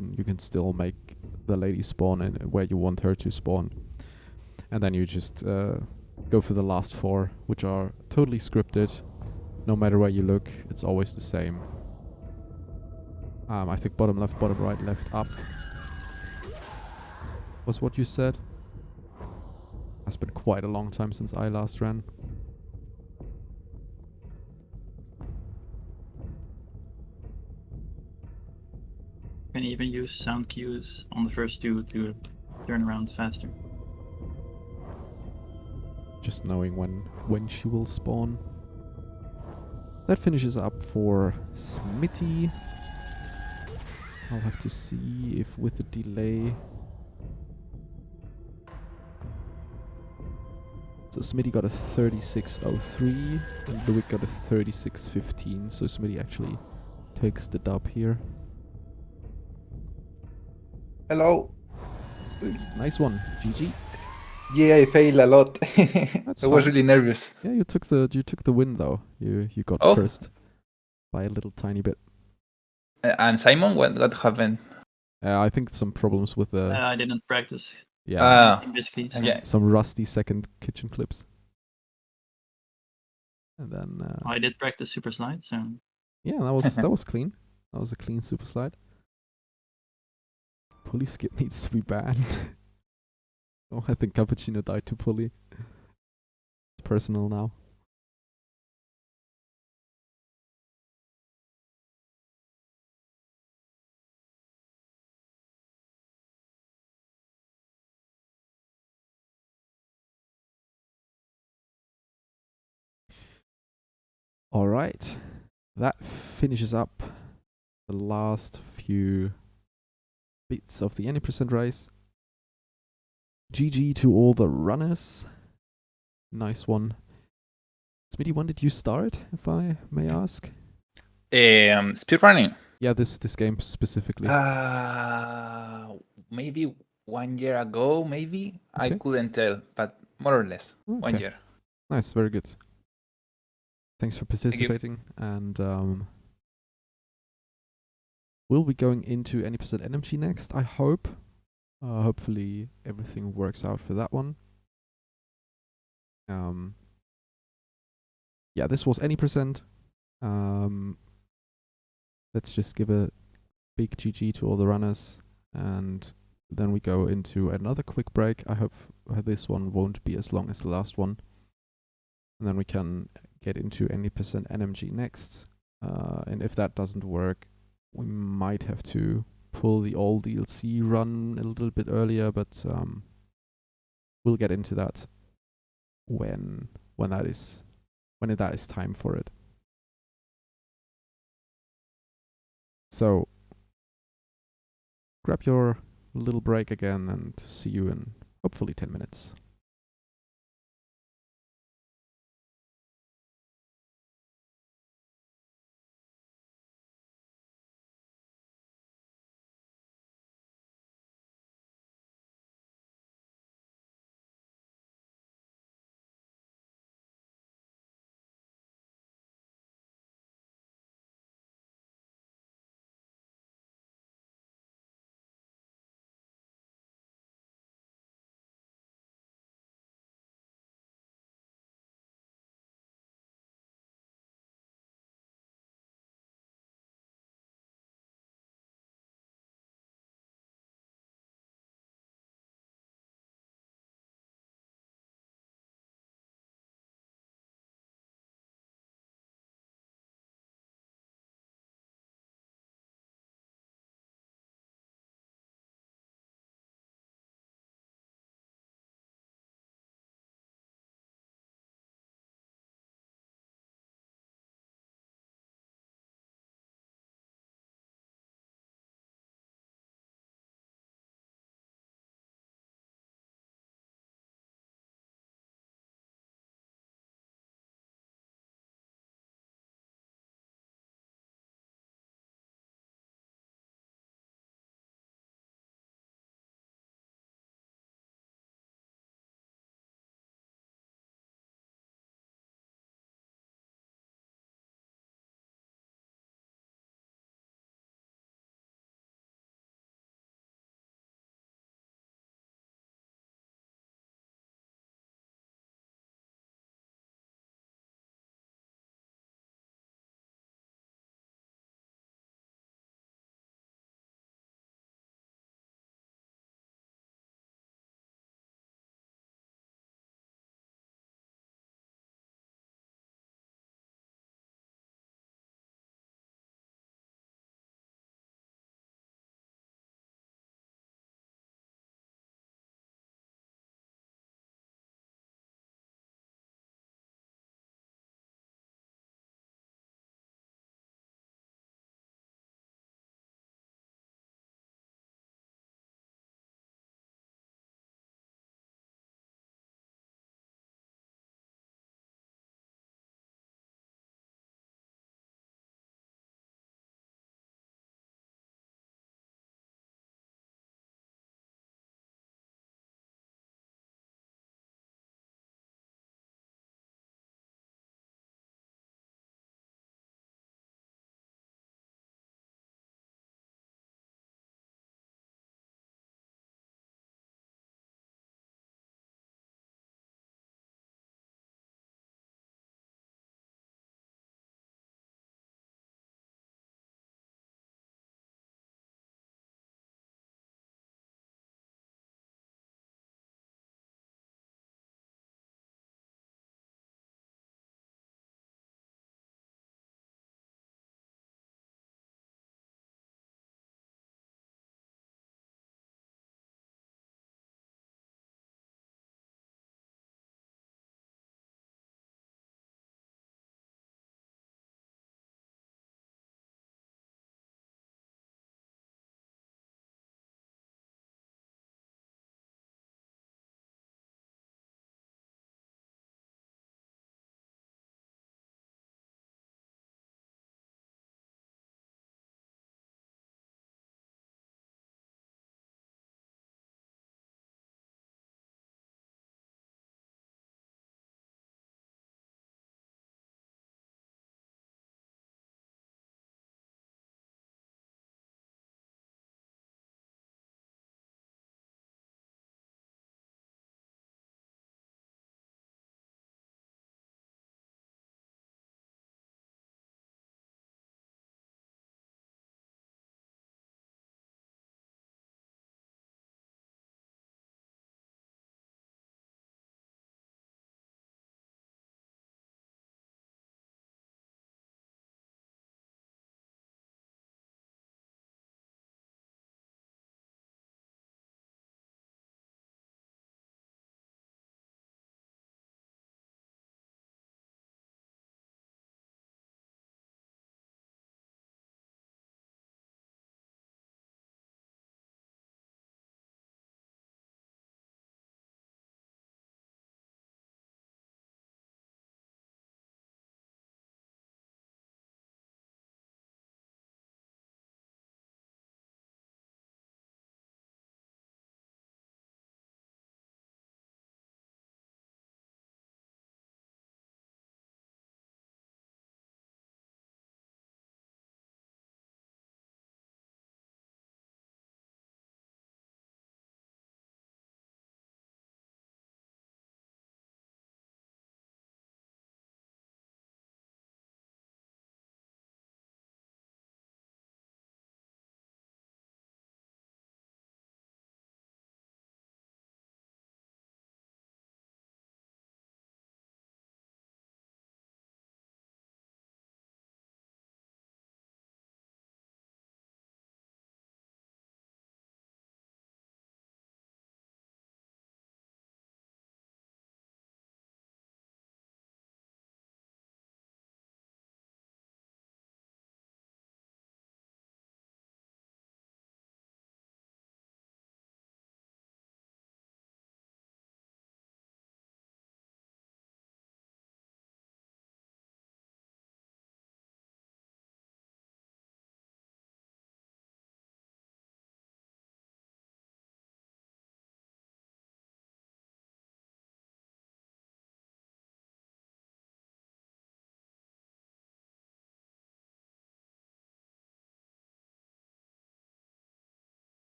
you can still make the lady spawn in where you want her to spawn, and then you just go for the last 4, which are totally scripted. No matter where you look, it's always the same. I think bottom left, bottom right, left up was what you said. It's been quite a long time since I last ran.
You can even use sound cues on the first 2 to turn around faster.
Just knowing when she will spawn. That finishes up for Smitty. I'll have to see if with the delay. So Smitty got a 36.03 and Louis got a 36.15. So Smitty actually takes the dub here.
Hello.
Nice one, GG.
Yeah, I failed a lot.
That's
I was
fine.
really nervous.
Yeah, you took the win though. You got
Oh.
first by a little tiny bit.
And Simon, what happened?
I think some problems with the
I didn't practice.
yeah
Basically, so
Yeah.
some rusty second kitchen clips. And then
I did practice super slide, so
yeah, that was clean. That was a clean super slide. Pulley skip needs to be banned. Oh, I think Cappuccino died to pulley. It's personal now. All right, that finishes up the last few bits of the any percent race. GG to all the runners. Nice one. Smitty, when did you start, if I may ask?
Speedrunning.
Yeah, this game specifically.
Maybe 1 year ago, maybe. I
Okay.
couldn't tell, but more or less 1
Okay.
year.
Nice, very good. Thanks for participating, and we'll be going into any percent NMG next, I hope. Hopefully everything works out for that one. Yeah, this was any percent. Let's just give a big GG to all the runners, and then we go into another quick break. I hope this one won't be as long as the last one, and then we can get into any percent NMG next. And if that doesn't work, we might have to pull the all DLC run a little bit earlier, but we'll get into that when that is time for it. So grab your little break again and see you in hopefully 10 minutes.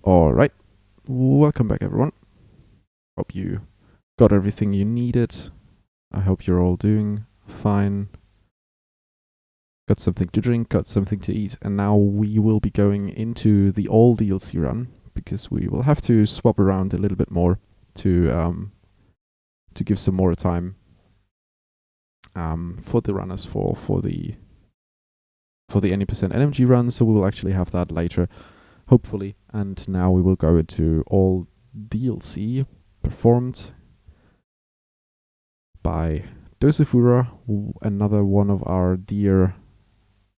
All right, welcome back, everyone. Hope you got everything you needed. I hope you're all doing fine. Got something to drink, got something to eat, and now we will be going into the all DLC run because we will have to swap around a little bit more to give some more time for the runners for the any percent energy run. So we will actually have that later, hopefully. And now we will go into all DLC performed by Dosifura, another one of our dear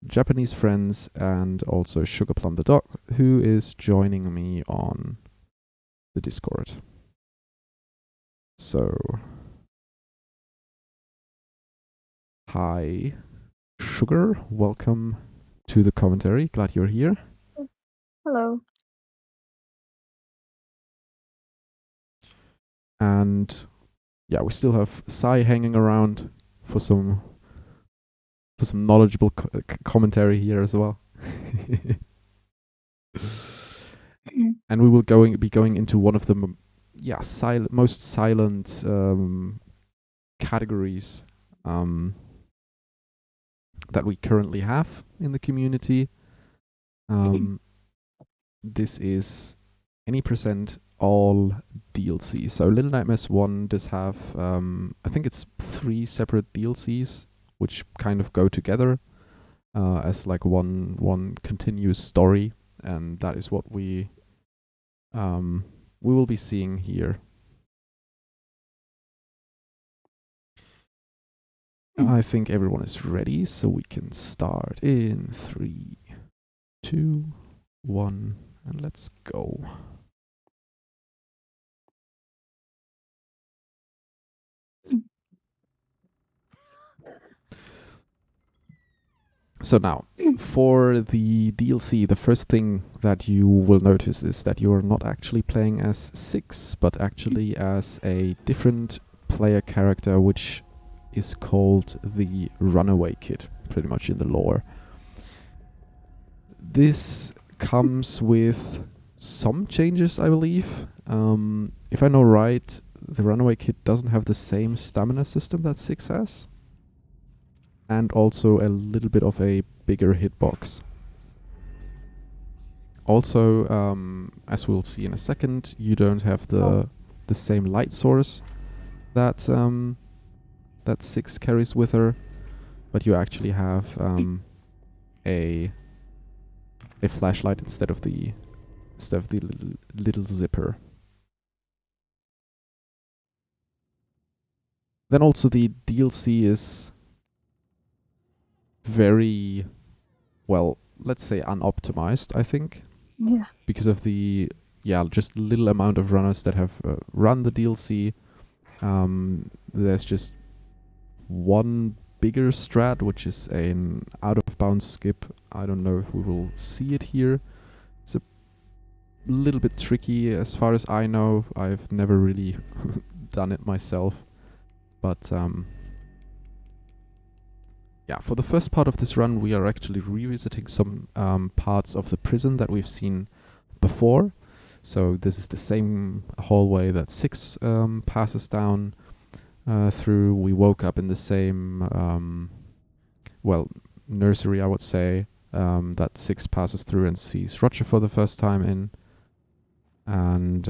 Japanese friends, and also Sugarplum the dog, who is joining me on the Discord. So, hi, Sugar, welcome to the commentary. Glad you're here.
Hello.
And yeah, we still have Sai hanging around for some knowledgeable commentary here as well. And we will be going into one of the most silent categories that we currently have in the community. This is any percent all DLC. So Little Nightmares 1 does have I think it's 3 separate DLCs which kind of go together as like one continuous story, and that is what we will be seeing here. I think everyone is ready, so we can start in 3, 2, 1, and let's go. So now, for the DLC, the first thing that you will notice is that you are not actually playing as Six, but actually as a different player character, which is called the Runaway Kid, pretty much in the lore. This comes with some changes, I believe. If I know right, the Runaway Kid doesn't have the same stamina system that Six has, and also a little bit of a bigger hitbox. Also, as we'll see in a second, you don't have the same light source that that Six carries with her, but you actually have a flashlight instead of the little zipper. Then also the DLC is very, well, let's say unoptimized, I think.
Yeah.
Because of the just little amount of runners that have run the DLC. There's just one bigger strat, which is an out of bounds skip. I don't know if we will see it here. It's a little bit tricky as far as I know. I've never really done it myself, but for the first part of this run, we are actually revisiting some parts of the prison that we've seen before. So this is the same hallway that Six passes down through. We woke up in the same, nursery, I would say, that Six passes through and sees Roger for the first time in. And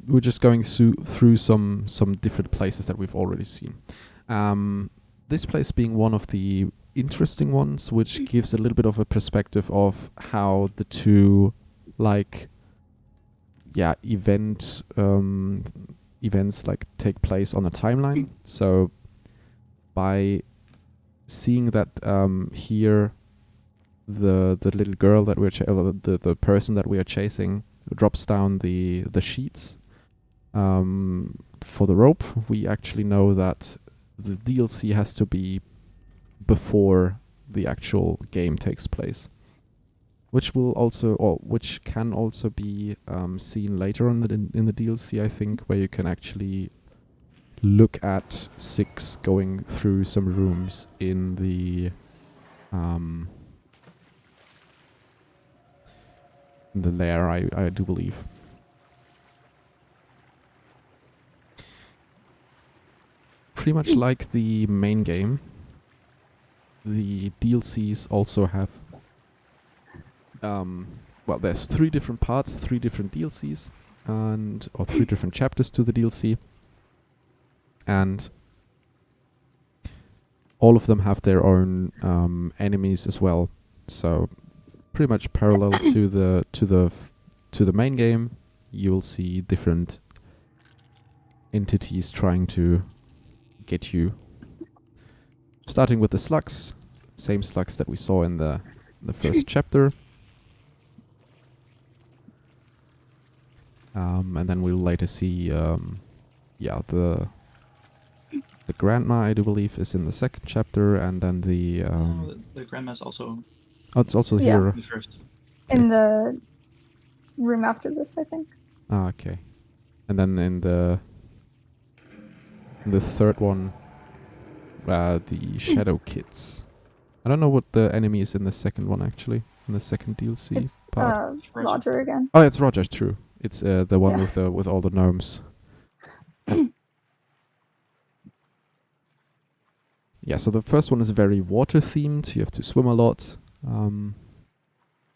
we're just going through some different places that we've already seen. This place being one of the interesting ones, which gives a little bit of a perspective of how the two, events like take place on a timeline. So by seeing that here, the little girl that we're the person that we are chasing drops down the sheets for the rope, we actually know that the DLC has to be before the actual game takes place, which can also be seen later on in the DLC, I think, where you can actually look at 6 going through some rooms in the lair, I do believe. Pretty much like the main game, the DLCs also have well, there's 3 different parts, 3 different DLCs, or 3 different chapters to the DLC, and all of them have their own enemies as well. So pretty much parallel to the main game, you will see different entities trying to get you. Starting with the slugs, same slugs that we saw in the first chapter. And then we'll later see, the grandma, I do believe, is in the second chapter, and then the
the grandma's also
oh, it's also
Yeah.
here.
the first.
In the room after this, I think.
Ah, okay. And then in the third one, the Shadow Kids. I don't know what the enemy is in the second one, actually. In the second DLC
It's
part.
Roger again.
Oh, it's Roger, true. It's the one
Yeah.
with all the gnomes. Yeah, so the first one is very water themed. You have to swim a lot.
And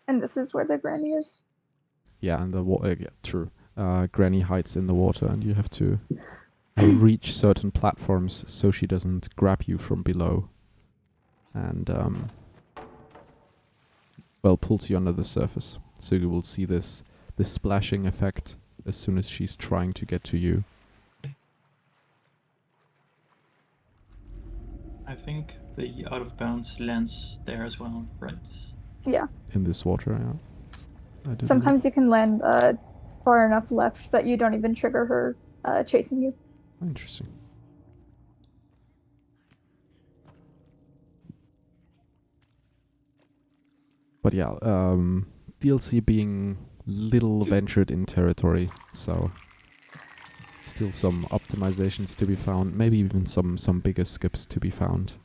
this is where the granny is.
Yeah, and the water. Yeah, true. Granny hides in the water, and you have to reach certain platforms so she doesn't grab you from below. And well, pulls you under the surface. So you will see this splashing effect as soon as she's trying to get to you.
I think the out of bounds lands there as well, right?
Yeah.
In this water, yeah. I do
Sometimes you can land far enough left that you don't even trigger her chasing you.
believe. Interesting. But yeah, DLC being little ventured in territory, so still some optimizations to be found, maybe even some bigger skips to be found.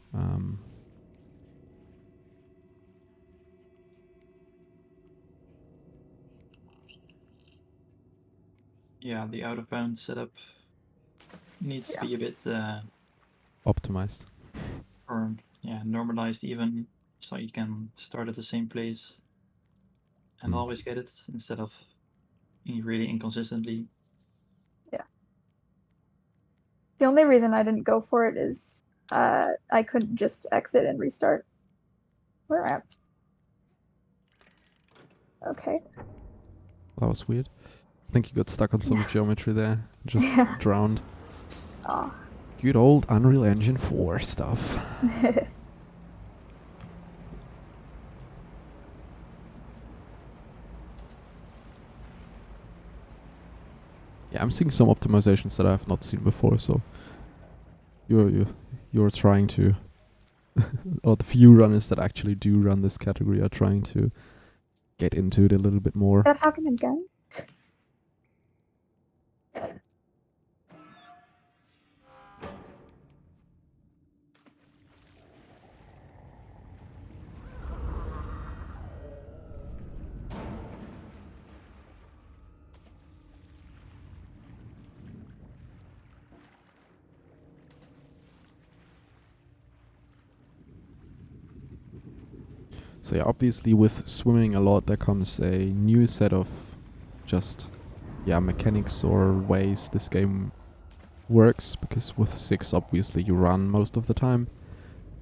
Yeah, the out of bounds setup needs to be a bit
Optimized.
or normalized even, so you can start at the same place and always get it instead of really inconsistently.
Yeah. The only reason I didn't go for it is I couldn't just exit and restart. Where am I? Okay.
That was weird. I think you got stuck on some geometry there. Just
Yeah.
drowned.
Oh.
Good old Unreal Engine 4 stuff. Yeah, I'm seeing some optimizations that I have not seen before, so you're trying to or the few runners that actually do run this category are trying to get into it a little bit more.
That happened again?
So yeah, obviously with swimming a lot there comes a new set of just mechanics or ways this game works, because with 6 obviously you run most of the time,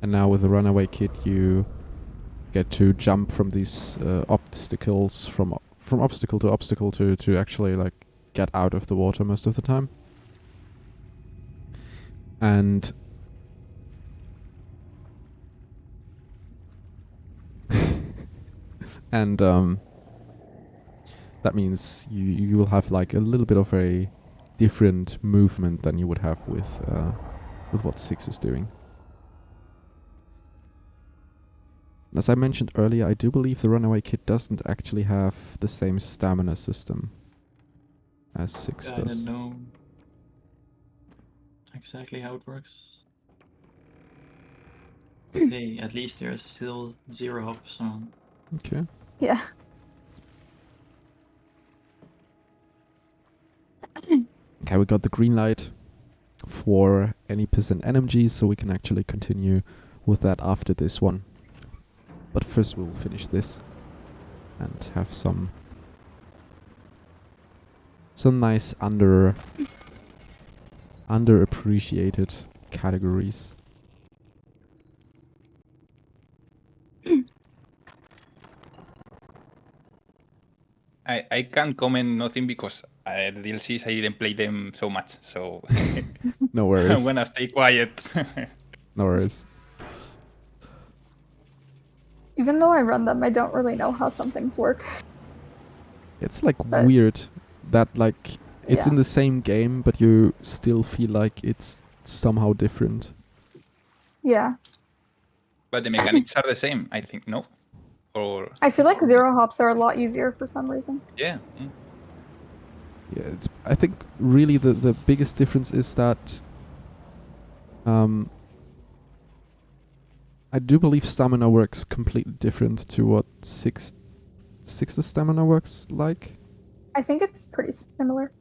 and now with the runaway kit you get to jump from these obstacles from obstacle to obstacle to actually like get out of the water most of the time. And that means you will have like a little bit of a different movement than you would have with what 6 is doing. As I mentioned earlier, I do believe the runaway kit doesn't actually have the same stamina system as 6
I
does.
don't know. exactly how it works. Hey, at least there's still 0 hop, so
Okay.
Yeah.
Okay, we got the green light for any percent NMG, so we can actually continue with that after this one. But first we'll finish this and have some nice underappreciated categories.
I can't comment nothing because the DLCs I didn't play them so much, so
No
I'm
worries.
gonna stay quiet.
No worries.
Even though I run them, I don't really know how some things work.
It's like
But-
weird that like it's
Yeah.
in the same game, but you still feel like it's somehow different.
Yeah.
But the mechanics are the same, I think, no? Or
I feel like 0 hops are a lot easier for some reason.
yeah.
Yeah, I think really the biggest difference is that I do believe stamina works completely different to what six's stamina works like.
I think it's pretty similar.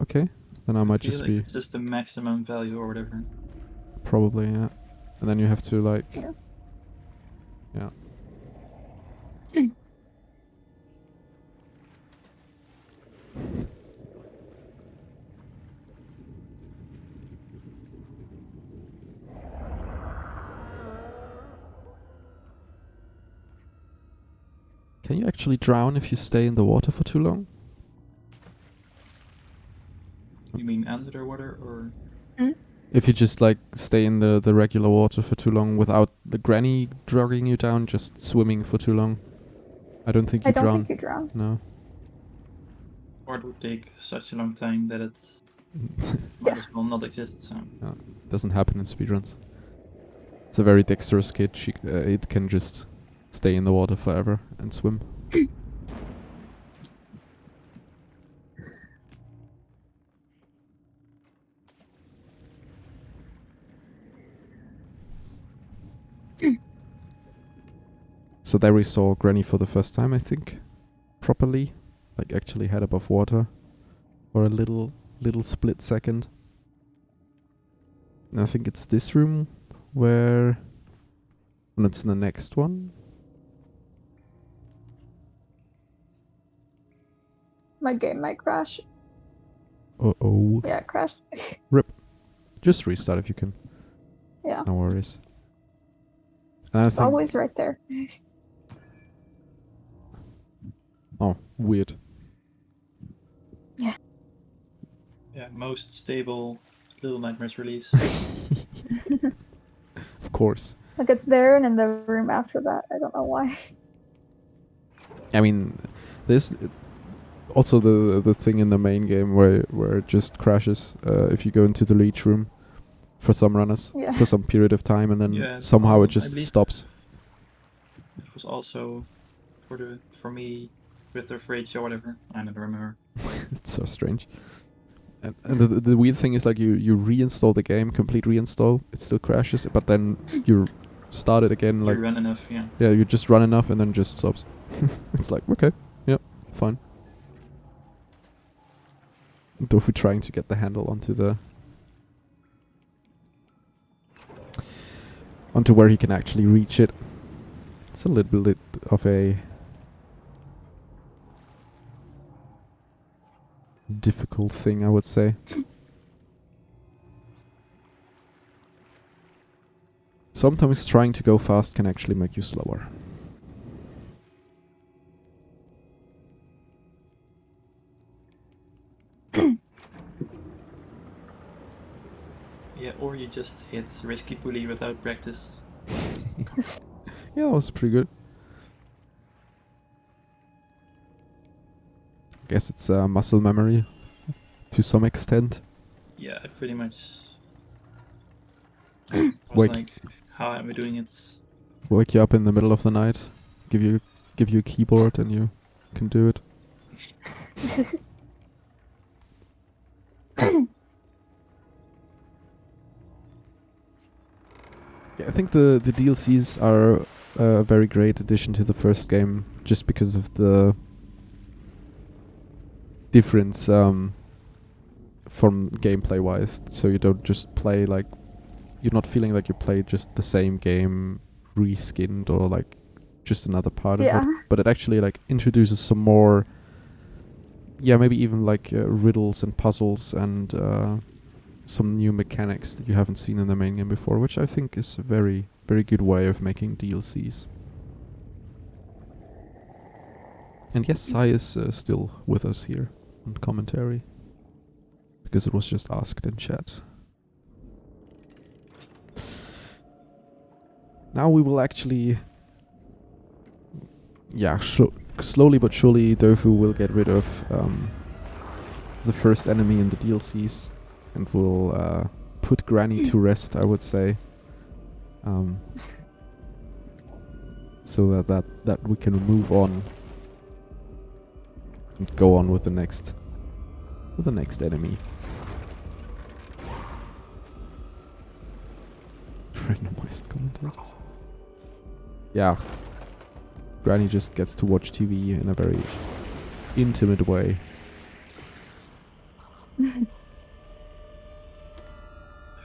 Okay, then I might
feel
just
like
be
it's just the maximum value or whatever.
probably, yeah. And then you have to like
Yeah.
yeah. Can you actually drown if you stay in the water for too long?
You mean underwater or?
If you just like stay in the regular water for too long without the granny dragging you down, just swimming for too long. I don't think you
I don't
drown.
think you drown.
No.
Or it would take such a long time that it might as well not exist. So
Doesn't happen in speedruns. It's a very dexterous kid. It can just stay in the water forever and swim. So there we saw Granny for the first time, I think, properly, like actually head above water, for a little split second. And I think it's this room where, and it's the next one.
My game might crash.
Uh-oh.
Yeah, it crashed.
Just restart if you can.
Yeah.
No worries. And I
It's
think,
always right there.
oh, weird.
yeah, most stable Little Nightmares release.
Of course.
Like it's there and in the room after that. I don't know why.
I mean, there's also the thing in the main game where it just crashes if you go into the leech room for some runners
Yeah.
for some period of time, and then
Yeah,
somehow
well,
it
I
just
believe
stops.
It was also for me with the fridge or whatever. I don't remember.
It's so strange. And the weird thing is like you reinstall the game, complete reinstall, it still crashes, but then you start it again, like
You run enough, yeah.
yeah, you just run enough and then just stops. It's like okay, yep, fine. Dofu trying to get the handle onto where he can actually reach it. It's a little bit of a difficult thing, I would say. Sometimes trying to go fast can actually make you slower.
Yeah, or you just hit risky pulley without practice.
Yeah, that was pretty good. Guess it's muscle memory to some extent.
Yeah, I pretty much was
Wake
like, how am I doing it?
wake you up in the middle of the night, give you a keyboard, and you can do it. I think the DLCs are a very great addition to the first game, just because of the difference from gameplay wise. So you don't just play like, you're not feeling like you play just the same game reskinned or like just another part of
Yeah.
it, but it actually like introduces some more, maybe even like riddles and puzzles and some new mechanics that you haven't seen in the main game before, which I think is a very, very good way of making DLCs. And yes, Sai is still with us here on commentary, because it was just asked in chat. Now we will actually, slowly but surely Dofu will get rid of the first enemy in the DLCs, and will put Granny to rest, I would say. So that we can move on and go on with the next enemy. Randomized commentators. Yeah. Granny just gets to watch TV in a very intimate way.
I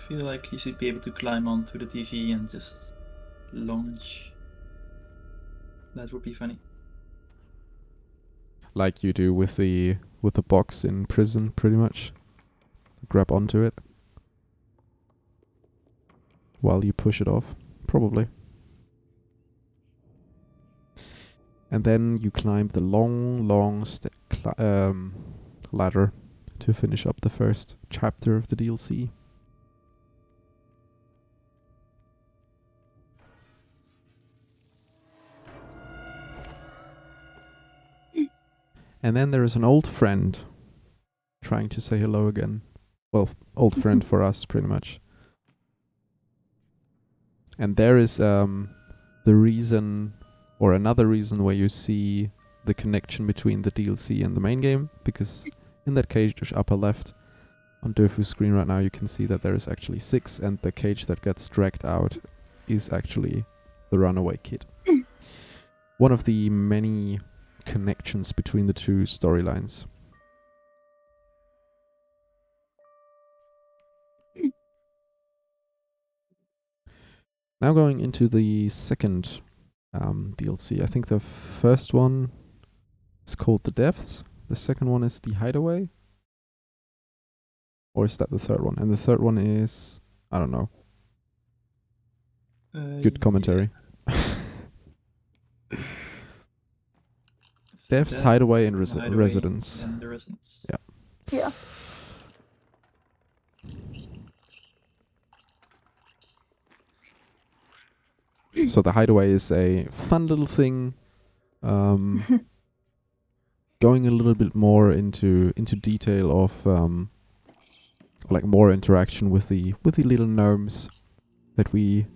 feel like you should be able to climb onto the TV and just launch. That would be funny.
Like you do with the box in prison, pretty much. Grab onto it while you push it off, probably. And then you climb the long ladder to finish up the first chapter of the DLC. And then there is an old friend trying to say hello again. Well, old friend for us, pretty much. And there is the reason, or another reason, where you see the connection between the DLC and the main game, because in that cage upper left on Dofu's screen right now, you can see that there is actually 6, and the cage that gets dragged out is actually the runaway kid. One of the many connections between the two storylines. Now going into the second DLC. I think the first one is called The Depths. The second one is The Hideaway. Or is that the third one? And the third one is, I don't know. Good commentary. Depths, Hideaway, and Residence.
And the Residence.
Yeah.
Yeah.
So the Hideaway is a fun little thing, going a little bit more into detail of like more interaction with the little gnomes that we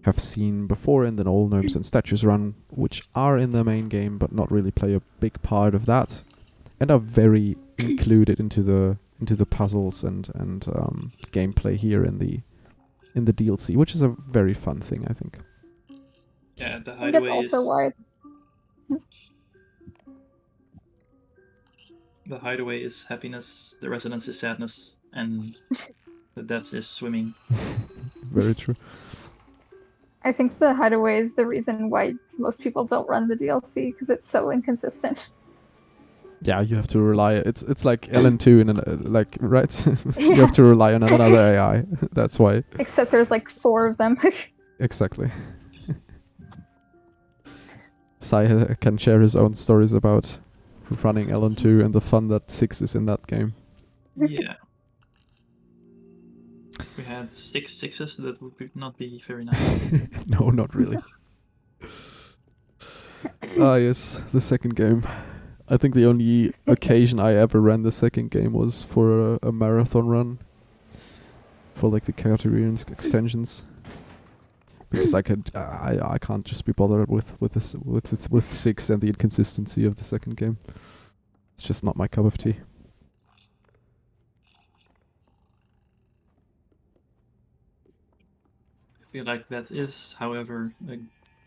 have seen before in the old Gnomes and Statues run, which are in the main game but not really play a big part of that, and are very included into the puzzles and gameplay here in the DLC, which is a very fun thing, I think.
Yeah, the
I think that's
Hideaway
also
is
why.
the Hideaway is happiness, the Residence is sadness, and the Depths is swimming.
Very true.
I think the Hideaway is the reason why most people don't run the DLC, because it's so inconsistent.
Yeah, you have to rely. It's like LN2 in like, right? You have to rely on another AI. That's why.
Except there's like 4 of them.
Exactly. Sai can share his own stories about running LN2 and the fun that 6 is in that game.
Yeah. If we had 6 sixes, that would not be very nice.
No, not really. Yes, the second game. I think the only occasion I ever ran the second game was for a marathon run. For like the category and extensions. Because I can't just be bothered with 6 and the inconsistency of the second game. It's just not my cup of tea.
I feel like that is, however, a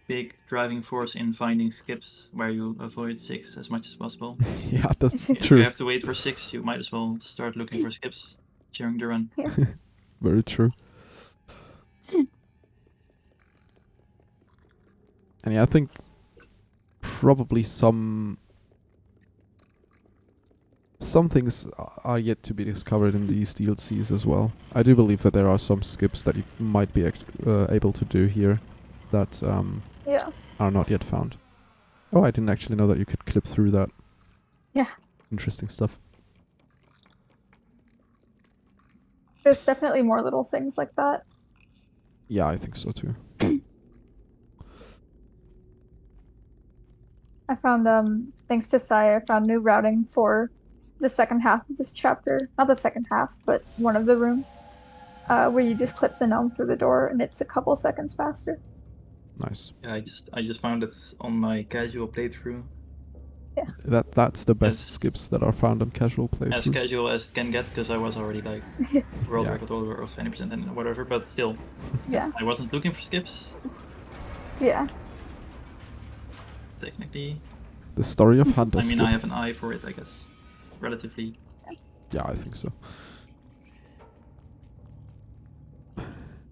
big driving force in finding skips where you avoid 6 as much as possible.
Yeah, that's
If you
true.
have to wait for 6, you might as well start looking for skips during the run.
Very true. And yeah, I think probably some things are yet to be discovered in these DLCs as well. I do believe that there are some skips that you might be able to do here that
Yeah.
are not yet found. Oh, I didn't actually know that you could clip through that.
Yeah.
Interesting stuff.
There's definitely more little things like that.
Yeah, I think so too.
I found, thanks to Sai, I found new routing for the second half of this chapter. Not the second half, but one of the rooms. Where you just clip the gnome through the door and it's a couple seconds faster.
Nice.
Yeah, I just found it on my casual playthrough.
That's the best
As-
skips that are found on casual
As
playthroughs.
casual as it can get, because I was already like world
Yeah.
record holder of 20% and whatever, but still,
Yeah.
I wasn't looking for skips,
Yeah.
technically.
The story of Hunter
I mean,
skip.
I have an eye for it, I guess. Relatively.
Yeah, I think so.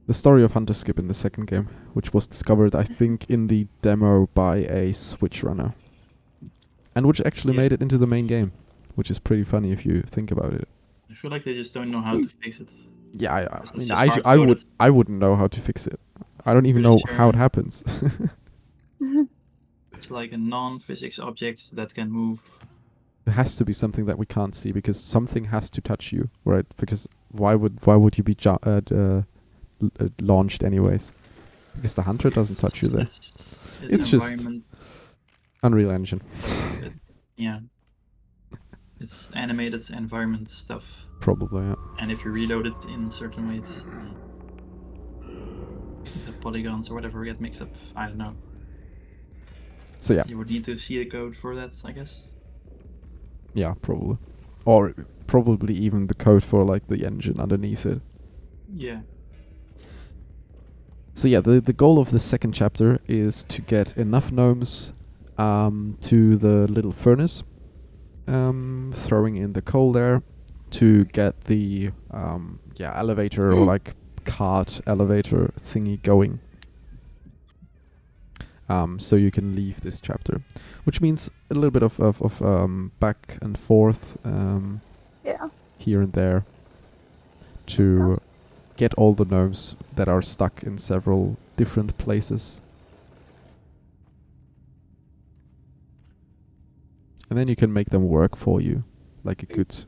The story of Hunter skip in the second game, which was discovered, I think, in the demo by a Switch runner. And which actually
Yeah.
made it into the main game, which is pretty funny if you think about it.
I feel like they just don't know how to fix it.
Yeah, I
It's
mean,
just
I
hard-coded.
wouldn't know how to fix it. I don't even
Pretty
know how it
sure.
happens.
It's like a non-physics object that can move.
It has to be something that we can't see because something has to touch you, right? Because why would you be launched anyways? Because the hunter doesn't touch you there. It's just-
environment.
Unreal Engine,
Yeah. It's animated environment stuff.
probably. Yeah.
And if you reload it in certain ways, the polygons or whatever get mixed up. I don't know.
So yeah,
You would need to see the code for that, I guess.
yeah, probably, or probably even the code for like the engine underneath it.
Yeah.
So yeah, the goal of the second chapter is to get enough gnomes to the little furnace, throwing in the coal there, to get the elevator or like cart elevator thingy going. So you can leave this chapter, which means a little bit of back and forth
Yeah.
here and there to get all the gnomes that are stuck in several different places. And then you can make them work for you, like a good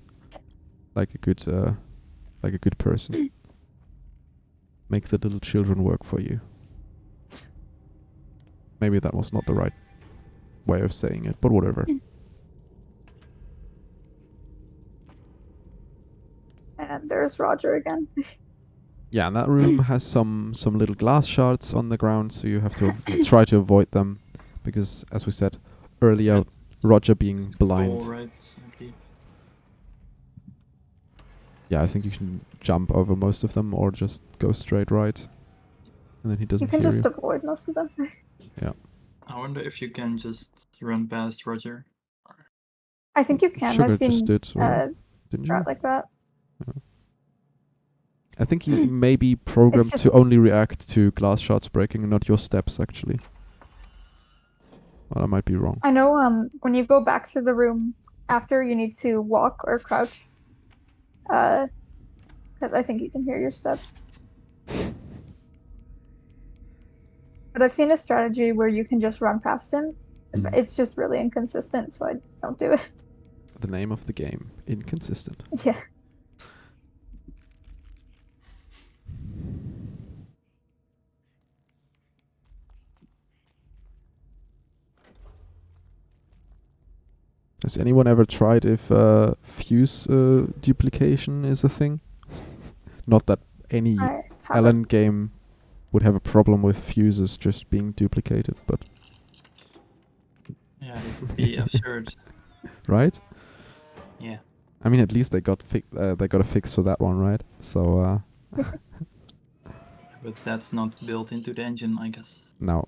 person. Make the little children work for you. Maybe that was not the right way of saying it, but whatever.
And there's Roger again.
Yeah, and that room has some little glass shards on the ground, so you have to try to avoid them, because as we said earlier,
Yeah.
Roger being blind.
All right. Okay.
Yeah, I think you can jump over most of them or just go straight right, and then he
You
doesn't
can
hear
just
you.
avoid most of them.
I wonder if you can just run past Roger.
I think you can.
Sugar
I've seen
just did, didn't you?
route like that.
I think he may be programmed
just-
to only react to glass shards breaking, not your steps, actually. Well, I might be wrong.
I know when you go back through the room after, you need to walk or crouch. Because I think you can hear your steps. But I've seen a strategy where you can just run past him.
Mhm.
It's just really inconsistent, so I don't do it.
The name of the game, inconsistent.
Yeah.
Has anyone ever tried if fuse duplication is a thing? Not that any
I haven't.
Ellen game would have a problem with fuses just being duplicated, but
Yeah, it would be absurd.
right?
Yeah.
I mean, at least they got a fix for that one, right? So
But that's not built into the engine, I guess.
No.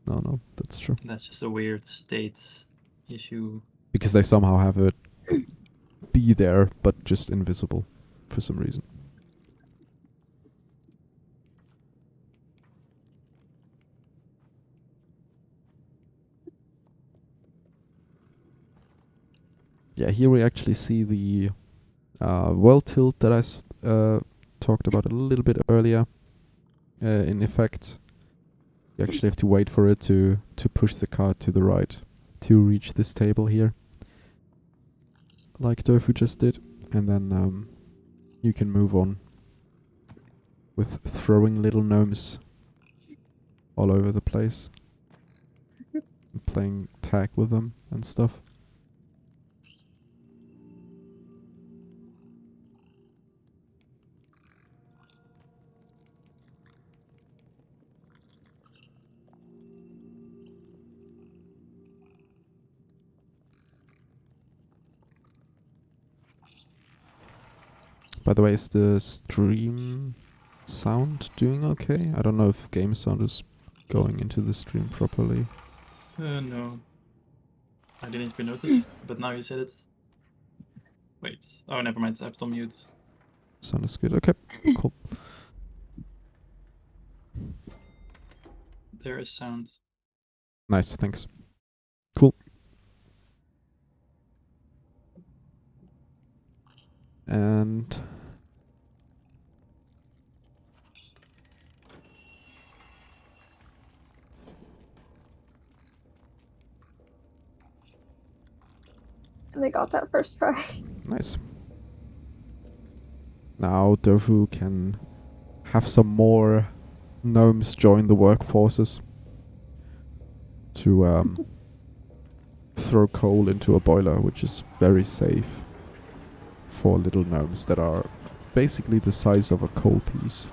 No, that's true.
That's just a weird state issue.
Because they somehow have it be there, but just invisible for some reason. Yeah, here we actually see the world tilt that I talked about a little bit earlier. In effect, you actually have to wait for it to push the card to the right to reach this table here, like Dofu just did, and then you can move on with throwing little gnomes all over the place, and playing tag with them and stuff. By the way, is the stream sound doing okay? I don't know if game sound is going into the stream properly.
No. I didn't even notice, but now you said it. Wait. Oh, never mind. I have it on mute.
Sound is good. Okay, cool.
There is sound.
Nice, thanks. Cool. And
And they got that first try.
nice. Now Dofu can have some more gnomes join the workforces to throw coal into a boiler, which is very safe for little gnomes that are basically the size of a coal piece.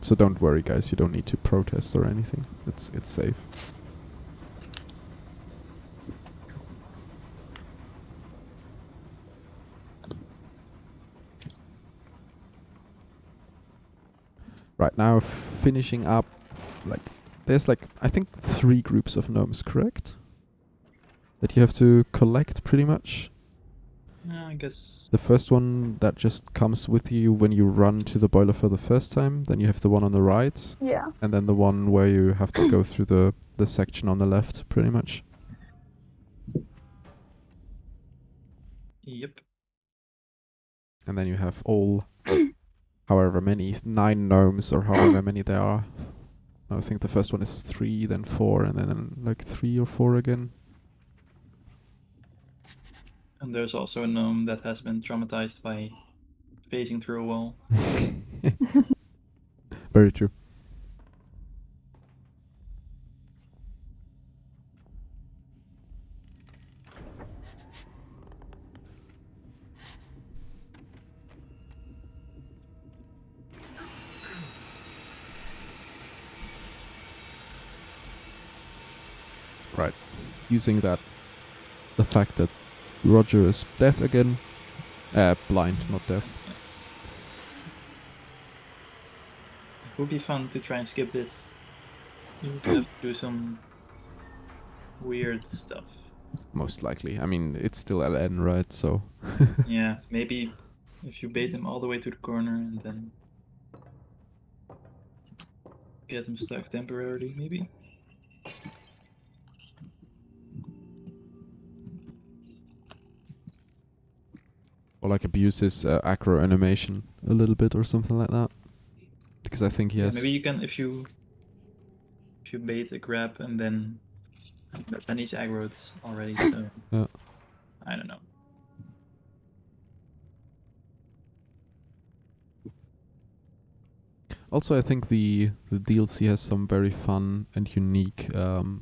So don't worry, guys, you don't need to protest or anything. It's safe. Right, now finishing up, like, there's like, I think 3 groups of gnomes, correct? That you have to collect pretty much.
Yeah, I guess.
The first one that just comes with you when you run to the boiler for the first time, then you have the one on the right,
Yeah.
and then the one where you have to go through the section on the left, pretty much.
Yep.
And then you have all, however many, 9 gnomes or however many there are. I think the first one is 3, then 4, and then like 3 or 4 again.
And there's also a gnome that has been traumatized by phasing through a wall.
Very true. Right. Using that, the fact that Roger is deaf again. Blind, not deaf.
It would be fun to try and skip this. You would have to do some weird stuff.
Most likely. I mean, it's still LN, right? So.
Yeah, maybe if you bait him all the way to the corner and then get him stuck temporarily, maybe.
Or like abuse his acro animation a little bit or something like that. Because I think he has.
Maybe you can if you bait a grab and then he's aggroed already. So
Yeah.
I don't know.
Also, I think the DLC has some very fun and unique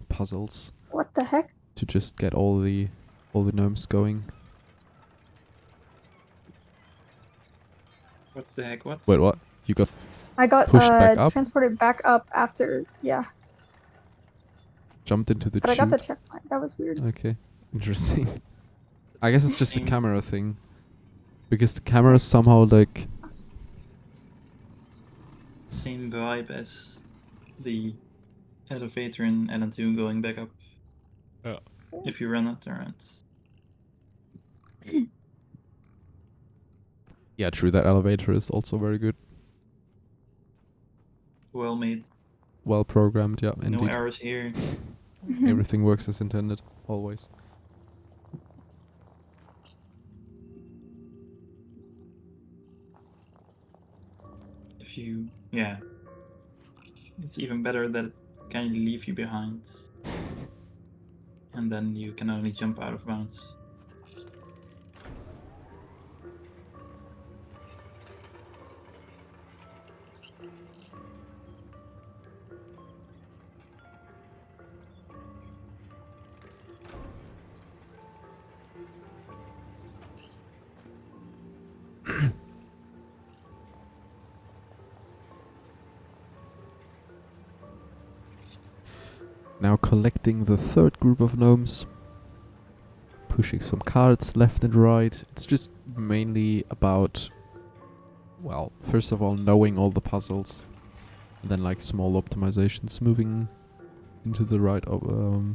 puzzles
What the heck?
to just get all the gnomes going.
What's the heck? What?
Wait, what? You got
I got
pushed back up?
transported back up after, yeah.
Jumped into the
But I got the
chute?
checkpoint. That was weird.
Okay, interesting. I guess it's just a
Interesting.
camera thing. Because the camera is somehow like...
Same vibe as the elevator in LN2 going back up.
Yeah.
If you run it around.
Yeah, true, that elevator is also very good.
Well made.
Well programmed, yeah,
No
indeed.
errors here.
Everything works as intended, always.
If you, yeah. It's even better that it can leave you behind. And then you can only jump out of bounds.
Now collecting the third group of gnomes. Pushing some cards left and right. It's just mainly about, well, first of all, knowing all the puzzles. And then like small optimizations, moving into the right of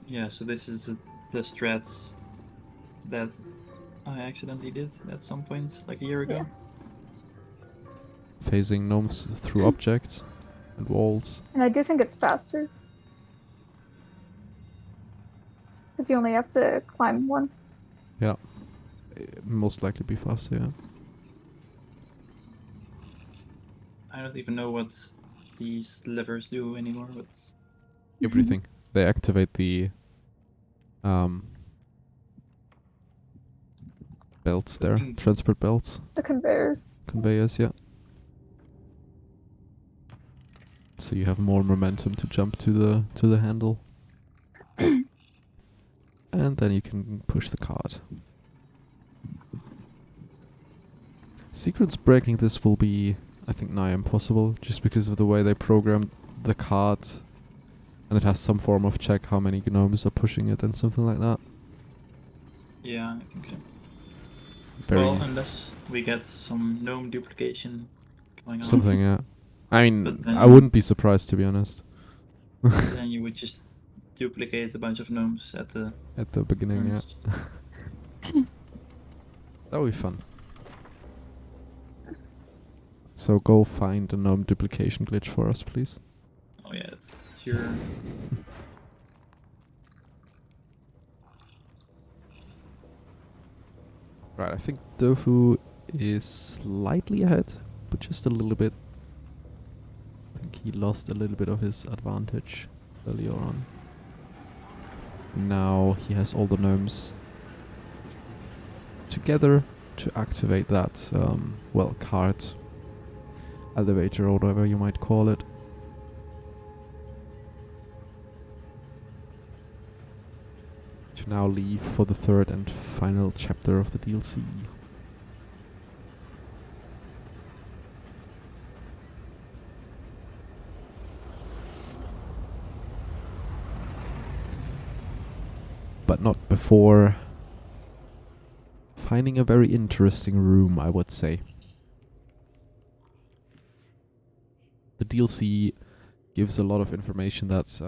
Yeah, so this is the strats that I accidentally did at some point, like a year ago.
phasing gnomes through objects and walls.
And I do think it's faster. Because you only have to climb once.
Yeah. Most likely be faster, yeah.
I don't even know what these levers do anymore, but
Everything. They activate the belts there.
Mm.
Transport belts.
The conveyors.
Conveyors, yeah. So you have more momentum to jump to the handle. And then you can push the cart. Secrets breaking this will be, I think, nigh impossible, just because of the way they programmed the cart. And it has some form of check how many gnomes are pushing it and something like that.
yeah, I think so.
Very
Well, unless we get some gnome duplication going on.
something, yeah. I mean,
But then
I wouldn't be surprised, to be honest.
then you would just duplicate a bunch of gnomes at the
At the beginning, yeah.
turns.
That would be fun. So go find a gnome duplication glitch for us, please.
Oh yeah, it's your...
Right, I think Dofu is slightly ahead, but just a little bit. I think he lost a little bit of his advantage earlier on. Now he has all the gnomes together to activate that, well, cart, elevator, or whatever you might call it. To now leave for the third and final chapter of the DLC. But not before finding a very interesting room, I would say. The DLC gives a lot of information that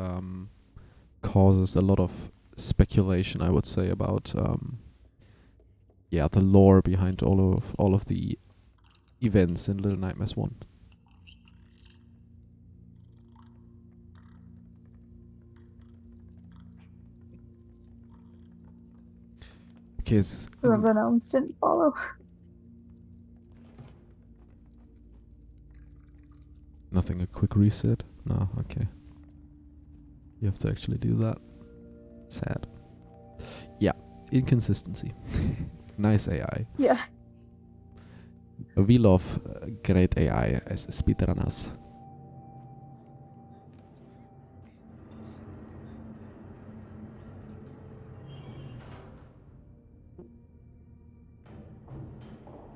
causes a lot of speculation, I would say, about yeah, the lore behind all of the events in Little Nightmares 1. Because
The gnomes didn't follow.
nothing, a quick reset? No, okay. You have to actually do that. Sad. Yeah, inconsistency. Nice AI.
Yeah.
We love great AI as speedrunners.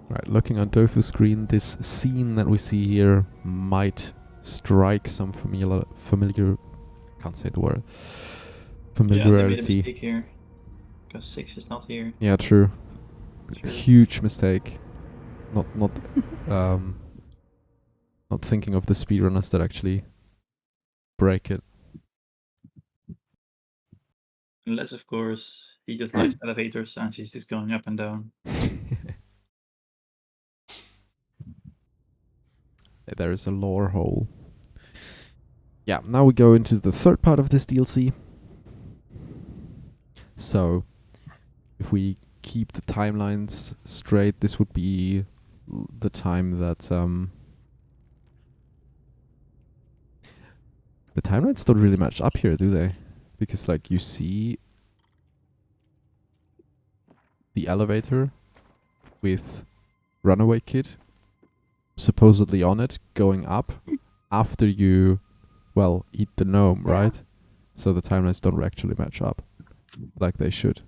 Right, looking on Dofu's screen, this scene that we see here might strike some familiar can't say the word.
Yeah, they made a
Familiarity.
mistake here. Because 6 is not here.
Yeah, true.
True.
Huge mistake. Not um not thinking of the speedrunners that actually break it.
Unless, of course, he just likes elevators and she's just going up and down.
There is a lore hole. Yeah, now we go into the third part of this DLC. So, if we keep the timelines straight, this would be the time that the timelines don't really match up here, do they? Because like you see the elevator with Runaway Kid supposedly on it going up after you, well, eat the gnome,
Yeah.
right? So the timelines don't actually match up like they should.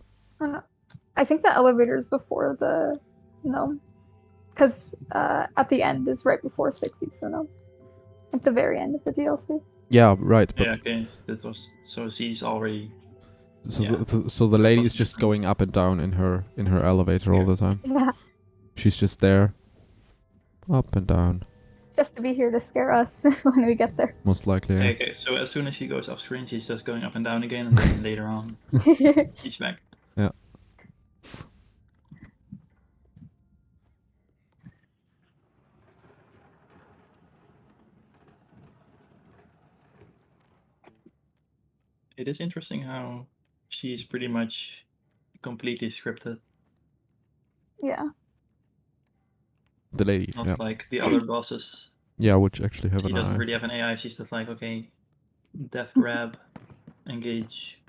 I think the elevator is before the gnome. Because at the end is right before Six Eats the gnome. At the very end of the DLC.
Yeah, right. But
Yeah, okay. That was so she's already.
so
yeah.
so the
That
lady
was
is just
different.
going up and down in her elevator all
Yeah.
the time.
Yeah.
She's just there, up and down,
Just to be here to scare us when we get there.
most likely. Yeah.
Okay, so as soon as she goes off screen, she's just going up and down again, and then later on, she's back.
Yeah.
It is interesting how she's pretty much completely scripted,
Yeah.
The lady.
not
Yeah.
like the other bosses.
Yeah, which actually have
She
an
doesn't
eye.
really have an AI. She's just like, okay, death grab, engage.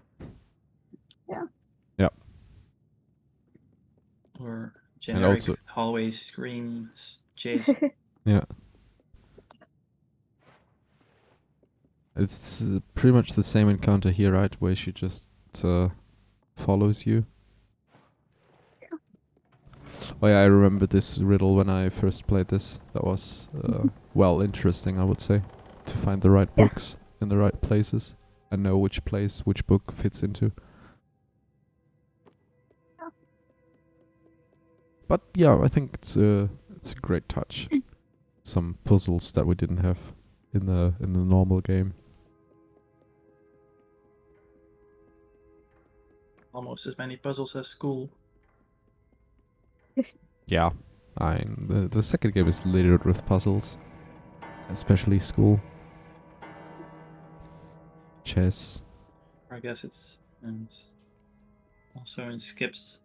Yeah.
Yeah.
Or generic
also-
hallway scream chase.
Yeah. It's pretty much the same encounter here, right? Where she just follows you.
Yeah.
Oh yeah, I remember this riddle when I first played this. That was well interesting, I would say, to find the right
Yeah.
books in the right places and know which place which book fits into.
Yeah.
But yeah, I think it's a great touch. Some puzzles that we didn't have in the normal game.
Almost as many puzzles as school.
Yeah, the second game is littered with puzzles, especially school, chess.
I guess it's also in skips.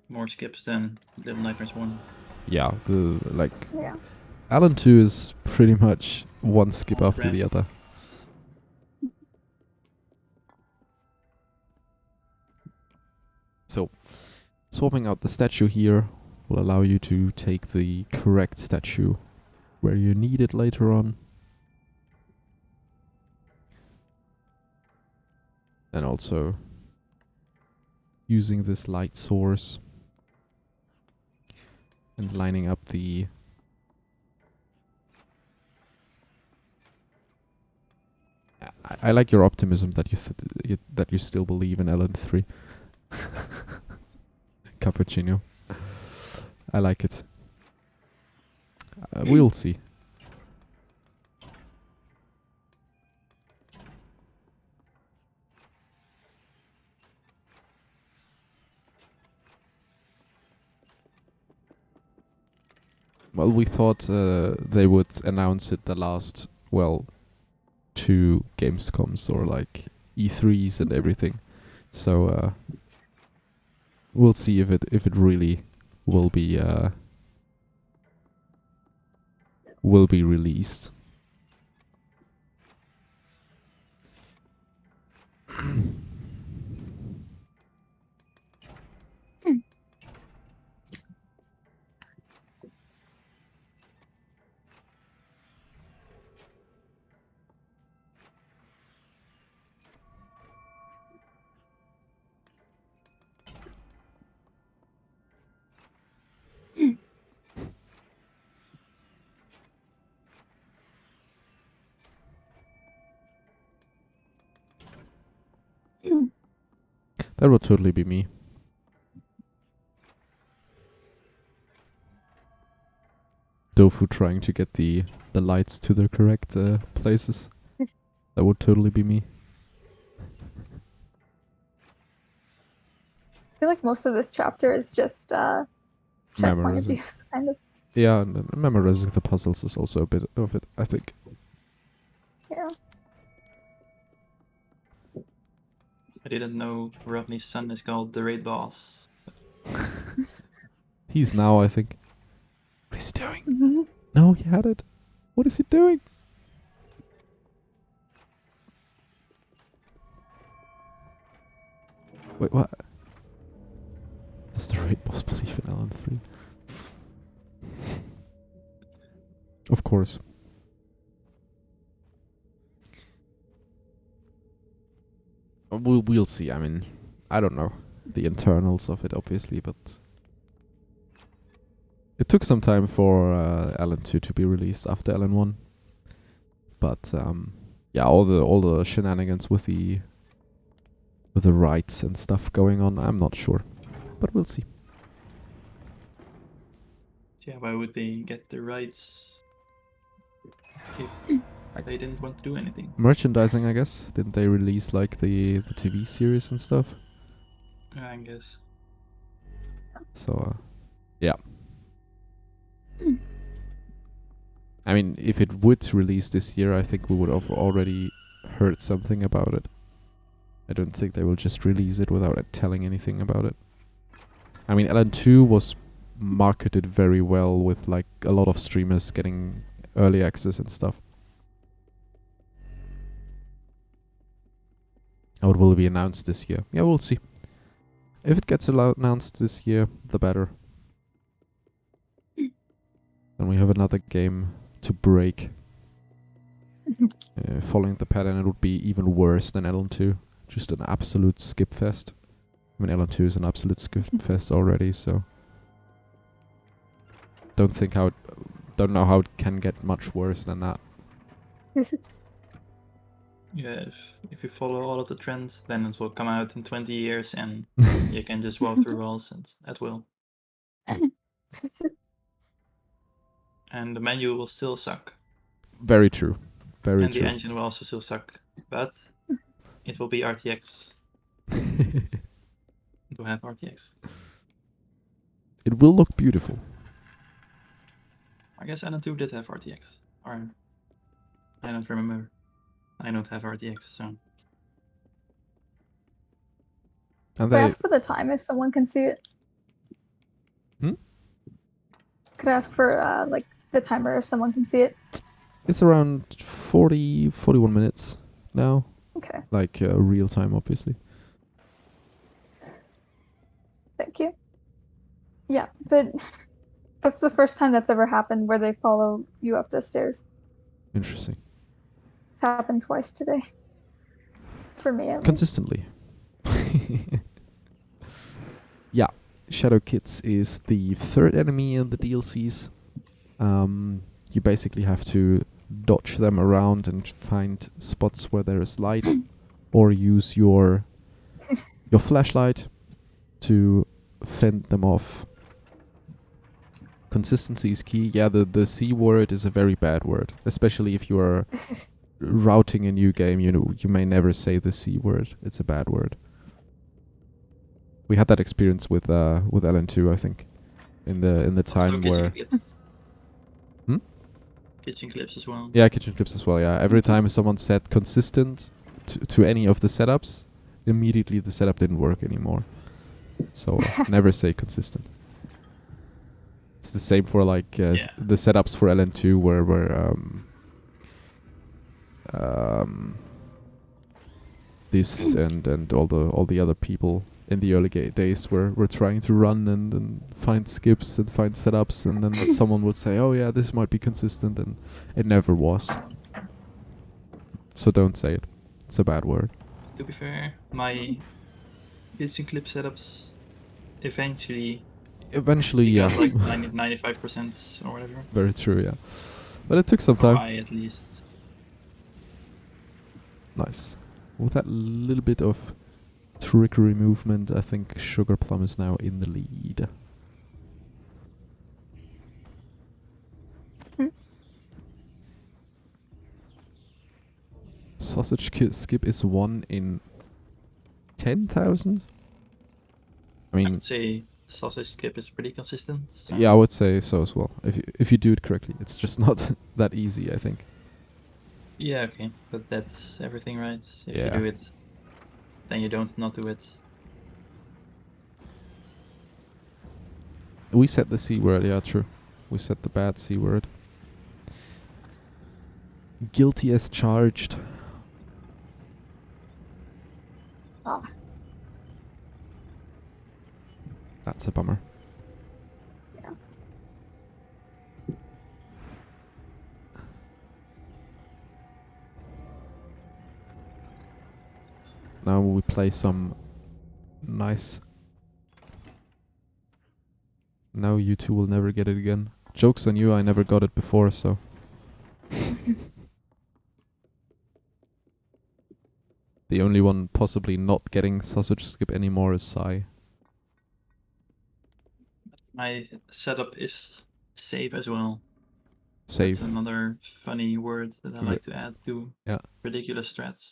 More skips than Little Nightmares 1.
Yeah,
Yeah.
Alan 2 is pretty much one skip after
Right.
the other. So, swapping out the statue here will allow you to take the correct statue where you need it later on. And also using this light source and lining up the I like your optimism that that you still believe in LN3. Cappuccino. I like it. We'll see. Well, we thought they would announce it the last, well, 2 Gamescoms or like E3s and everything. So we'll see if it really will be released. That would totally be me. Dofu trying to get the lights to the correct places. That would totally be me.
I feel like most of this chapter is just checkpoint
Memorizing.
abuse, kind of.
Yeah, and memorizing the puzzles is also a bit of it, I think.
Yeah.
I didn't know Rodney's son is called the Raid Boss.
He's now, I think. What is he doing?
Mhm.
No, he had it. What is he doing? Wait, what? Does the raid boss believe in LN3? Of course. We'll see. I mean, I don't know the internals of it, obviously, but it took some time for LN2 to be released after LN1. But yeah, all the shenanigans with the rights and stuff going on, I'm not sure, but we'll see.
Yeah, why would they get the rights if they didn't want to do anything?
Merchandising, I guess. Didn't they release like the TV series and stuff?
I guess.
So yeah. I mean, if it would release this year, I think we would have already heard something about it. I don't think they will just release it without telling anything about it. I mean, LN2 was marketed very well with like a lot of streamers getting early access and stuff. How it will be announced this year? Yeah, we'll see. If it gets announced this year, the better. Then we have another game to break. Following the pattern, it would be even worse than LN2. Just an absolute skip fest. I mean, LN2 is an absolute skip fest already, so don't know how it can get much worse than that.
Yeah, if you follow all of the trends, then it will come out in 20 years and you can just walk through walls and at will. And the menu will still suck.
Very true. Very
And
true.
the engine will also still suck. But it will be RTX. It will have RTX.
It will look beautiful.
I guess LN2 did have RTX. Or I don't remember. I don't have RTX, so.
And
Could I ask for the time if someone can see it? Could I ask for like the timer if someone can see it?
it's around 41 minutes now.
Okay,
Like real time, obviously.
thank you. Yeah, that's the first time that's ever happened where they follow you up the stairs.
Interesting.
It's happened twice today. For me, at least.
Consistently. Yeah, Shadow Kids is the third enemy in the DLCs. You basically have to dodge them around and find spots where there is light, or use your flashlight to fend them off. Consistency is key. Yeah, the C word is a very bad word, especially if you are routing a new game. You know, you may never say the C word. It's a bad word. We had that experience with LN2, I think, in the time where.
Kitchen clips as well.
Yeah, kitchen clips as well. Yeah, every time someone said consistent to any of the setups, immediately the setup didn't work anymore. So never say consistent. It's the same for like the setups for LN2 where this and all the other people in the early days were trying to run and find skips and find setups, and then someone would say, oh yeah, this might be consistent, and it never was. So don't say it. It's a bad word.
To be fair, my kitchen clip setups eventually
Yeah.
got like 95% or whatever.
Very true, yeah. But it took some time.
I at least.
Nice. With that little bit of trickery movement, I think Sugar Plum is now in the lead. sausage skip is 1 in 10,000. I
I
mean,
would say sausage skip is pretty consistent. So
yeah, I would say so as well. If you do it correctly, it's just not that easy, I think.
yeah, okay, but that's everything, right? If
Yeah.
you do it, then you don't not do it.
We said the C word, yeah, true. We said the bad C word. Guilty as charged.
Ah,
That's a bummer.
yeah.
Now we play some nice. Now you two will never get it again. Joke's on you, I never got it before, so. The only one possibly not getting sausage skip anymore is Sai.
My setup is save as well.
Save.
That's another funny word that I
Ri-
like to add to
Yeah.
ridiculous strats.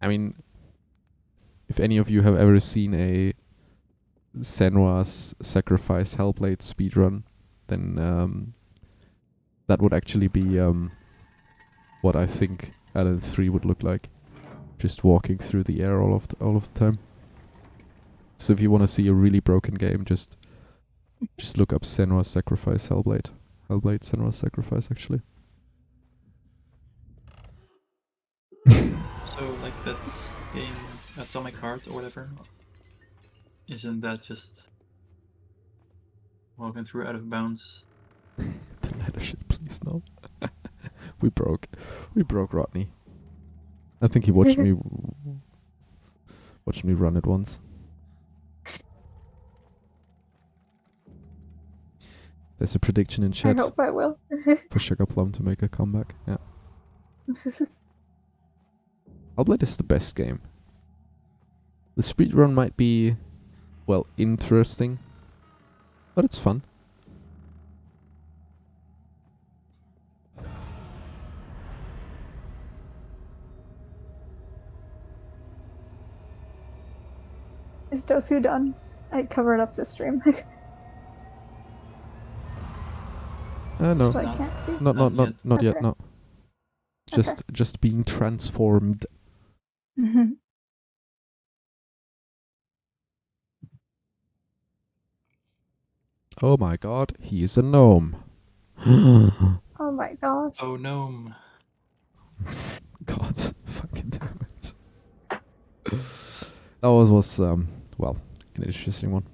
I mean, if any of you have ever seen a Senua's Sacrifice Hellblade speedrun, then that would actually be what I think Alan 3 would look like. Just walking through the air all of the time. So if you want to see a really broken game, just look up Senua's Sacrifice Hellblade. Hellblade Senua's Sacrifice, actually.
So like that game Atomic Heart or whatever, isn't that just walking through out of bounds?
The letter shit, please no. We broke Rodney. I think he watched me run it once. There's a prediction in
I
chat
hope I will.
for Sugar Plum to make a comeback. Yeah. Hellblade is the best game. The speedrun might be, well, interesting, but it's fun.
Is Dosu done? I covered up the stream.
No,
So I
Not-
can't see.
not yet.
Okay.
No. Just being transformed.
Mhm.
Oh my god, he's a gnome.
Oh my gosh.
Oh no.
God, fucking damn it. That was well, an interesting one.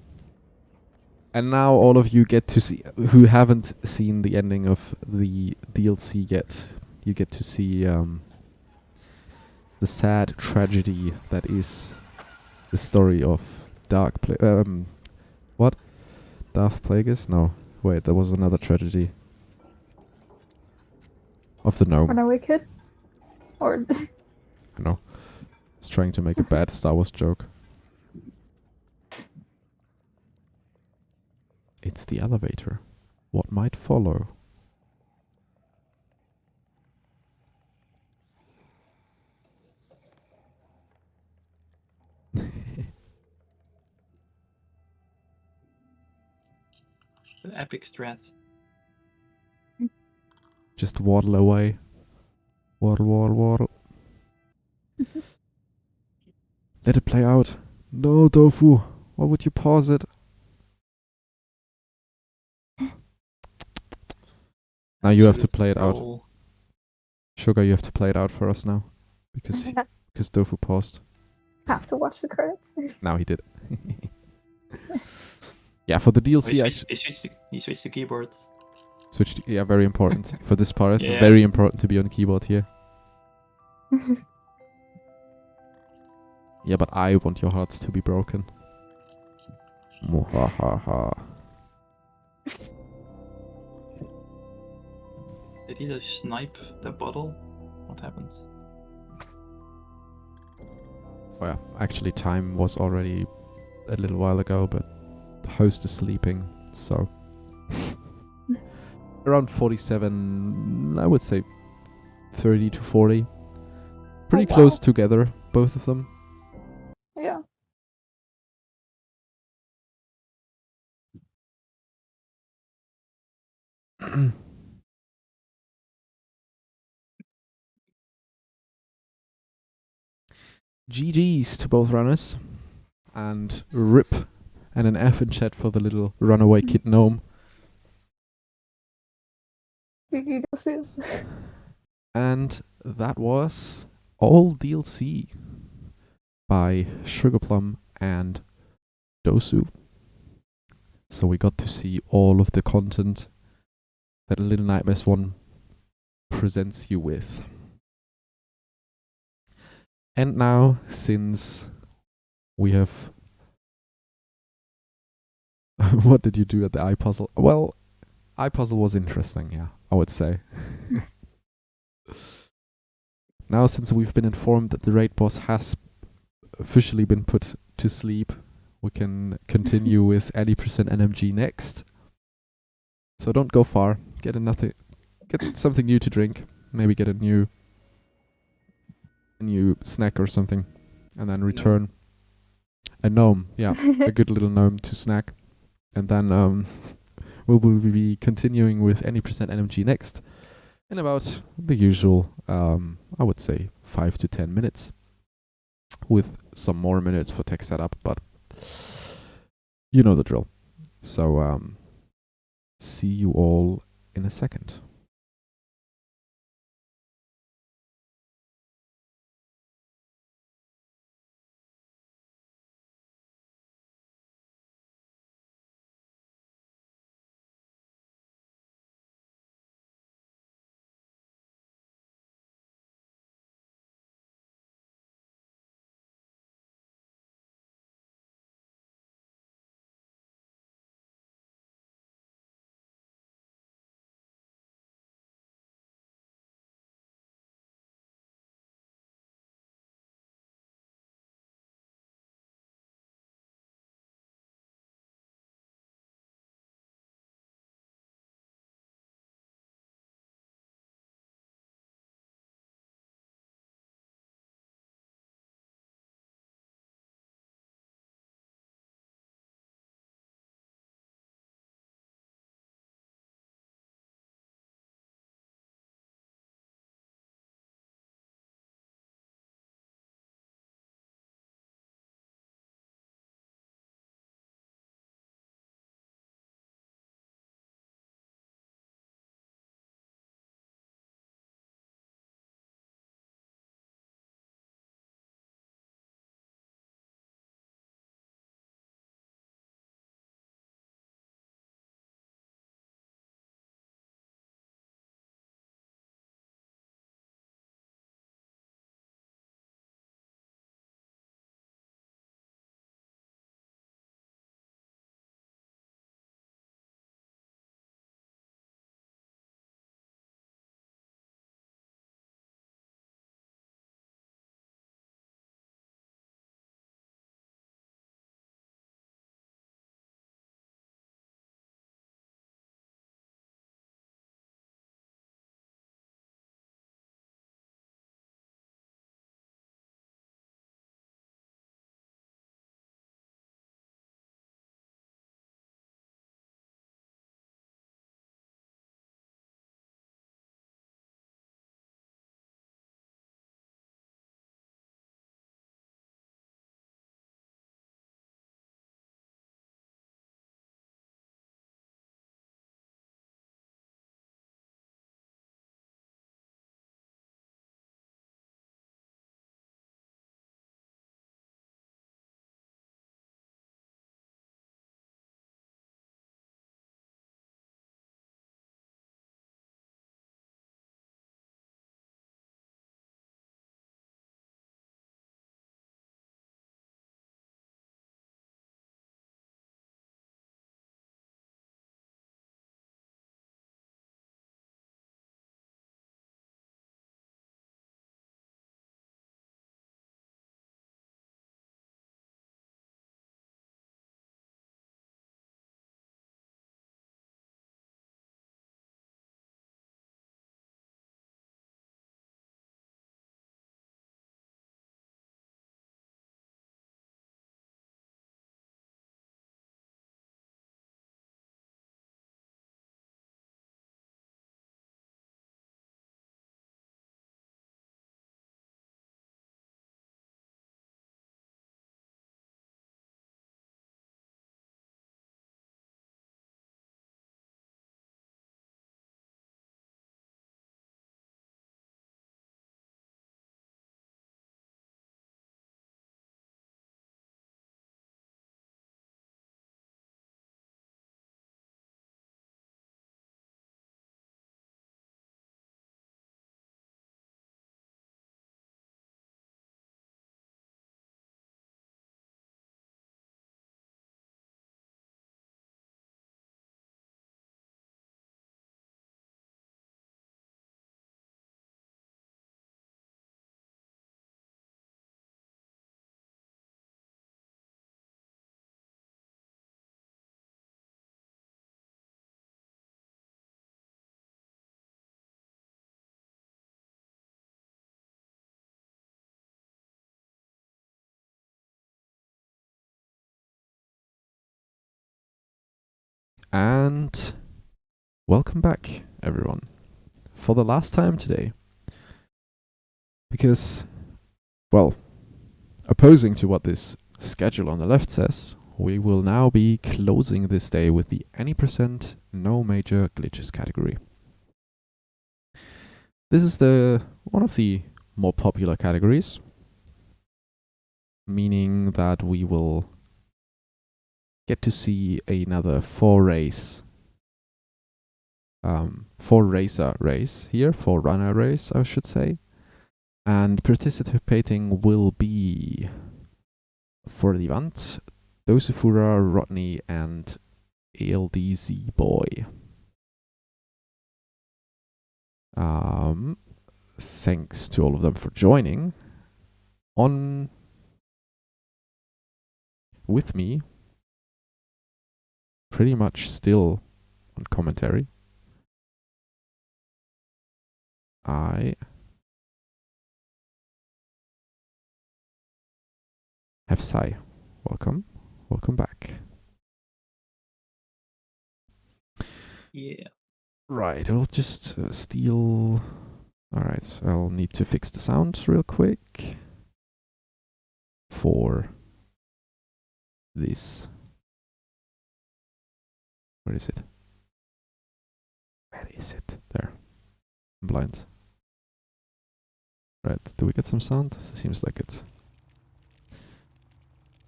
And now all of you get to see, who haven't seen the ending of the DLC yet, you get to see the sad tragedy that is the story of Darth Plagueis? No, wait, there was another tragedy. Of the gnome.
When are we kid? Or
I know. It's trying to make a bad Star Wars joke. It's the elevator. What might follow?
The epic strat.
Just waddle away. Waddle, waddle, waddle. Let it play out. No, Tofu. Why would you pause it? Now you have to play it out.
Roll.
Sugar, you have to play it out for us now. Because Tofu paused.
have to watch the credits.
Now he did. Yeah, for the DLC,
He switched the keyboard.
switched. Yeah, very important. For this part, it's
Yeah.
very important to be on keyboard here. Yeah, but I want your hearts to be broken. Mwahaha.
Did he just snipe the bottle? What happened?
Well, actually, time was already a little while ago, but the host is sleeping, so around 47, I would say 30 to 40. Pretty
wow.
close together, both of them.
Yeah.
GG's to both runners. And RIP and an F in chat for the little runaway kid gnome.
GG Dosu.
And that was all DLC by Sugarplum and Dosu. So we got to see all of the content that Little Nightmares 1 presents you with. And now, since we have... What did you do at the iPuzzle? Well, iPuzzle was interesting, yeah, I would say. Now, since we've been informed that the raid boss has officially been put to sleep, we can continue with 80% NMG next. So don't go far. Get something new to drink. Maybe get a new snack or something, and then return. A gnome, yeah, a good little gnome to snack, and then we will be continuing with 80% NMG next in about the usual, I would say 5 to 10 minutes, with some more minutes for tech setup, but you know the drill. So see you all in a second. And welcome back, everyone, for the last time today. Because, well, opposing to what this schedule on the left says, we will now be closing this day with the any percent no major glitches category. This is one of the more popular categories, meaning that we will get to see another four racer race here, four runner race, I should say. And participating will be, for the event, Dosifura, Rodney, and ALDZ Boy. Thanks to all of them for joining. On with me, pretty much still on commentary, I have Sai. Welcome back.
Yeah.
Right, I'll just steal. Alright, I'll need to fix the sound real quick for this. Where is it? Where is it? There. I'm blind. Right, do we get some sound? Seems like it.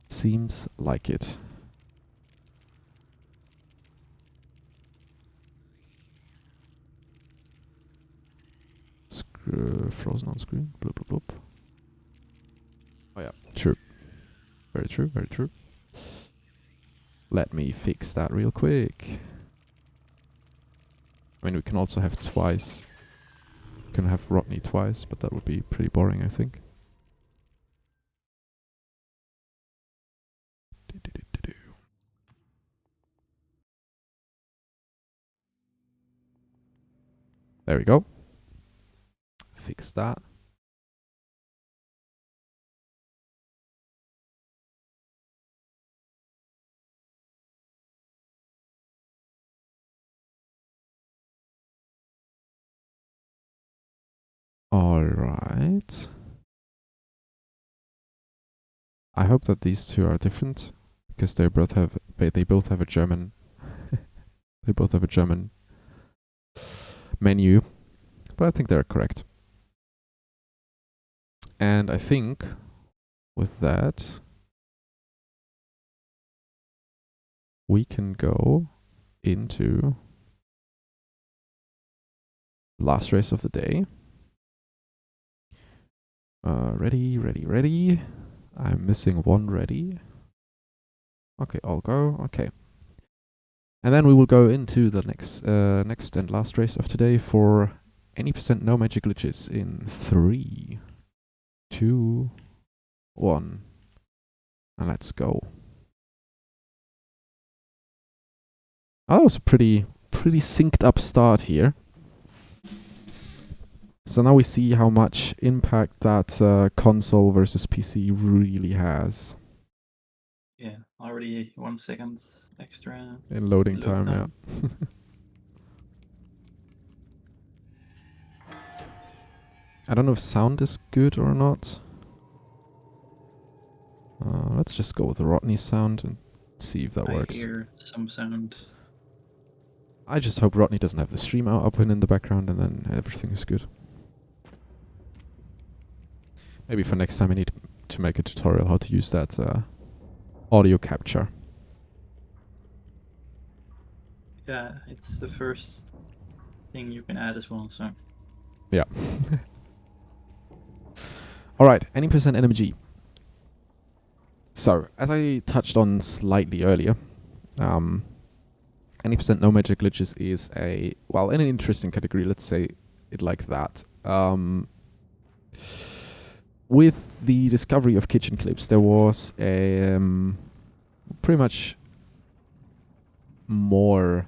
Seems like it. Frozen on screen. Bloop, bloop, bloop. Oh yeah, true. Very true, very true. Let me fix that real quick. I mean, we can also have twice. We can have Rodney twice, but that would be pretty boring, I think. There we go. Fix that. All right. I hope that these two are different because they both have a German they both have a German menu, but I think they're correct. And I think with that we can go into last race of the day. Ready. I'm missing one ready. Okay, I'll go. Okay. And then we will go into the next and last race of today for any percent no magic glitches in 3, 2, 1. And let's go. Oh, that was a pretty synced up start here. So now we see how much impact that console versus PC really has.
Yeah, already 1 second extra
In loading
load
time,
time.
yeah. I don't know if sound is good or not. Let's just go with the Rodney sound and see if that works.
I hear some sound.
I just hope Rodney doesn't have the stream out open in the background and then everything is good. Maybe for next time I need to make a tutorial how to use that audio capture.
Yeah, it's the first thing you can add as well, so.
Yeah. Alright, any percent NMG. So, as I touched on slightly earlier, any percent no magic glitches is an interesting category, let's say it like that. With the discovery of kitchen clips, there was pretty much more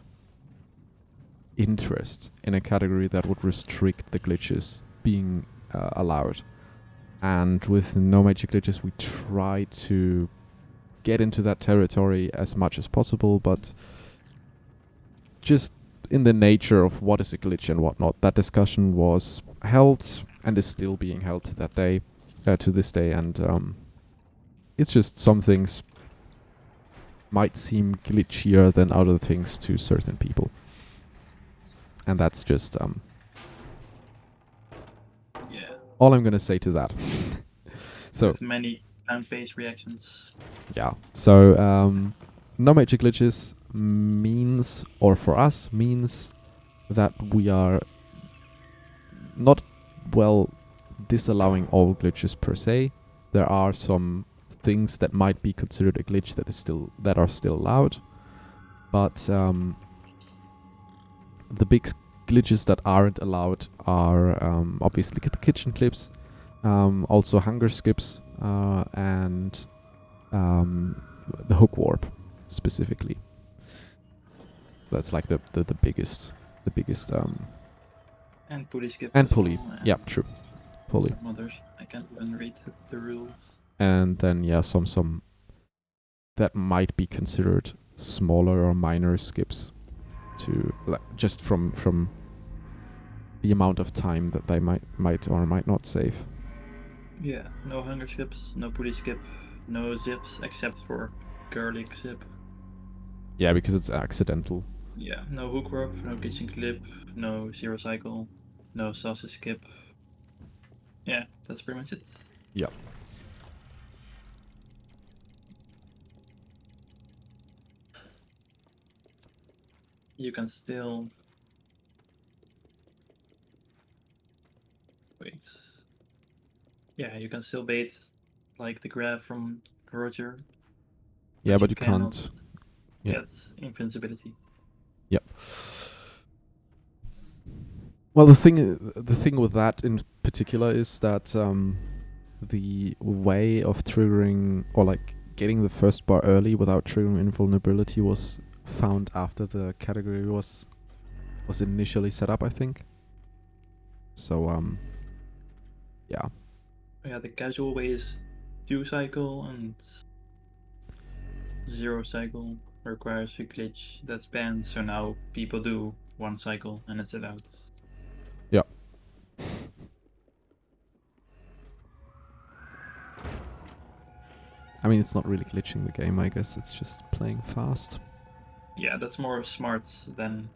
interest in a category that would restrict the glitches being allowed. And with no magic glitches, we try to get into that territory as much as possible, but just in the nature of what is a glitch and whatnot. That discussion was held and is still being held to this day, and it's just some things might seem glitchier than other things to certain people, and that's just
Yeah.
all I'm gonna say to that. So
With many clown face reactions.
yeah, so no major glitches means, or for us means, that we are not, well, disallowing all glitches per se. There are some things that might be considered a glitch that are still allowed, but the big glitches that aren't allowed are obviously the kitchen clips, also hunger skips, and the hook warp specifically. That's like the biggest
And pulley skip.
and
as
pulley.
well,
Yeah, true. Pulley.
Some others. I can't even read the rules.
And then yeah, some that might be considered smaller or minor skips, to just from the amount of time that they might or might not save.
Yeah, no hunger skips, no pulley skip, no zips except for garlic zip.
Yeah, because it's accidental.
Yeah, no hook warp, no kitchen clip, no zero cycle, no sausage skip. Yeah, that's pretty much it.
Yeah.
You can still wait. Yeah, you can still bait like the grab from Roger.
Yeah, but you
cannot
can't. Yeah.
get invincibility.
Yep. Well, the thing with that in particular is that the way of triggering, or like getting the first bar early without triggering invulnerability, was found after the category was initially set up, I think. So yeah.
Yeah, the casual way is 2 cycle, and 0 cycle requires a glitch that's banned, so now people do 1 cycle and it's allowed.
Yeah. I mean, it's not really glitching the game, I guess. It's just playing fast.
Yeah, that's more smart than.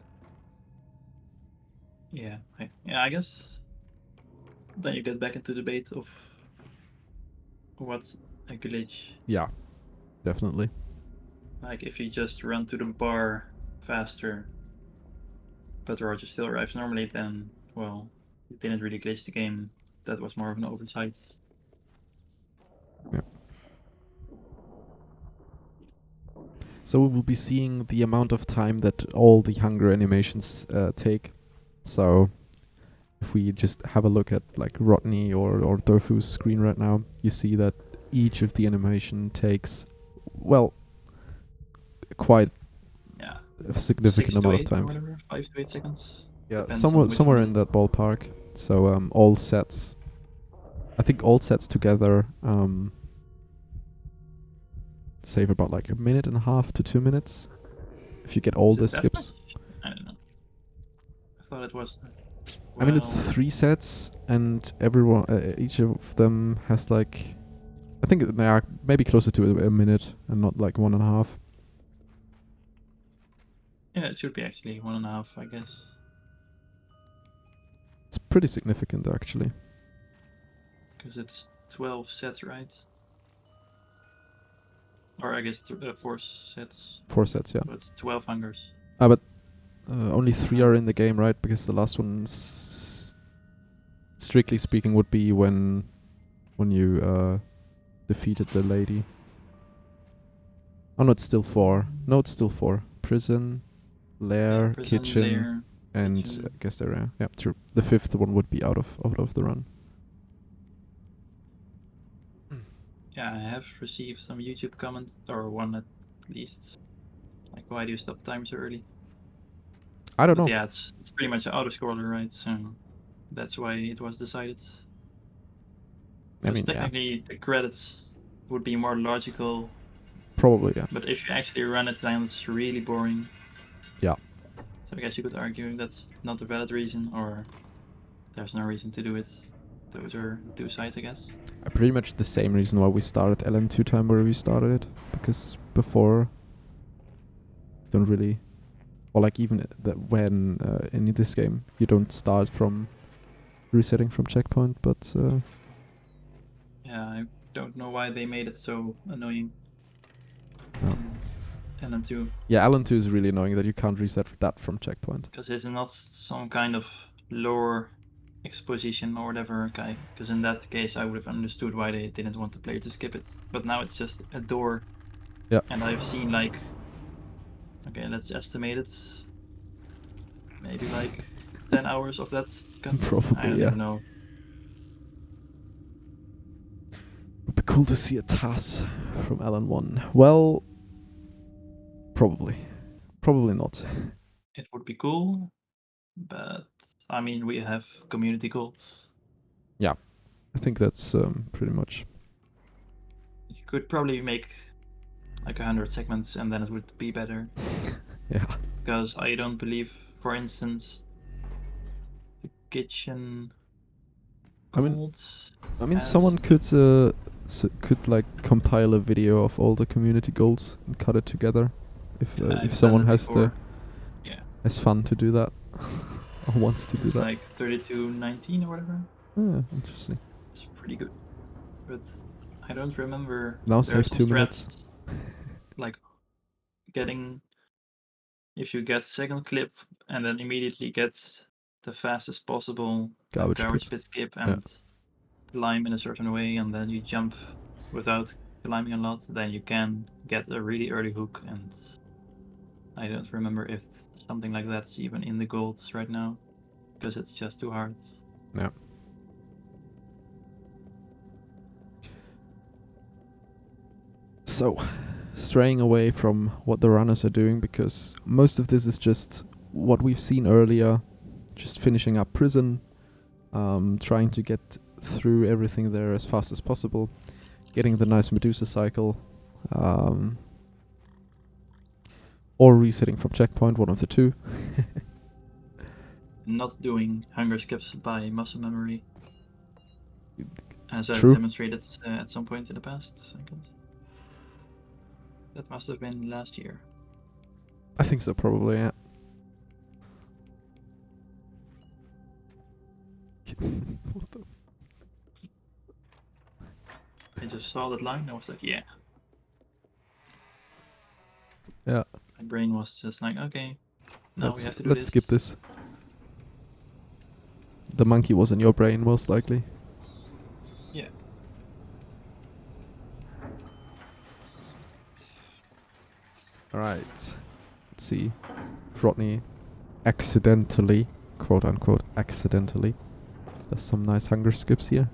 Yeah, I guess. Then you get back into debate of what's a glitch.
Yeah, definitely.
Like if you just run to the bar faster, but Roger still arrives normally, then well, you didn't really glitch the game. That was more of an oversight.
Yeah. So we will be seeing the amount of time that all the hunger animations take. So if we just have a look at like Rodney or Tofu's screen right now, you see that each of the animation takes, well, quite
Yeah.
a significant
6 to
amount of
8 or
time.
whatever, 5 to 8 seconds.
Yeah,
Depends on which
somewhere
one.
in that ballpark. So all sets, I think all sets together save about like 1.5 to 2 minutes if you get all
Is
the
it that
skips.
much? I don't know. I thought it was.
I mean, it's
well,
3 sets, and each of them has like, I think they are maybe closer to a minute and not like 1.5.
Yeah, it should be actually 1.5, I guess.
It's pretty significant actually.
Because it's 12 sets, right? Or I guess 4 sets.
4 sets, yeah.
So it's 12 hungers.
But only 3 are in the game, right? Because the last one, strictly speaking, would be when you defeated the lady. Oh no, it's still 4. No, it's still 4. Prison, lair,
Prison,
kitchen,
lair,
and
kitchen.
I guess area. Yeah, true. The 5th one would be out of the run.
Yeah, I have received some YouTube comments, or one at least. Like, why do you stop the time so early?
I don't
But
know.
yeah, it's pretty much an auto-scroller, right? So that's why it was decided.
I mean,
Because technically the credits would be more logical,
probably, yeah.
but if you actually run it, then it's really boring.
Yeah.
So I guess you could argue that's not a valid reason, or there's no reason to do it. Those are two sides, I guess.
Pretty much the same reason why we started LN2 time where we started it, because before don't really, or like even that when in this game you don't start from resetting from checkpoint, but
Yeah, I don't know why they made it so annoying.
No.
And then too,
yeah, LN2 is really annoying that you can't reset that from checkpoint.
because it's not some kind of lore exposition or whatever, okay? Because in that case, I would have understood why they didn't want the player to skip it. But now it's just a door.
Yeah.
And I've seen like, okay, let's estimate it. Maybe like 10 hours of that cutscene.
Probably,
I don't
yeah.
even know.
Would be cool to see a TAS from LN1. Well, probably. Probably not.
It would be cool, but I mean, we have community goals.
I think that's pretty much.
You could probably make like 100 segments and then it would be better.
Yeah.
Because I don't believe, for instance, the kitchen
I mean-
gold has-
someone could could like compile a video of all the community goals and cut it together. If
I've
someone
done it
has
before. Yeah.
has fun to do that or wants to do
It's
that.
like 32.19 or whatever.
Yeah, interesting.
It's pretty good. But I don't remember.
Now
there are
save
some
2 minutes.
strats, like getting, if you get second clip and then immediately get the fastest possible
Garbage pit.
pit skip and climb in a certain way, and then you jump without climbing a lot, then you can get a really early hook. And I don't remember if something like that's even in the golds right now, because it's just too hard.
Yeah. So, straying away from what the runners are doing, because most of this is just what we've seen earlier, just finishing up prison, trying to get through everything there as fast as possible, getting the nice Medusa cycle, or resetting from checkpoint, one of the two.
Not doing hunger skips by muscle memory, as I've
True.
demonstrated at some point in the past, I guess. That must have been last year.
I think so, probably, yeah. What the
I just saw that line, I was like, yeah.
Yeah.
My brain was just like, okay, now we have to do
let's
this.
skip this. The monkey was in your brain, most likely.
Yeah.
Alright. Let's see. If Rodney accidentally, quote unquote, accidentally, does some nice hunger skips here.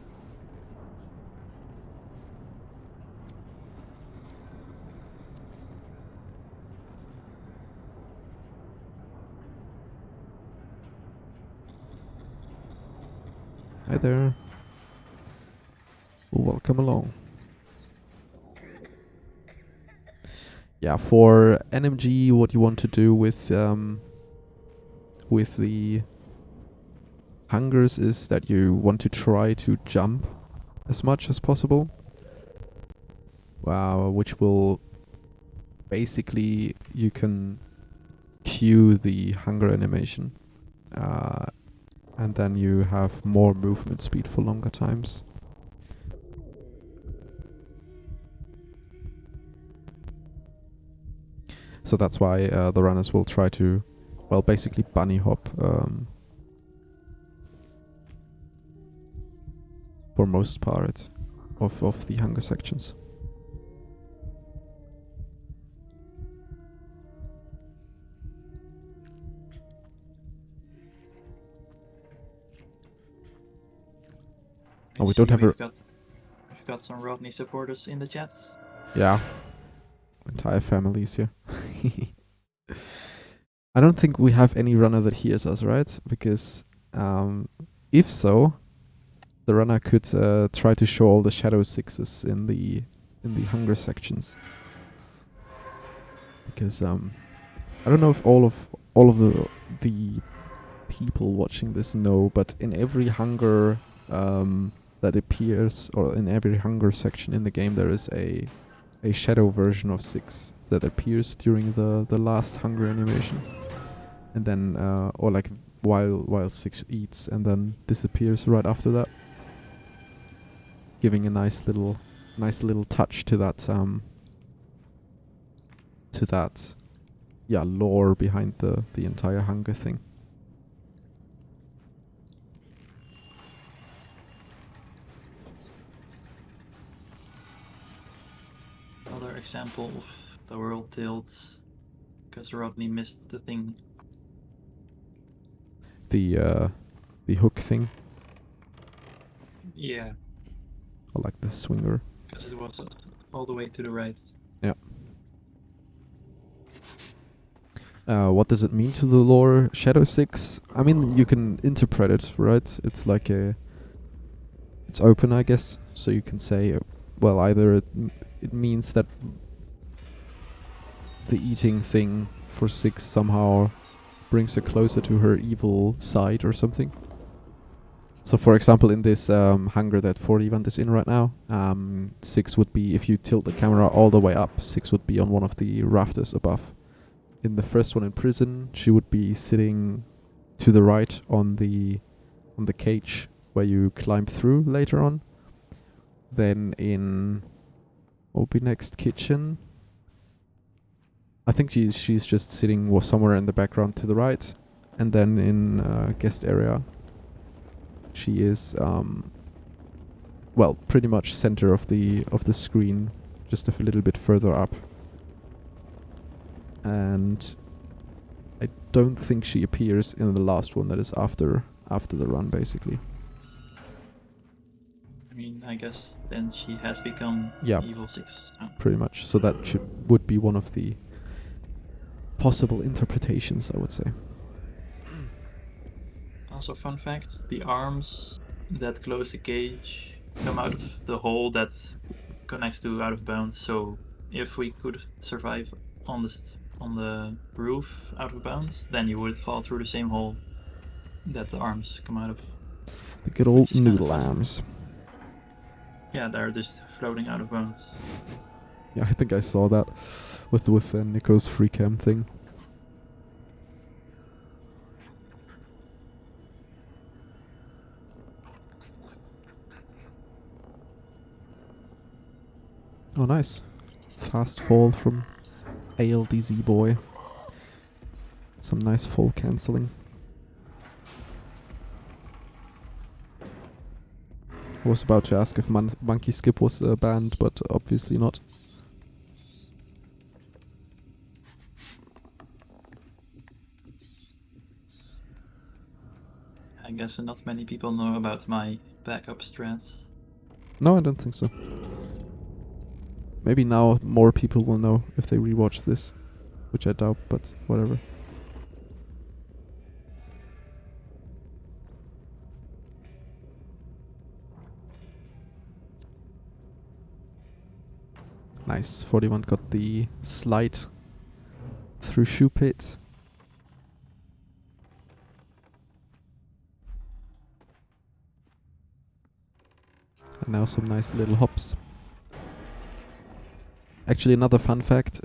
Hi there. Welcome along. Yeah, for NMG, what you want to do with the hungers is that you want to try to jump as much as possible. Which will basically, you can cue the hunger animation, and then you have more movement speed for longer times. So that's why the runners will try to, well, basically bunny hop for most part of the hunger sections. Oh, we don't have a...
We've got some Rodney supporters in the chat.
Yeah. Entire families here. I don't think we have any runner that hears us, right? Because if so, the runner could try to show all the shadow sixes in the hunger sections. Because I don't know if all all of the people watching this know, but in every hunger that appears, or in every hunger section in the game, there is a shadow version of Six that appears during the last hunger animation, and then or like while Six eats and then disappears right after that, giving a nice little touch to that lore behind the entire hunger thing.
Another example of the world tilts because Rodney missed the thing.
The hook thing,
Yeah,
or like the swinger.
because it was all the way to the right.
What does it mean to the lore Shadow 6? I mean, you can interpret it, right? It's like it's open, I guess. So you can say, well, either it means that the eating thing for Six somehow brings her closer to her evil side or something. So, for example, in this hunger that 41 is in right now, Six would be, if you tilt the camera all the way up, Six would be on one of the rafters above. In the first one in prison, she would be sitting to the right on the cage where you climb through later on. Then in what will be next, kitchen, I think she's just sitting somewhere in the background to the right. And then in guest area, she is well, pretty much center of the screen, just a little bit further up. And I don't think she appears in the last one that is after the run, basically.
I mean, I guess then she has become
Yeah.
Evil 6. Oh.
Pretty much. So that would be one of the possible interpretations, I would say.
Also, fun fact, the arms that close the cage come out of the hole that connects to Out of Bounds. So if we could survive on the roof Out of Bounds, then you would fall through the same hole that the arms come out of.
The good old
Which is kinda
noodle
funny.
arms.
Yeah, they're just floating out of bounds.
Yeah, I think I saw that with Nico's free cam thing. Oh, nice. Fast fall from ALDZ boy. Some nice fall cancelling. I was about to ask if Monkey Skip was banned, but obviously not.
I guess not many people know about my backup strats.
No, I don't think so. Maybe now more people will know if they rewatch this, which I doubt, but whatever. Nice. 41 got the slide through shoe pit. And now some nice little hops. Actually, another fun fact,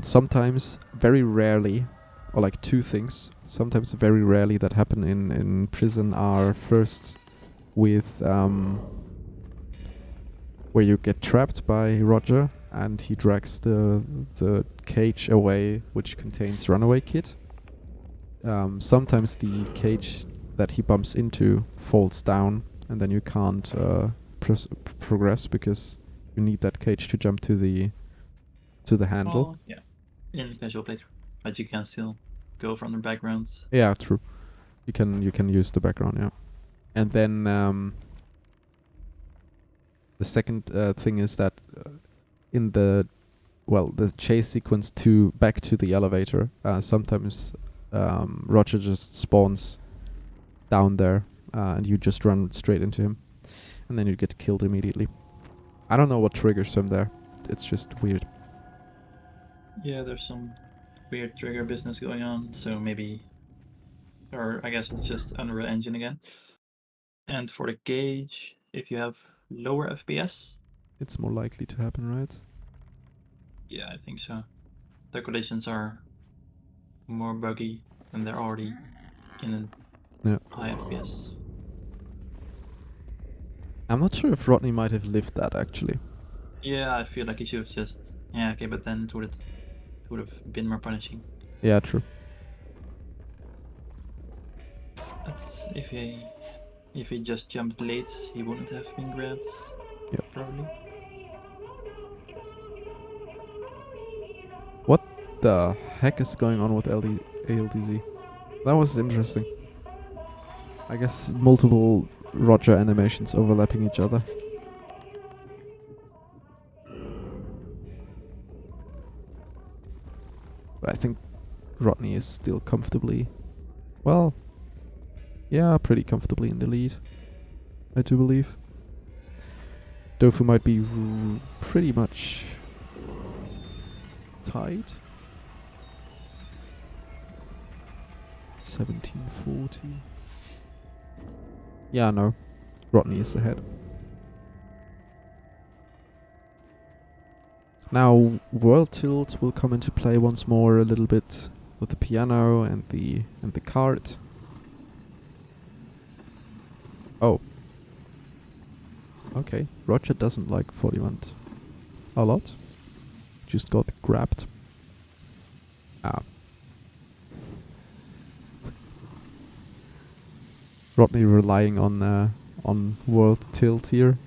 sometimes, very rarely, or like two things, sometimes very rarely that happen in prison are first with, where you get trapped by Roger and he drags the cage away, which contains runaway kit. Sometimes the cage that he bumps into falls down, and then you can't progress because you need that cage to jump to the handle.
Oh, yeah. In casual playthrough. But you can still go from the backgrounds.
Yeah, true. You can use the background, yeah. And then the second thing is that in the chase sequence back to the elevator, sometimes Roger just spawns down there and you just run straight into him, and then you get killed immediately. I don't know what triggers him there. It's just weird.
Yeah, there's some weird trigger business going on, so maybe, or I guess it's just Unreal Engine again. And for the gauge, if you have lower FPS,
It's more likely to happen, right?
yeah, I think so. The collisions are more buggy and they're already in a
Yeah.
high FPS.
I'm not sure if Rodney might have lived that actually.
Yeah, I feel like he should have just, yeah, okay, but then it would have been more punishing.
Yeah, true.
That's if he just jumped late, he wouldn't have been grabbed.
Yep.
Probably.
What the heck is going on with ALDZ? That was interesting. I guess multiple Roger animations overlapping each other. But I think Rodney is still comfortably, well, yeah, pretty comfortably in the lead. I do believe. Dofu might be pretty much tied. 1740. Yeah, no. Rodney is ahead. Now, World Tilt will come into play once more a little bit with the piano and the cart. Oh. Okay. Roger doesn't like 41 a lot. Just got grabbed. Ah. Rodney relying on World Tilt here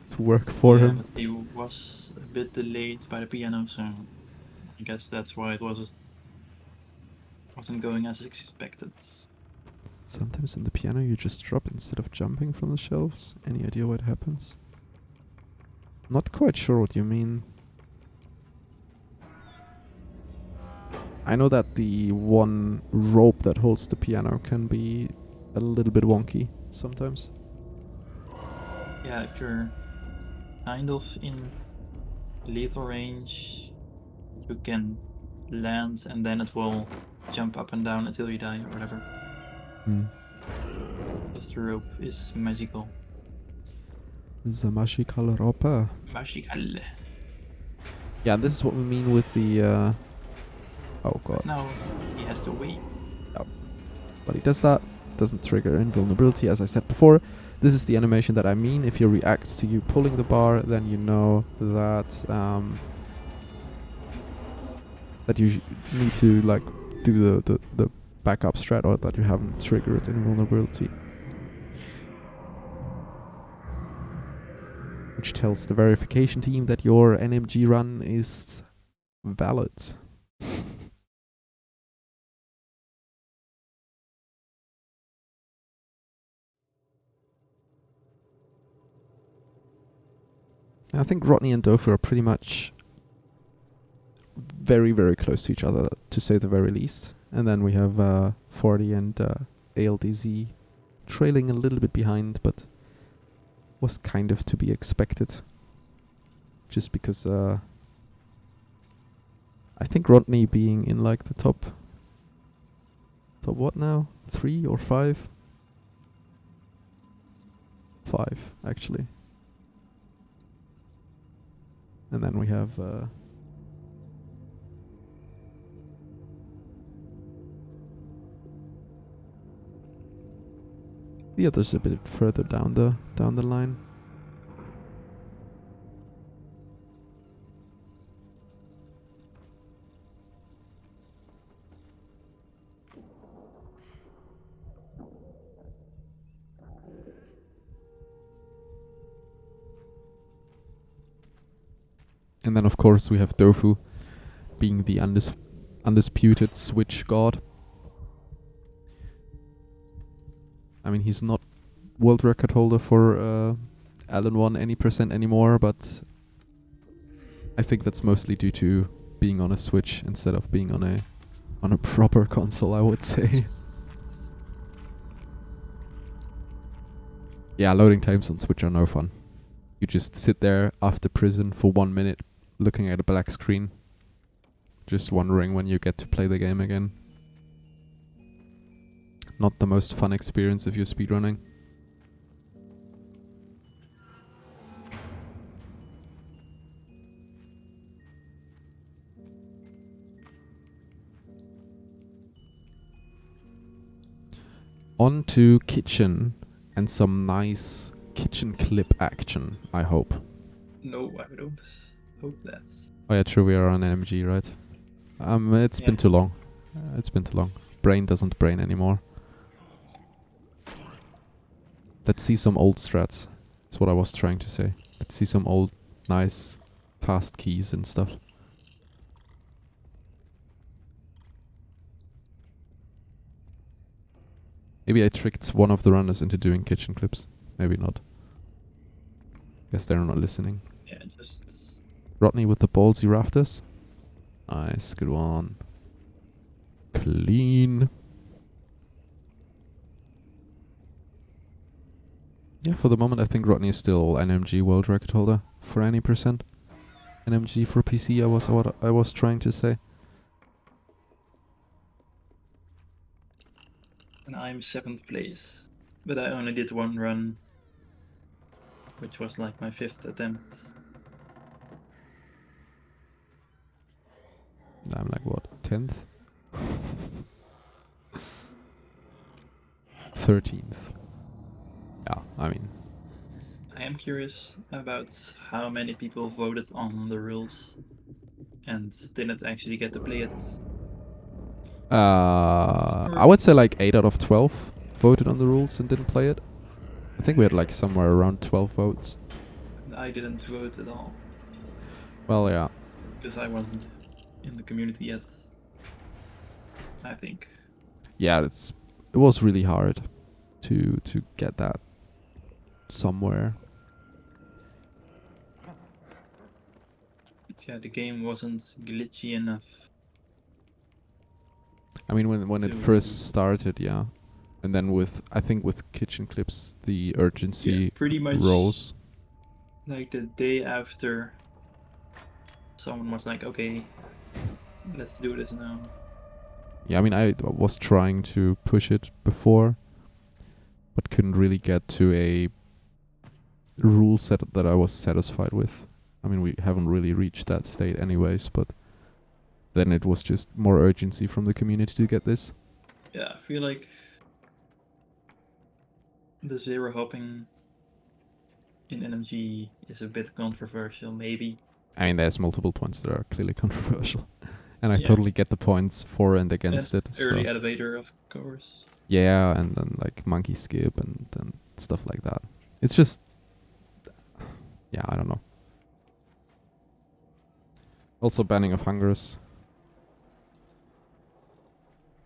to work for
Yeah,
him.
but he was a bit delayed by the piano, so I guess that's why it wasn't going as expected.
Sometimes in the piano you just drop instead of jumping from the shelves. Any idea what happens? Not quite sure what you mean. I know that the one rope that holds the piano can be a little bit wonky sometimes.
Yeah, if you're kind of in lethal range, you can land and then it will jump up and down until you die or whatever. Because the rope is magical.
The magical rope.
Magical.
Yeah, this is what we mean with the oh god.
Now he has to wait.
But he does that, doesn't trigger invulnerability as I said before. This is the animation that I mean. If he reacts to you pulling the bar, then you know that that you need to like do the backup strat, or that you haven't triggered invulnerability. Which tells the verification team that your NMG run is valid. I think Rodney and Dofu are pretty much very, very close to each other, to say the very least. And then we have 40 and ALDZ trailing a little bit behind, but was kind of to be expected. Just because I think Rodney being in like the top what now? 3 or 5? 5, actually. And then we have the others a bit further down the line. And then of course we have Dofu being the undisputed Switch god. I mean, he's not world record holder for Allen 1 any percent anymore, but I think that's mostly due to being on a Switch instead of being on a proper console, I would say. Yeah, loading times on Switch are no fun. You just sit there after prison for 1 minute looking at a black screen, just wondering when you get to play the game again. Not the most fun experience if you're speedrunning. On to kitchen and some nice kitchen clip action, I hope.
No, I don't hope that.
Oh yeah, true, we are on NMG, right? It's been too long. It's been too long. Brain doesn't brain anymore. Let's see some old strats. That's what I was trying to say. Let's see some old, nice, fast keys and stuff. Maybe I tricked one of the runners into doing kitchen clips. Maybe not. Guess they're not listening.
Yeah, just...
Rodney with the ballsy rafters. Nice, good one. Clean. Yeah, for the moment I think Rodney is still NMG world record holder for any percent. NMG for PC, what I was trying to say.
And I'm 7th place. But I only did one run, which was like my 5th attempt.
I'm like, what, 10th? 13th. Yeah, I mean...
I am curious about how many people voted on the rules and didn't actually get to play it.
I would say like 8 out of 12 voted on the rules and didn't play it. I think we had like somewhere around 12 votes.
I didn't vote at all.
Well, yeah.
Because I wasn't in the community yet. I think.
Yeah, it was really hard to get that somewhere.
Yeah, the game wasn't glitchy enough.
I mean, when it first started, yeah. And then I think with kitchen clips, the urgency
pretty much
rose.
Like the day after, someone was like, okay, let's do this now.
Yeah, I mean, I was trying to push it before, but couldn't really get to a rule set that I was satisfied with. I mean, we haven't really reached that state anyways, but then it was just more urgency from the community to get this.
Yeah, I feel like the zero hopping in NMG is a bit controversial, maybe.
I mean, there's multiple points that are clearly controversial. And I
Yeah.
totally get the points for and against it.
Early
So.
elevator, of course.
Yeah, and then like monkey skip and stuff like that. It's just... yeah, I don't know. Also banning of hungers.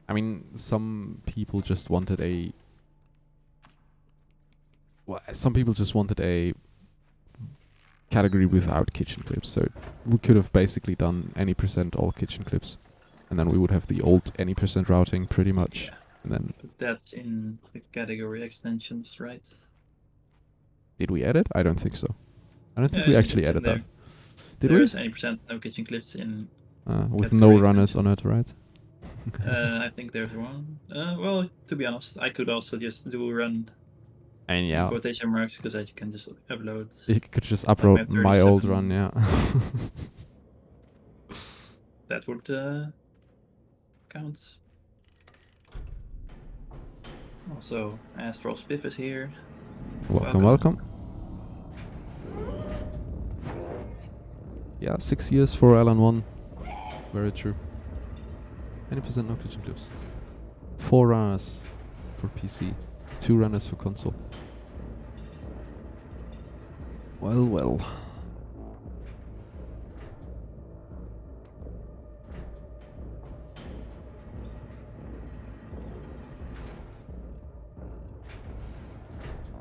I mean, some people just wanted a... well, some people just wanted a category without kitchen clips. So we could have basically done any percent all kitchen clips. And then we would have the old any percent routing pretty much.
Yeah.
And then...
But that's in the category extensions, right?
did we edit? I don't think so. I don't think we actually
it's in
added
there.
that. Did
There's
we?
any percent no kitchen clips in.
With
category
no runners on it, right?
I think there's one. Well, to be honest, I could also just do a run
And
in
yeah,
quotation marks because I can just upload.
you could just
my
upload my old
37.
run, yeah.
That would count. Also, Astral Spiff is here.
Welcome. Yeah, 6 years for LN1. Very true. 20% no kitchen clips. 4 runners for PC. 2 runners for console. Well.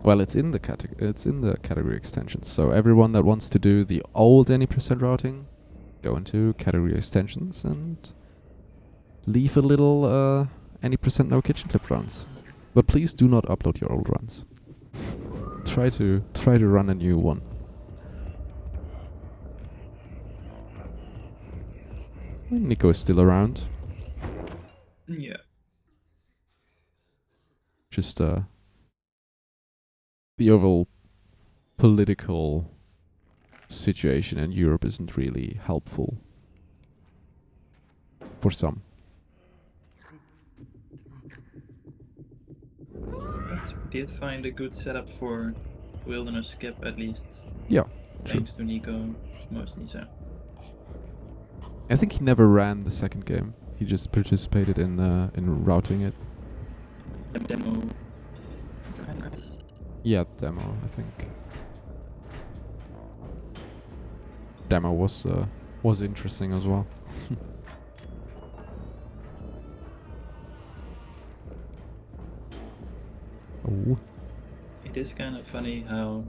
Well, it's in the category extensions. So everyone that wants to do the old any percent routing, go into category extensions and leave a little any percent no kitchen clip runs. But please do not upload your old runs. Try to run a new one. Nico is still around.
Yeah.
Just the overall political situation in Europe isn't really helpful for some.
But we did find a good setup for wilderness skip at least.
Yeah, true.
Thanks to Nico mostly. So
I think he never ran the second game. He just participated in routing it.
the demo.
Yeah, demo, I think. Demo was interesting as well. Oh,
It is kind of funny how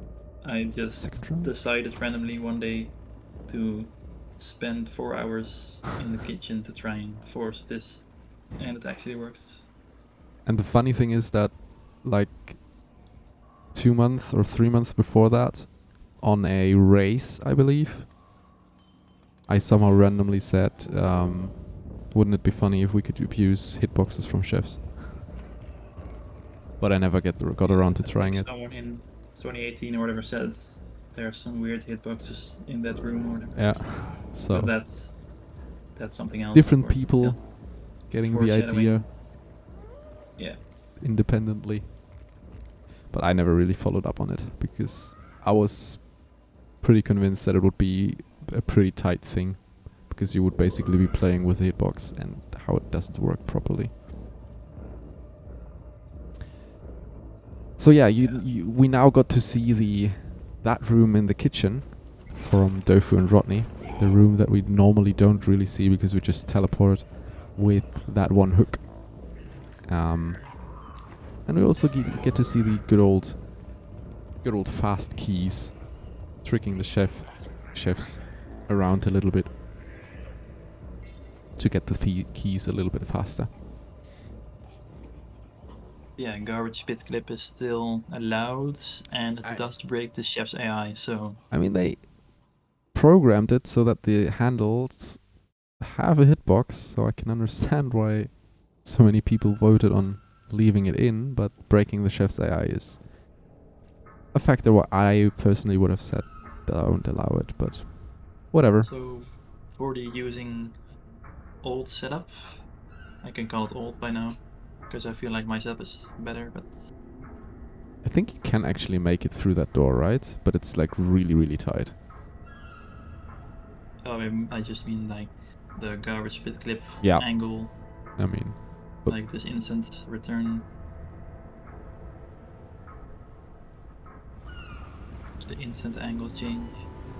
I just
second round.
decided randomly one day to spend 4 hours in the kitchen to try and force this, and it actually worked.
And the funny thing is that, like, 2 months or 3 months before that, on a race, I believe, I somehow randomly said, wouldn't it be funny if we could abuse hitboxes from chefs? But I never got around to
I
trying
think
it.
someone in 2018 or whatever said there are some weird hitboxes in that room or whatever.
Yeah, so
But that's something else.
different
of course,
people
still.
getting the
foreshadowing.
idea
Yeah.
independently. But I never really followed up on it because I was pretty convinced that it would be a pretty tight thing, because you would basically be playing with the hitbox and how it doesn't work properly. So yeah, we now got to see that room in the kitchen from Dofu and Rodney, the room that we normally don't really see because we just teleport with that one hook. And we also get to see the good old fast keys, tricking the chefs around a little bit to get the keys a little bit faster.
Yeah, garbage pit clip is still allowed, and it does break the chef's AI, so...
I mean, they programmed it so that the handles have a hitbox, so I can understand why so many people voted on leaving it in, but breaking the chef's AI is a factor what I personally would have said don't allow it, but whatever.
So, for the using old setup, I can call it old by now, because I feel like my setup is better, but...
I think you can actually make it through that door, right? But it's like really, really tight.
Oh, I just mean like the garbage pit clip
Yeah.
angle,
I mean,
like this instant return. The instant angle change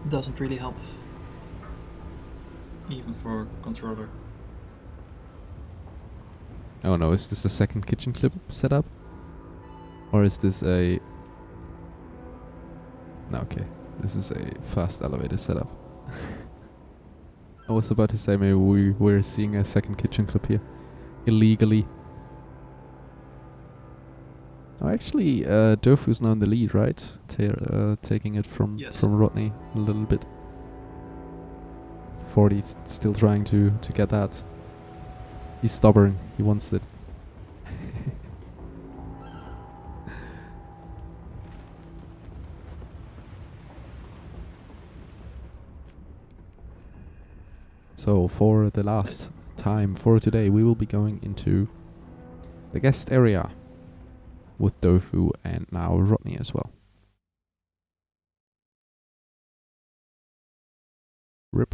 doesn't really help, even for controller.
oh no, is this a second kitchen clip setup? Or is this a... No, okay. This is a fast elevator setup. I was about to say maybe we're seeing a second kitchen clip here. Illegally. Oh, actually, Dofu's now in the lead, right? Taking it from Rodney a little bit. 40's still trying to get that. He's stubborn. He wants it. So for the last time for today, we will be going into the guest area with Dofu and now Rodney as well. Rip.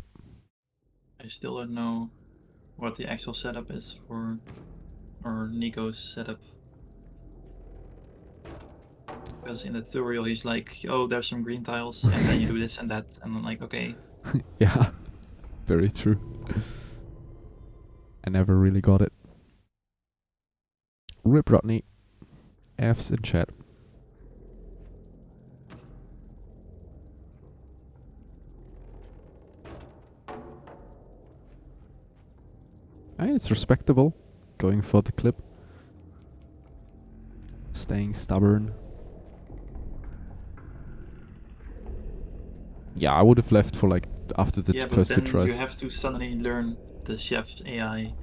I still don't know what the actual setup is for, or Nico's setup. Because in the tutorial he's like, oh, there's some green tiles, and then you do this and that, and I'm like, okay.
Yeah, very true. I never really got it. Rip Rodney. F's in chat. I mean, it's respectable. Going for the clip. Staying stubborn. Yeah, I would have left for like after the first two tries.
You have to suddenly learn the chef's AI.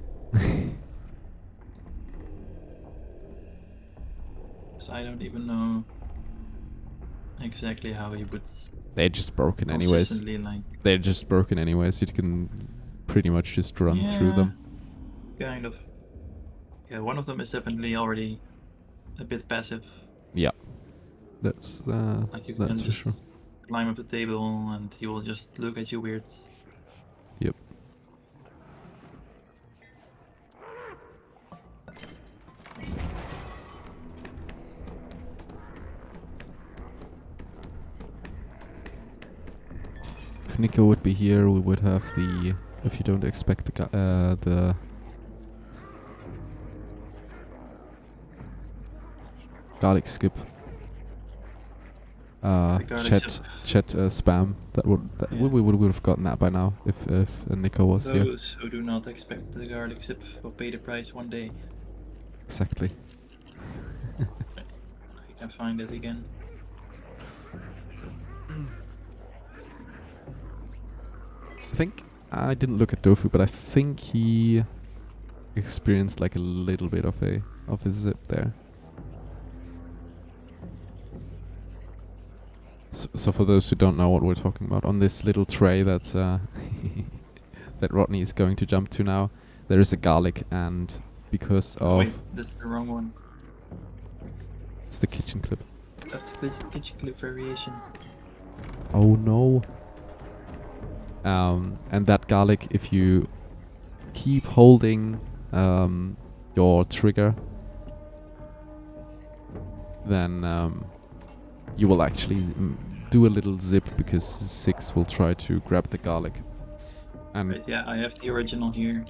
So I don't even know exactly how you would
They're just broken anyways.
consistently like.
They're just broken anyways. You can pretty much just run through them.
Kind of. Yeah, one of them is definitely already a bit passive.
Yeah, that's
Like you can
for
just
sure.
climb up the table and he will just look at you weird.
Yep. If Nico would be here, we would have the. If you don't expect the garlic skip. Chat spam. We would have gotten that by now if Nico was here.
Those who do not expect the garlic sip will pay the price one day.
Exactly.
I can find it again.
I think I didn't look at Dofu, but I think he experienced like a little bit of a zip there. So for those who don't know what we're talking about, on this little tray that that Rodney is going to jump to now, there is a garlic, and because of
wait, that's the wrong one.
It's the kitchen clip.
That's this kitchen clip variation.
Oh no. And that garlic, if you keep holding your trigger, then you will actually do a little zip, because 6 will try to grab the garlic. And
Right, yeah, I have the original here.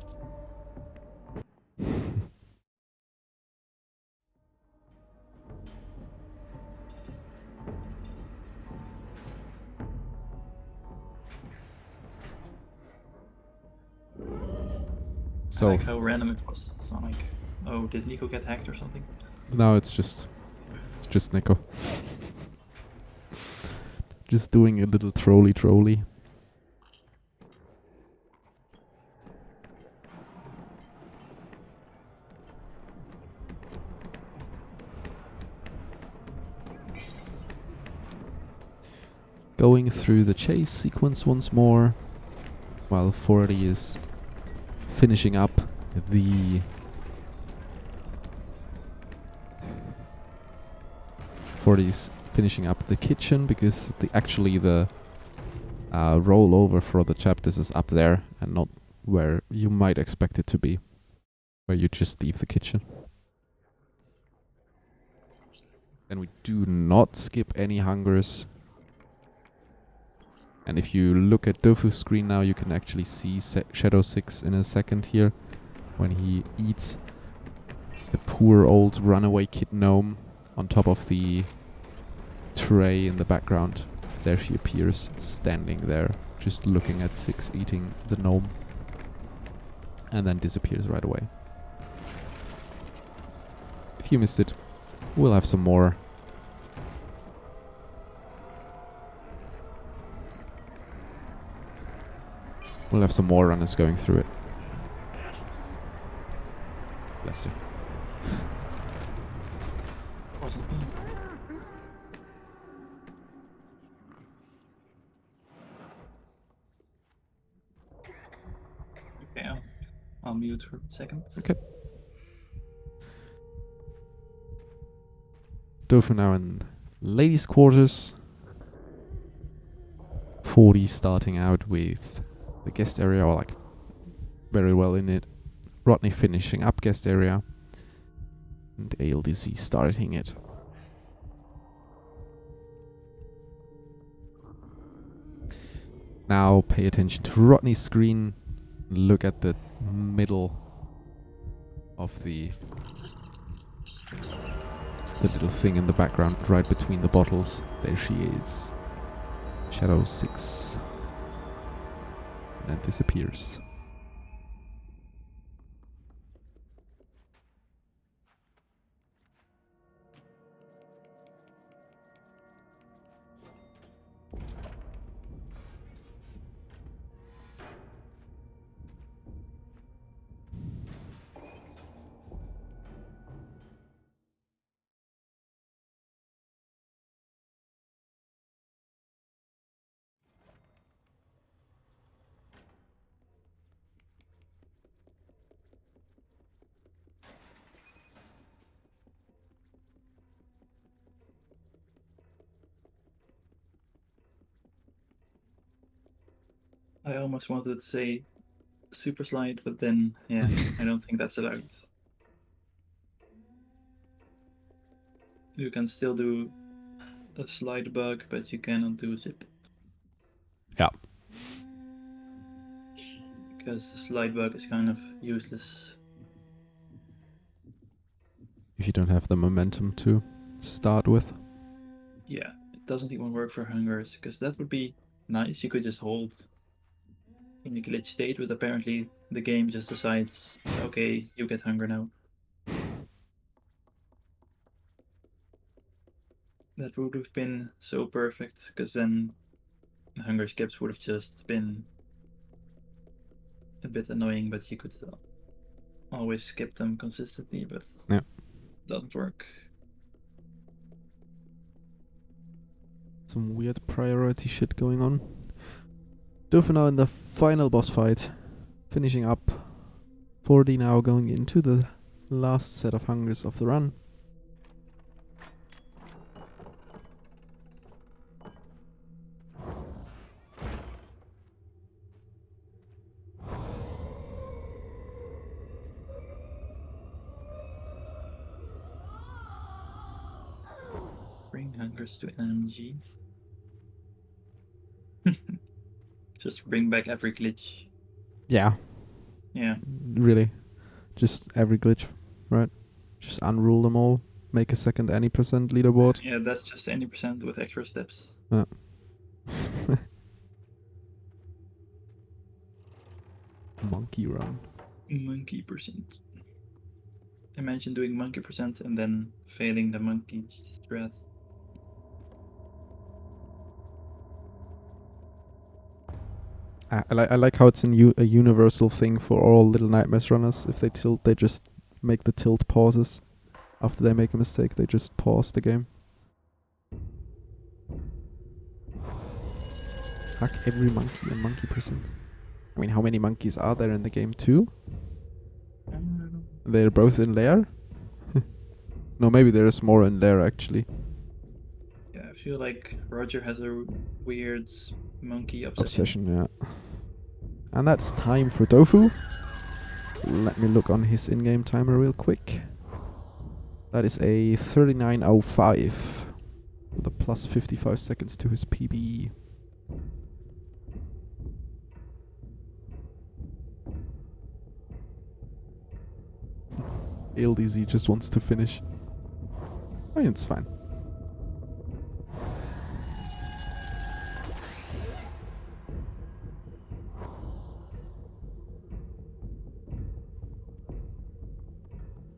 so
I like how random it was. It's not like, oh, did Nico get hacked or something?
no, it's just Nico. Just doing a little trolley. Going through the chase sequence once more, while 40 is finishing up the 40's finishing up the kitchen, because the rollover for the chapters is up there and not where you might expect it to be, where you just leave the kitchen. And we do not skip any hungers. And if you look at Dofu's screen now, you can actually see Shadow 6 in a second here, when he eats the poor old runaway kid gnome on top of the tray in the background. There she appears, standing there, just looking at 6 eating the gnome, and then disappears right away. If you missed it, we'll have some more. We'll have some more runners going through it. Bless you.
Wasn't me. Okay, I'll mute for a second.
Okay. Dofu now in ladies' quarters. 40 starting out with the guest area, or like very well in it. Rodney finishing up guest area, and ALDC starting it. Now pay attention to Rodney's screen. Look at the middle of the little thing in the background, right between the bottles. There she is. Shadow 6. And then disappears.
I almost wanted to say super slide, but then yeah, I don't think that's allowed. You can still do a slide bug, but you cannot do zip.
Yeah.
Because the slide bug is kind of useless.
If you don't have the momentum to start with.
Yeah, it doesn't even work for hungers, because that would be nice. You could just hold in a glitch state, but apparently the game just decides, okay, you get hunger now. That would have been so perfect, because then hunger skips would have just been a bit annoying, but you could always skip them consistently, but
Yeah.
it doesn't work.
Some weird priority shit going on. Dofu now in the final boss fight. Finishing up. 40 now going into the last set of hungers of the run.
Bring hungers to MG. Just bring back every glitch.
Yeah,
Yeah.
really. Just every glitch, right? Just unrule them all. Make a second any percent leaderboard.
Yeah, that's just any percent with extra steps.
Yeah. Monkey run.
Monkey percent. Imagine doing monkey percent and then failing the monkey strat.
I like how it's a universal thing for all Little Nightmares runners. If they tilt, they just make the tilt pauses. After they make a mistake, they just pause the game. Hack every monkey and monkey percent. I mean, how many monkeys are there in the game? 2? They're both in lair? No, maybe there's more in lair actually.
Yeah, I feel like Roger has a weird monkey
Obsession, yeah. And that's time for Dofu. Let me look on his in-game timer real quick. That is a 39:05 with a plus 55 seconds to his PB. LDZ just wants to finish. I mean, it's fine.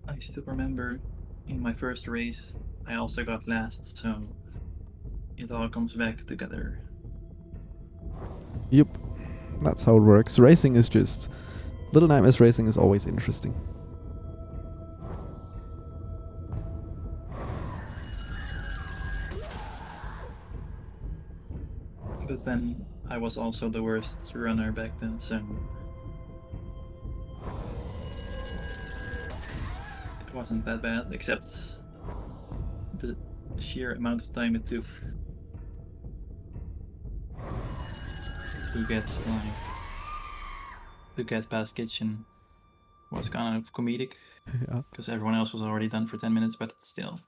I still remember in my first race, I also got last, so it all comes back together.
Yep. That's how it works. Racing is just... Little Nightmares racing is always interesting.
But then I was also the worst runner back then, so it wasn't that bad, except the sheer amount of time it took to get past kitchen was kind of comedic.
Yeah.
Because everyone else was already done for 10 minutes, but still.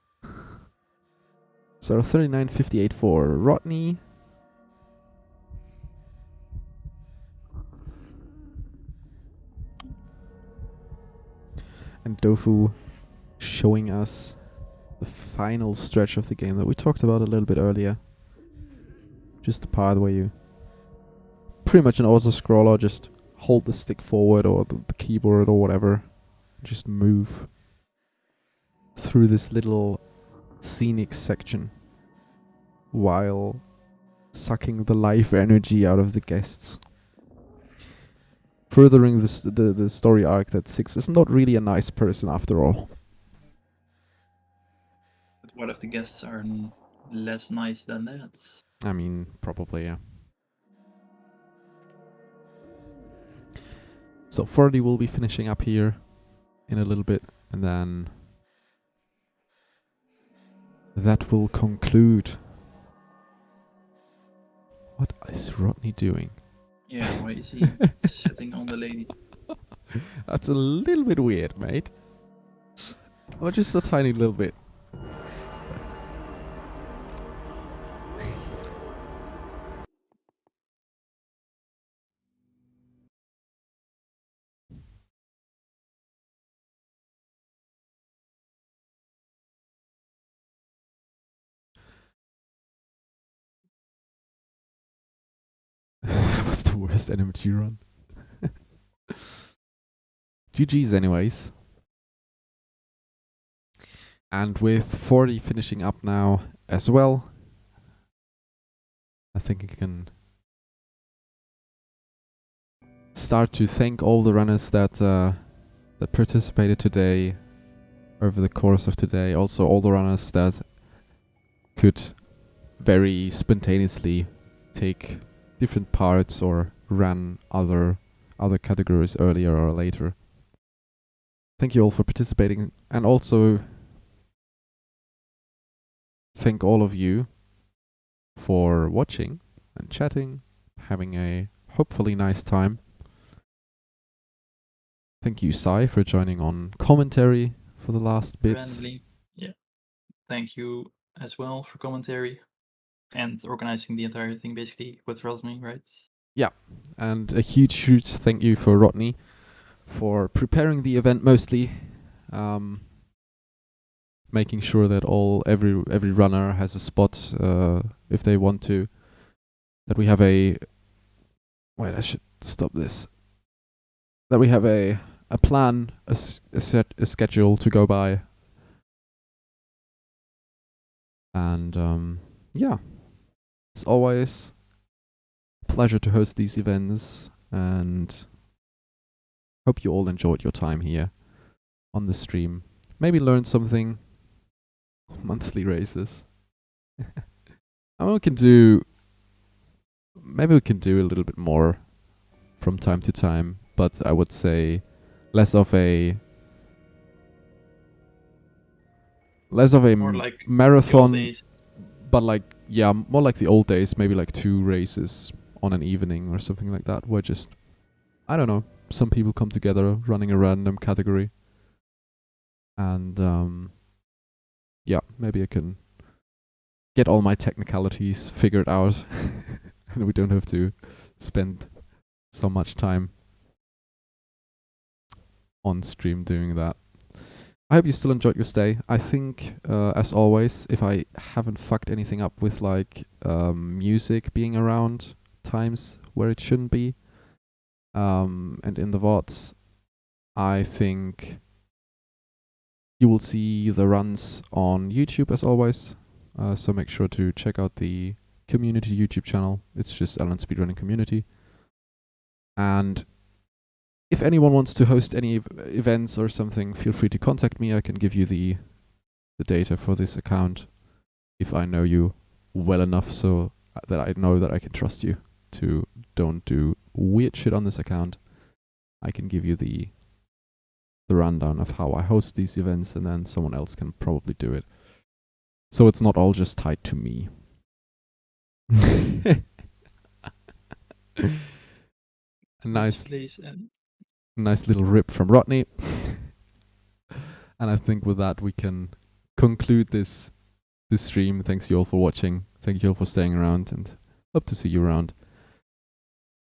So 39:58 for Rodney. And Dofu showing us the final stretch of the game that we talked about a little bit earlier. Just the part where you pretty much an auto-scroller, just hold the stick forward or the keyboard or whatever. Just move through this little scenic section while sucking the life energy out of the guests. Furthering the story arc that Six is not really a nice person after all.
But what if the guests are less nice than that?
I mean, probably, yeah. So 40 will be finishing up here in a little bit, and then that will conclude. What is Rodney doing?
Yeah, why is he sitting on the lady?
That's a little bit weird, mate. Or just a tiny little bit. That was the worst NMG run. GG's anyways. And with 40 finishing up now as well, I think I can start to thank all the runners that participated today, over the course of today. Also all the runners that could very spontaneously take different parts or ran other categories earlier or later. Thank you all for participating, and also thank all of you for watching and chatting, having a hopefully nice time. Thank you, Sai, for joining on commentary for the last bits.
Randomly. Yeah. Thank you as well for commentary and organizing the entire thing basically with Rodney, right?
Yeah, and a huge thank you for Rodney for preparing the event mostly, making sure that every runner has a spot if they want to. That we have a wait, I should stop this. That we have a plan, a schedule to go by, and yeah, as always, pleasure to host these events, and hope you all enjoyed your time here on the stream. Maybe learn something. Monthly races. Maybe we can do a little bit more from time to time, but I would say less of a
More like
marathon, but like, yeah, more like the old days, maybe like 2 races on an evening or something like that, where just, I don't know, some people come together running a random category, and yeah, maybe I can get all my technicalities figured out and we don't have to spend so much time on stream doing that. I hope you still enjoyed your stay. I think, as always, if I haven't fucked anything up with like music being around times where it shouldn't be, and in the VODs, I think you will see the runs on YouTube as always. So make sure to check out the community YouTube channel. It's just Alan Speedrunning Community. And if anyone wants to host any events or something, feel free to contact me. I can give you the data for this account if I know you well enough so that I know that I can trust you to don't do weird shit on this account. I can give you the rundown of how I host these events, and then someone else can probably do it. So it's not all just tied to me. A nice little rip from Rodney. And I think with that we can conclude this stream. Thanks you all for watching. Thank you all for staying around, and hope to see you around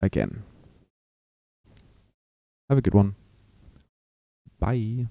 again. Have a good one. Bye.